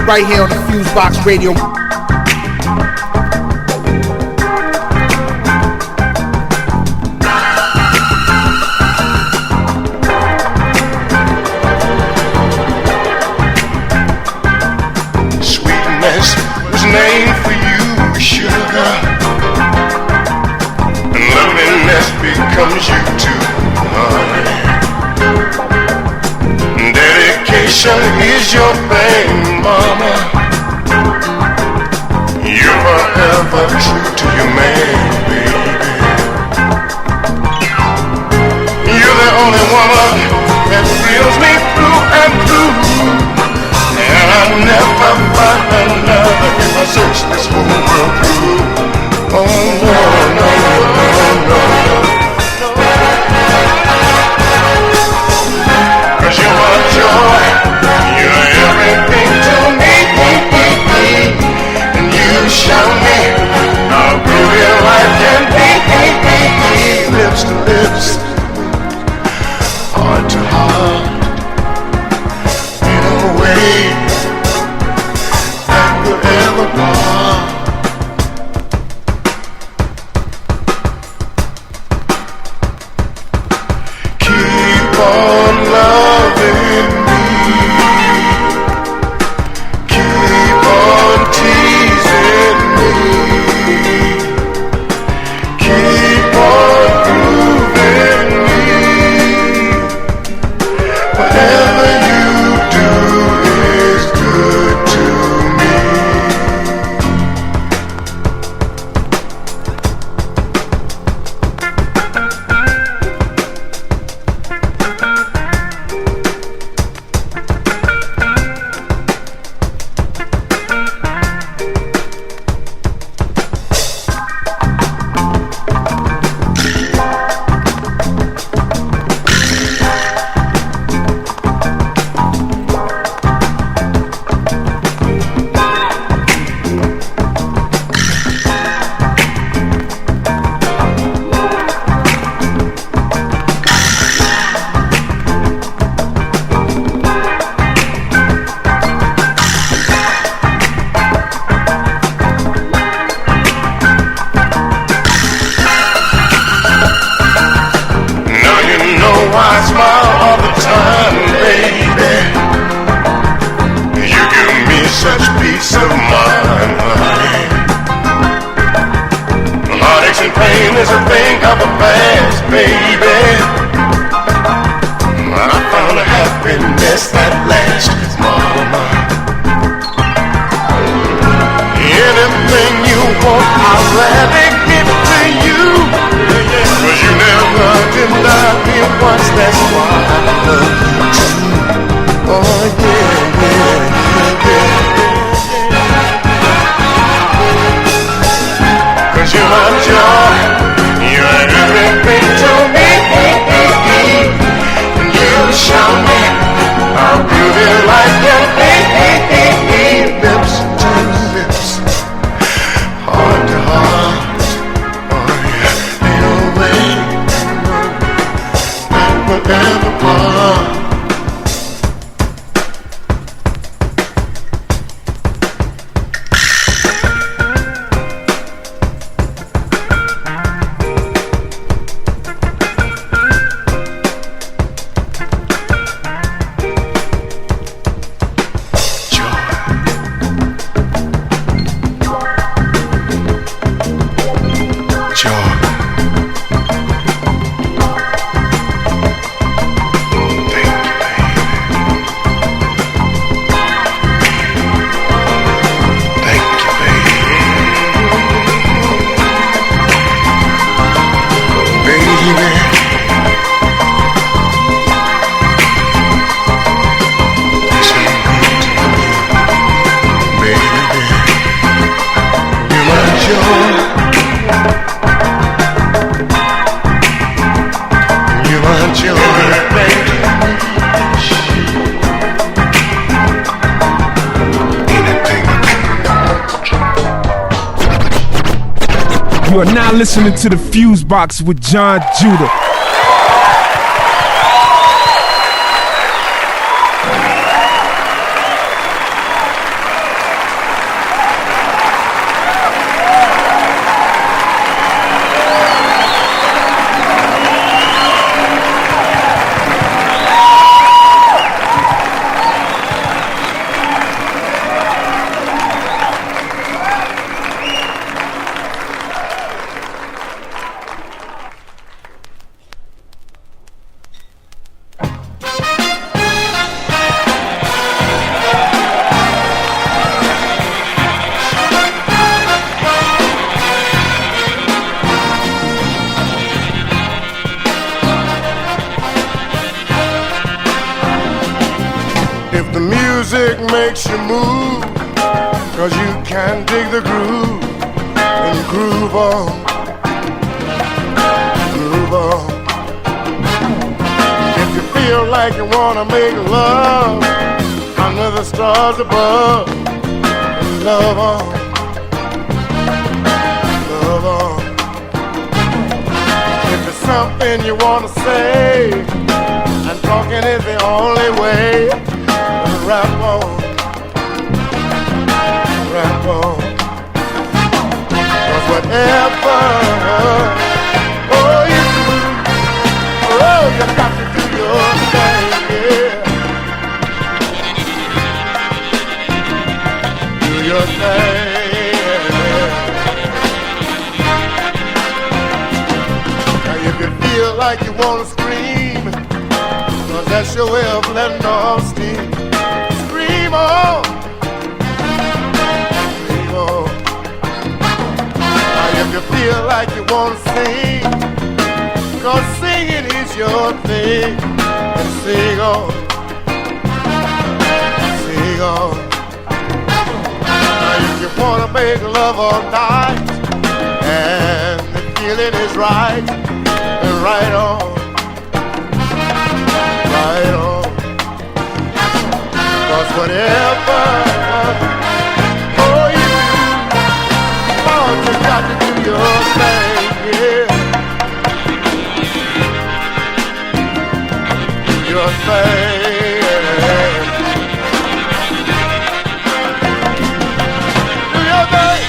Right here on the FuseBox Radio. Sweetness was named for you, sugar, and loveliness becomes you too, honey. Dedication is your thing, mama. You're forever true to your man, baby. You're the only woman that thrills me through and through, and I'll never find another if I search this whole world through. Oh no, no, no, no, no. 'Cause you're my joy, you're everything to me, and you show me how real life can be. Lips to lips, heart to heart, in a way that will ever part. Keep on loving me. everyone. You are now listening to the FuseBox with Jon Judah. Makes you move, cause you can dig the groove and groove on, groove on. If you feel like you wanna make love under the stars above, love on, love on. If there's something you wanna say, and talking is the only way, rap on, rap on. Cause whatever, oh you do, oh you got to do your thing, yeah. Do your thing. Now if you feel like you wanna scream, cause that's your way of letting off steam. Scream on, scream on. Now if you feel like you wanna sing, cause singing is your thing, and sing on, sing on. Now if you wanna make love all night, and the feeling is right, then right on, right on. Cause whatever, oh you do, oh you got to do your thing, yeah. Do your thing, do your thing.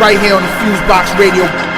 right here on the FuseBox Radio.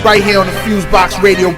Right here on the FuseBox Radio.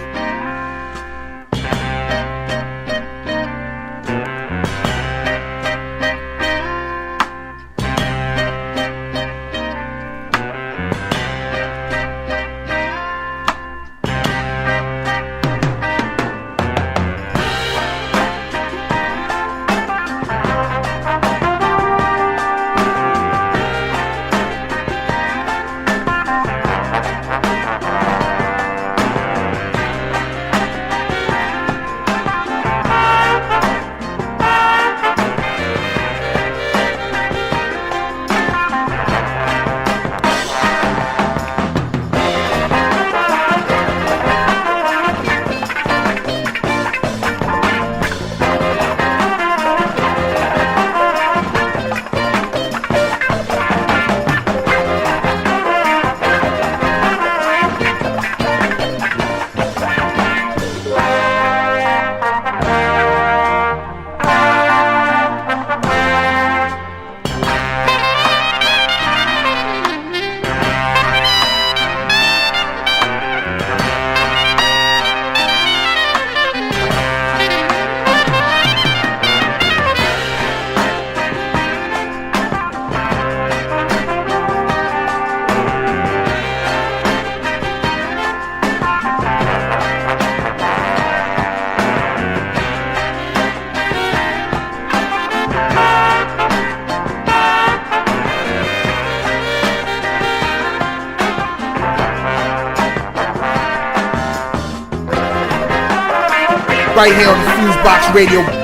Right here on the FuseBox Radio.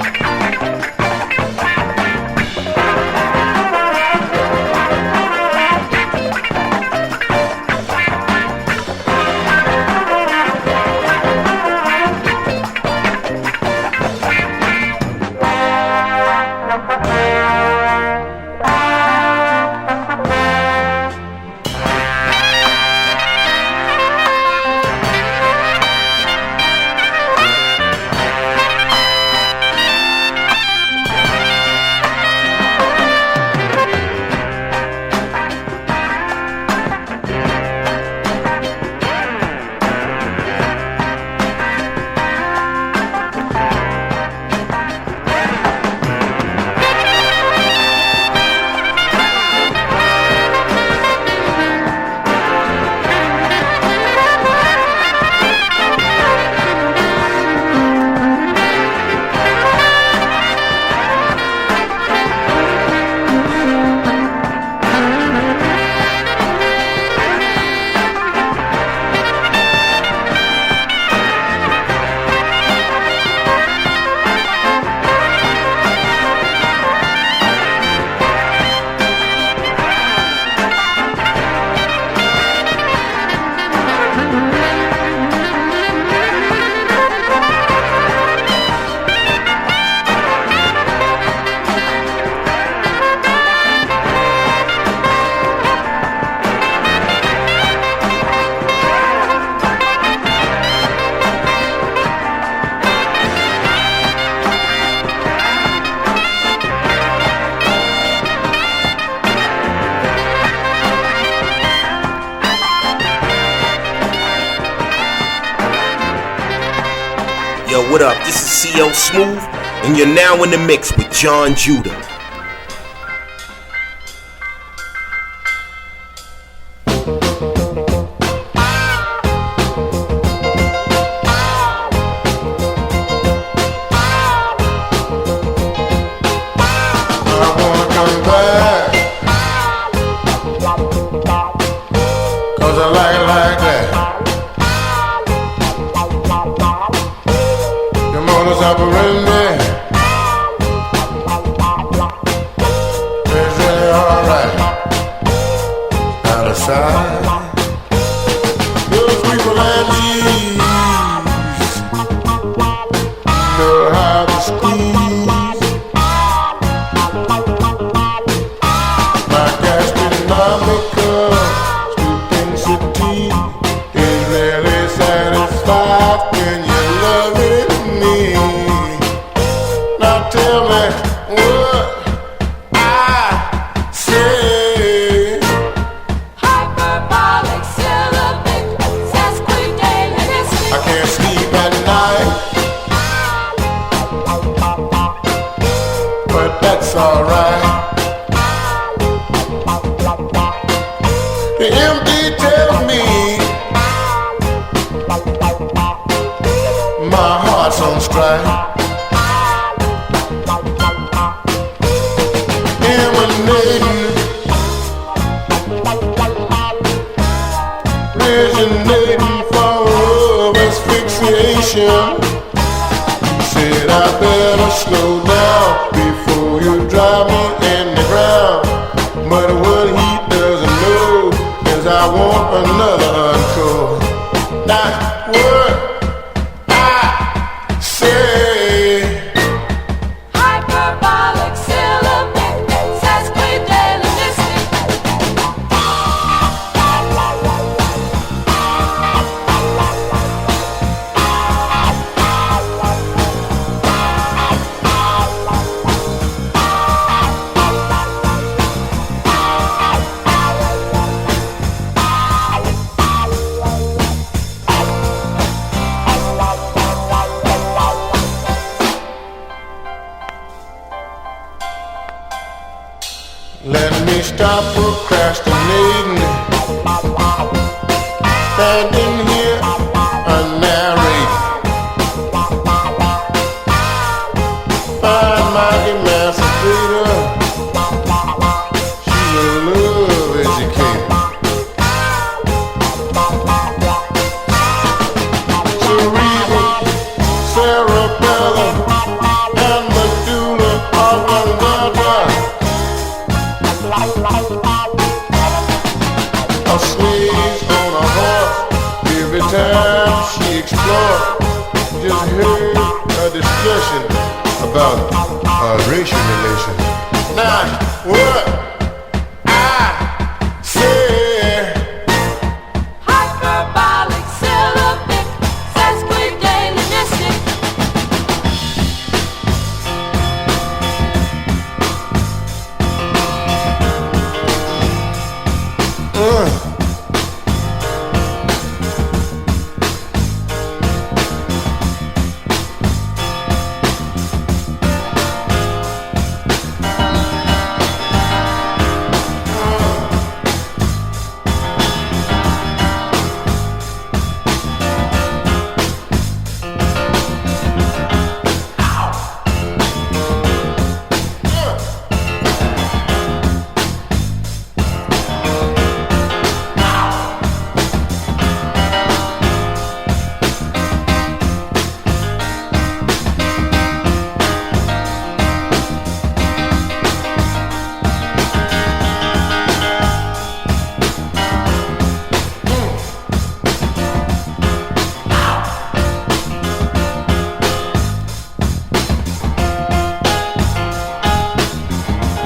Yo, what up? This is CL Smooth, and you're now in the mix with Jon Judah.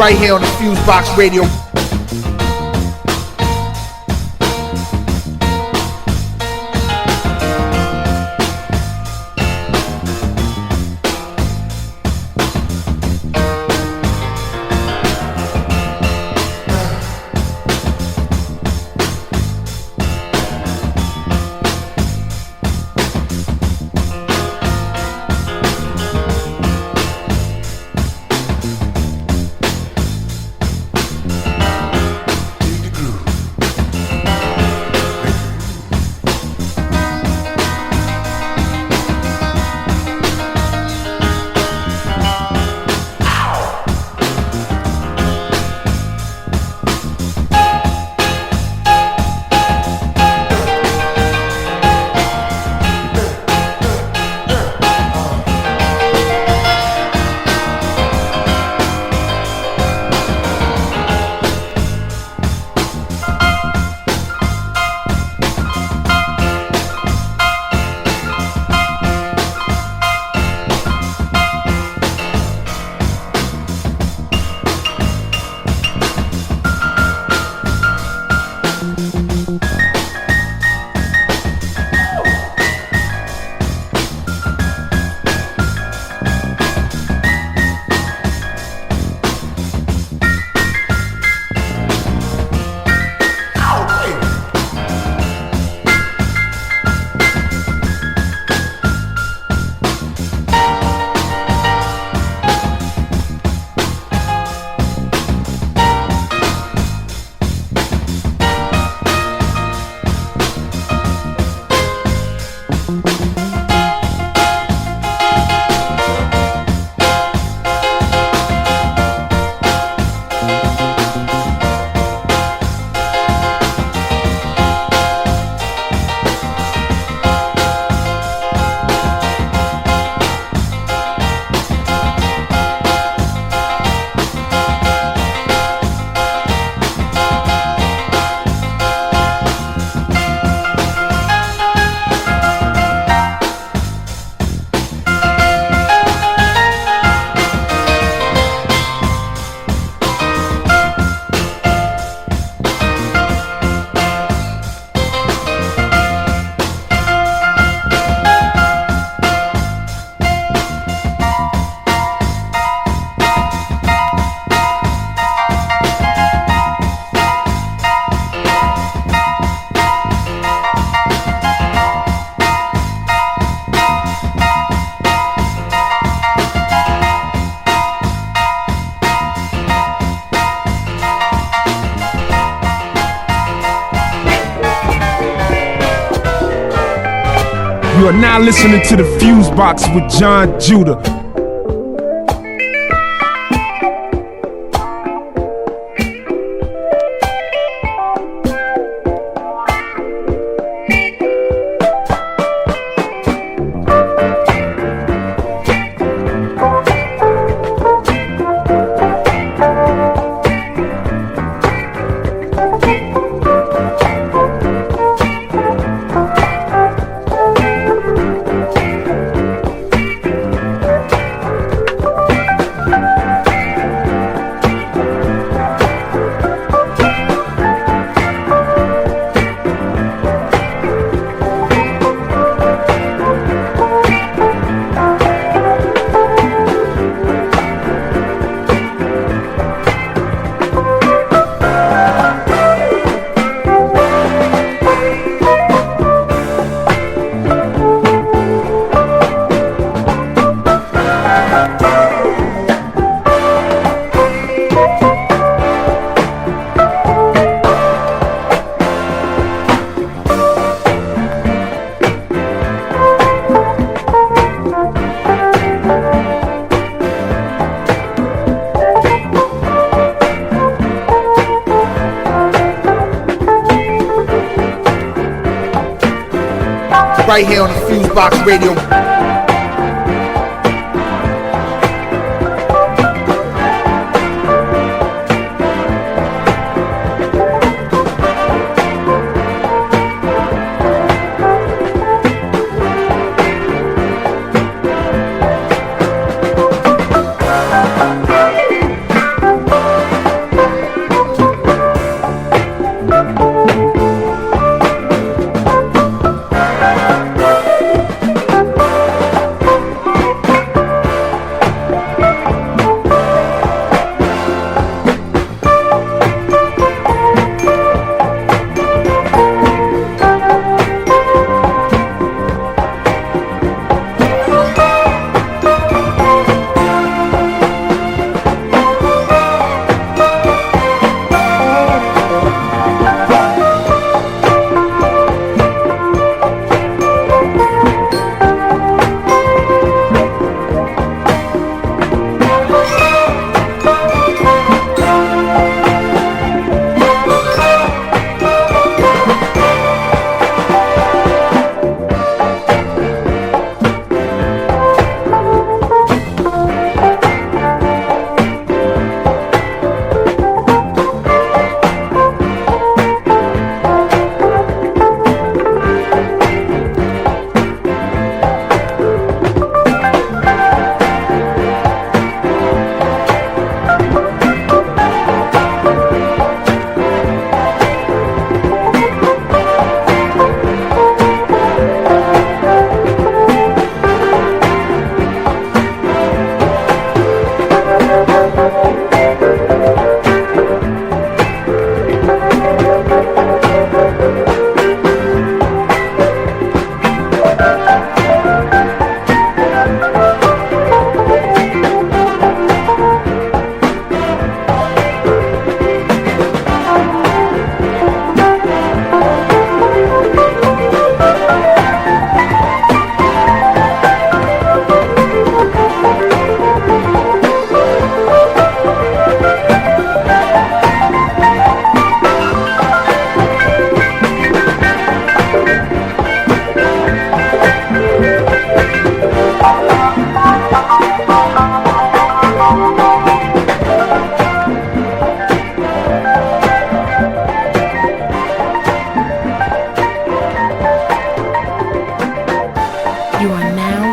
Right here on the FuseBox Radio. You are now listening to the FuseBox with Jon Judah. Right here on the FuseBox Radio.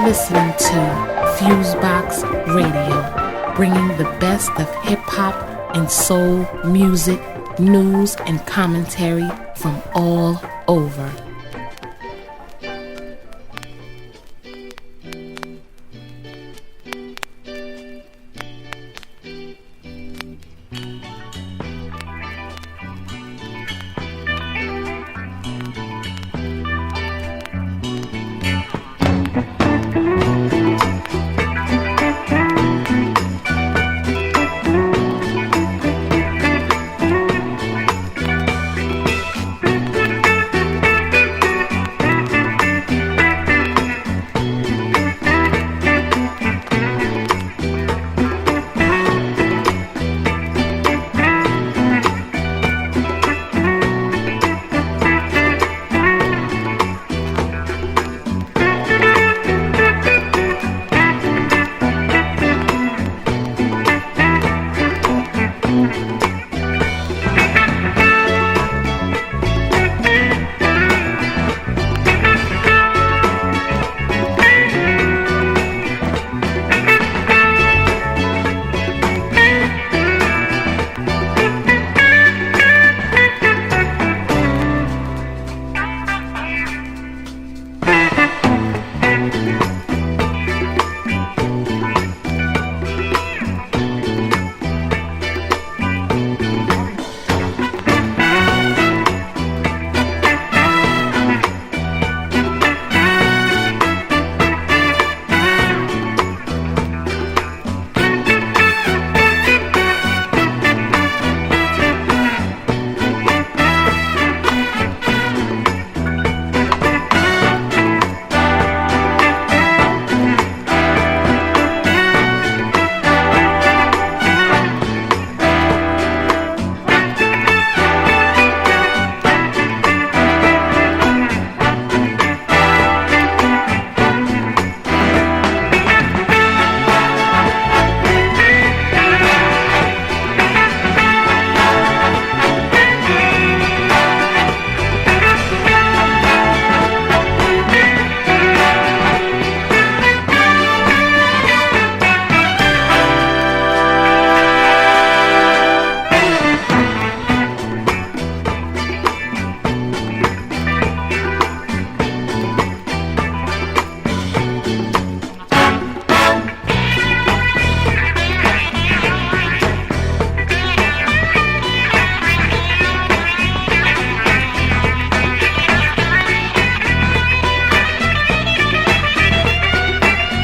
listening to FuseBox Radio, bringing the best of hip-hop and soul music, news, and commentary from all over.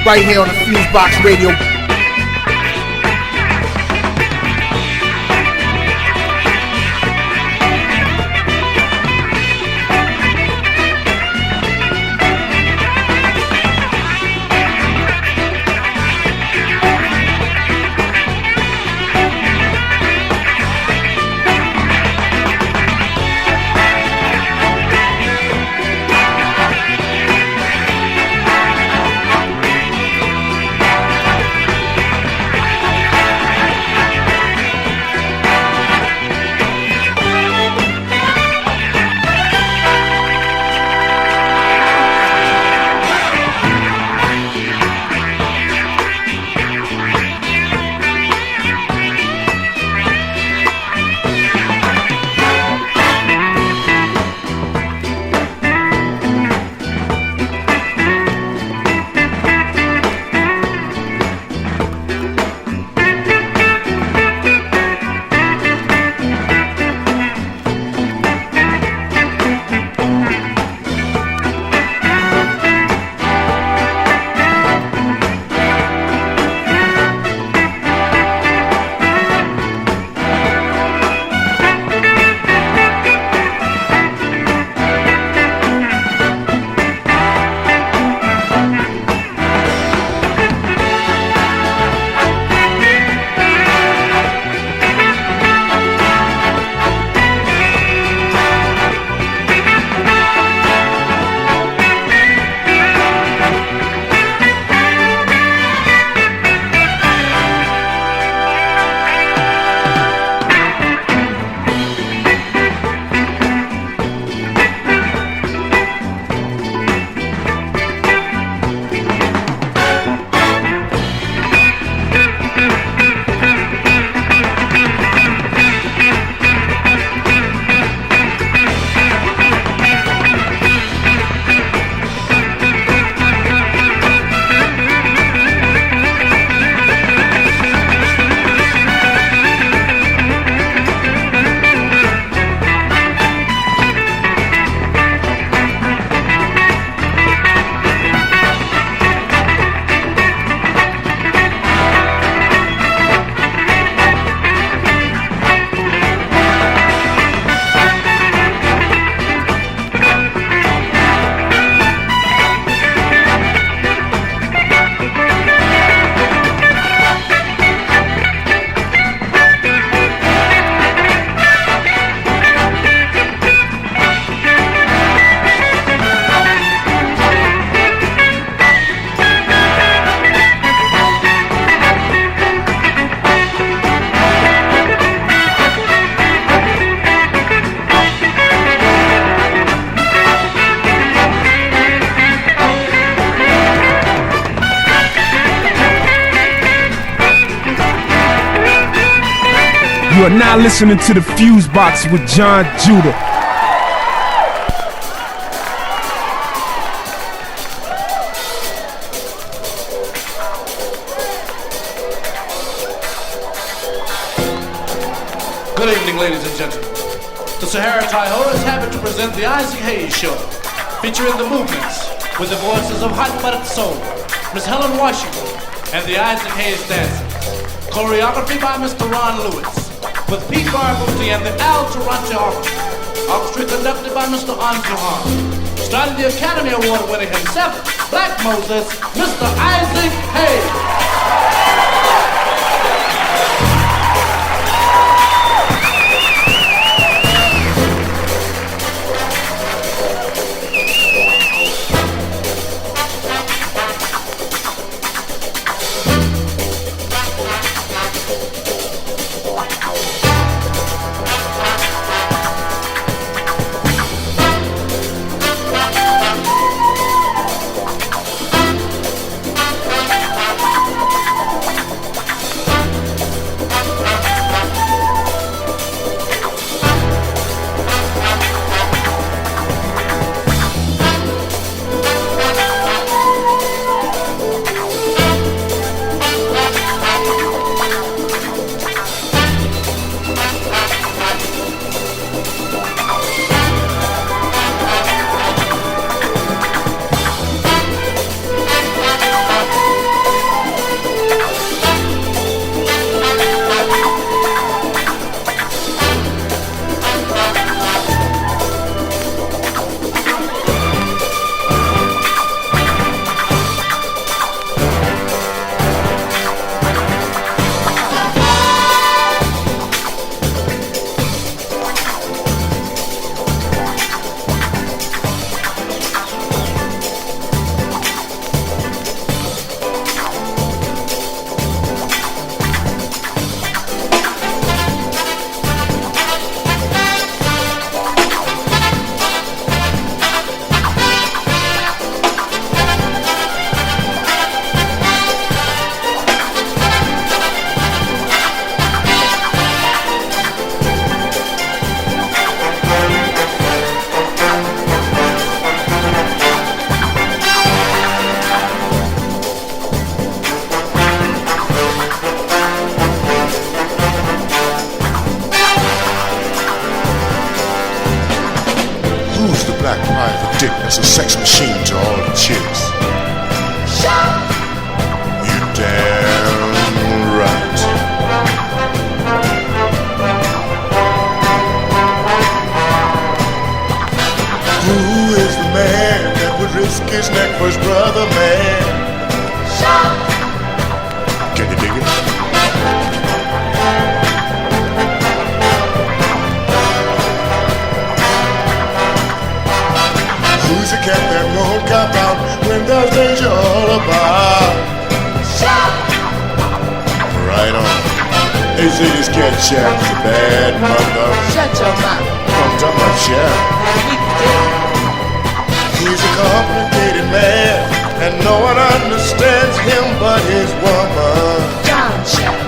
right here on the FuseBox Radio. You are now listening to the FuseBox with Jon Judah. Good evening, ladies and gentlemen. The Sahara Hi-Ho is happy to present the Isaac Hayes Show, featuring the movements with the voices of Hot Buttered Soul, Miss Helen Washington, and the Isaac Hayes Dancers. Choreography by Mr. Ron Lewis, with Pete Garbuti and the Al Taranto Orchestra. Orchestra conducted by Mr. Anju Han. Starting the Academy Award winner himself, Black Moses, Mr. Isaac Hayes. a dick that's a sex machine to all the chicks. You damn right. Who is the man that would risk his neck for his brother, man? Can you dig it? Who's the cat that won't cop out when there's danger all about? Right on. They say this cat Chap's a bad mother. Shut your mouth. I'm talking about Chap. He's a complicated man, and no one understands him but his woman. John Chap.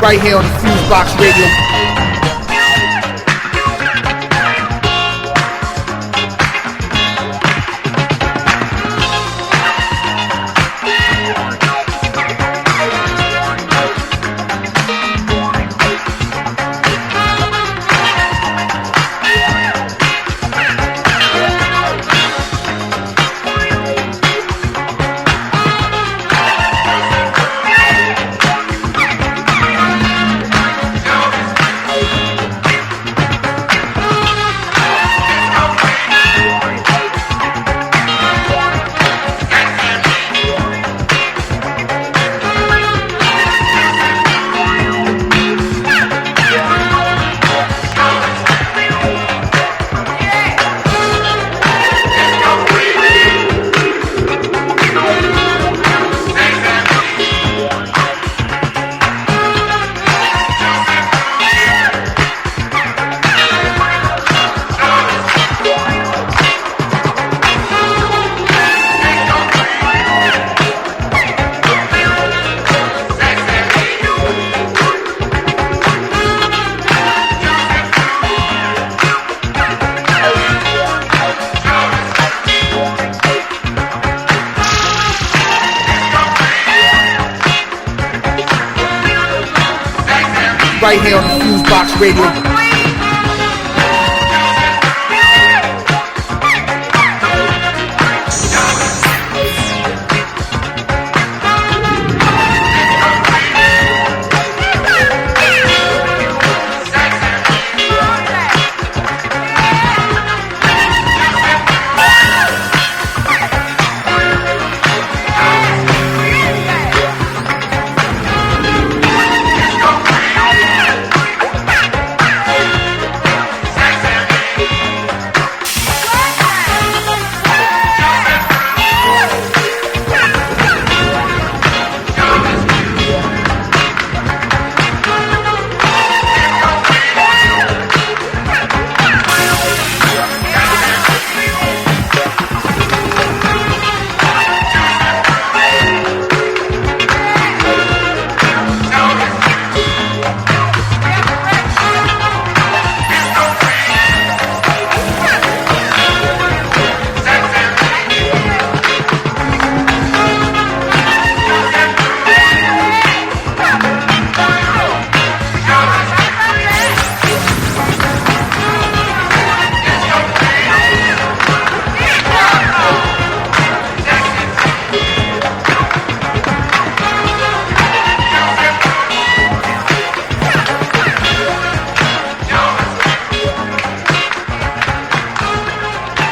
Right here on the FuseBox Radio. Right here on the FuseBox Radio.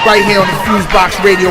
right here on the FuseBox Radio.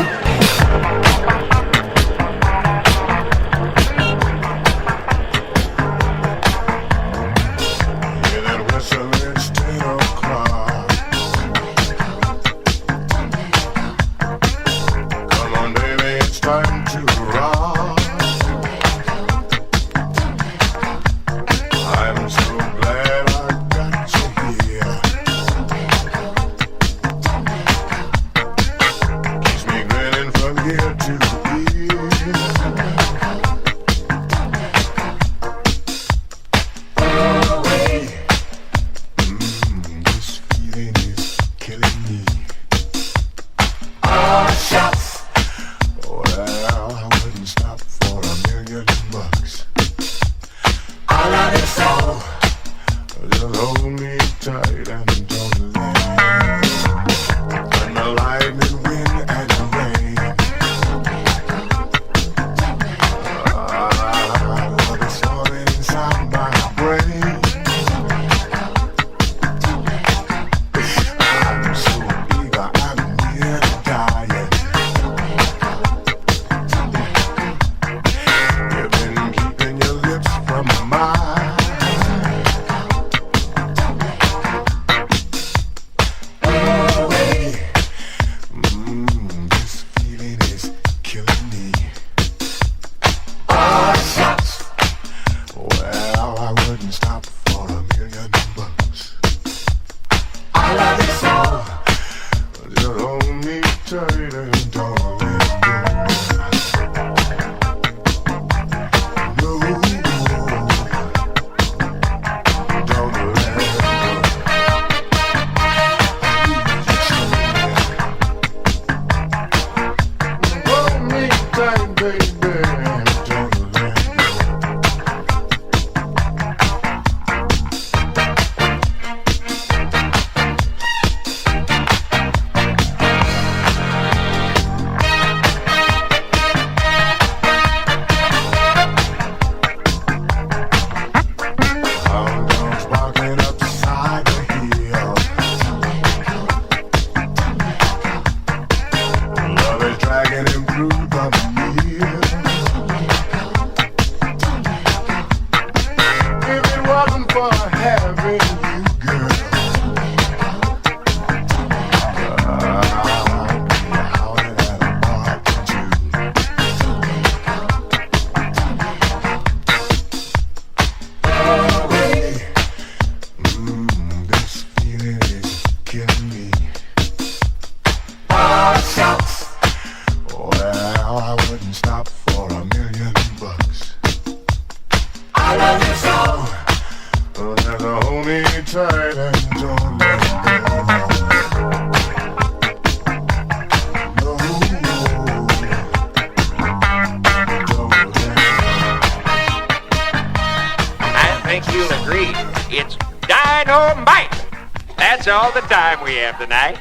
That's all the time we have tonight.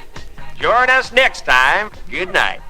Join us next time. Good night.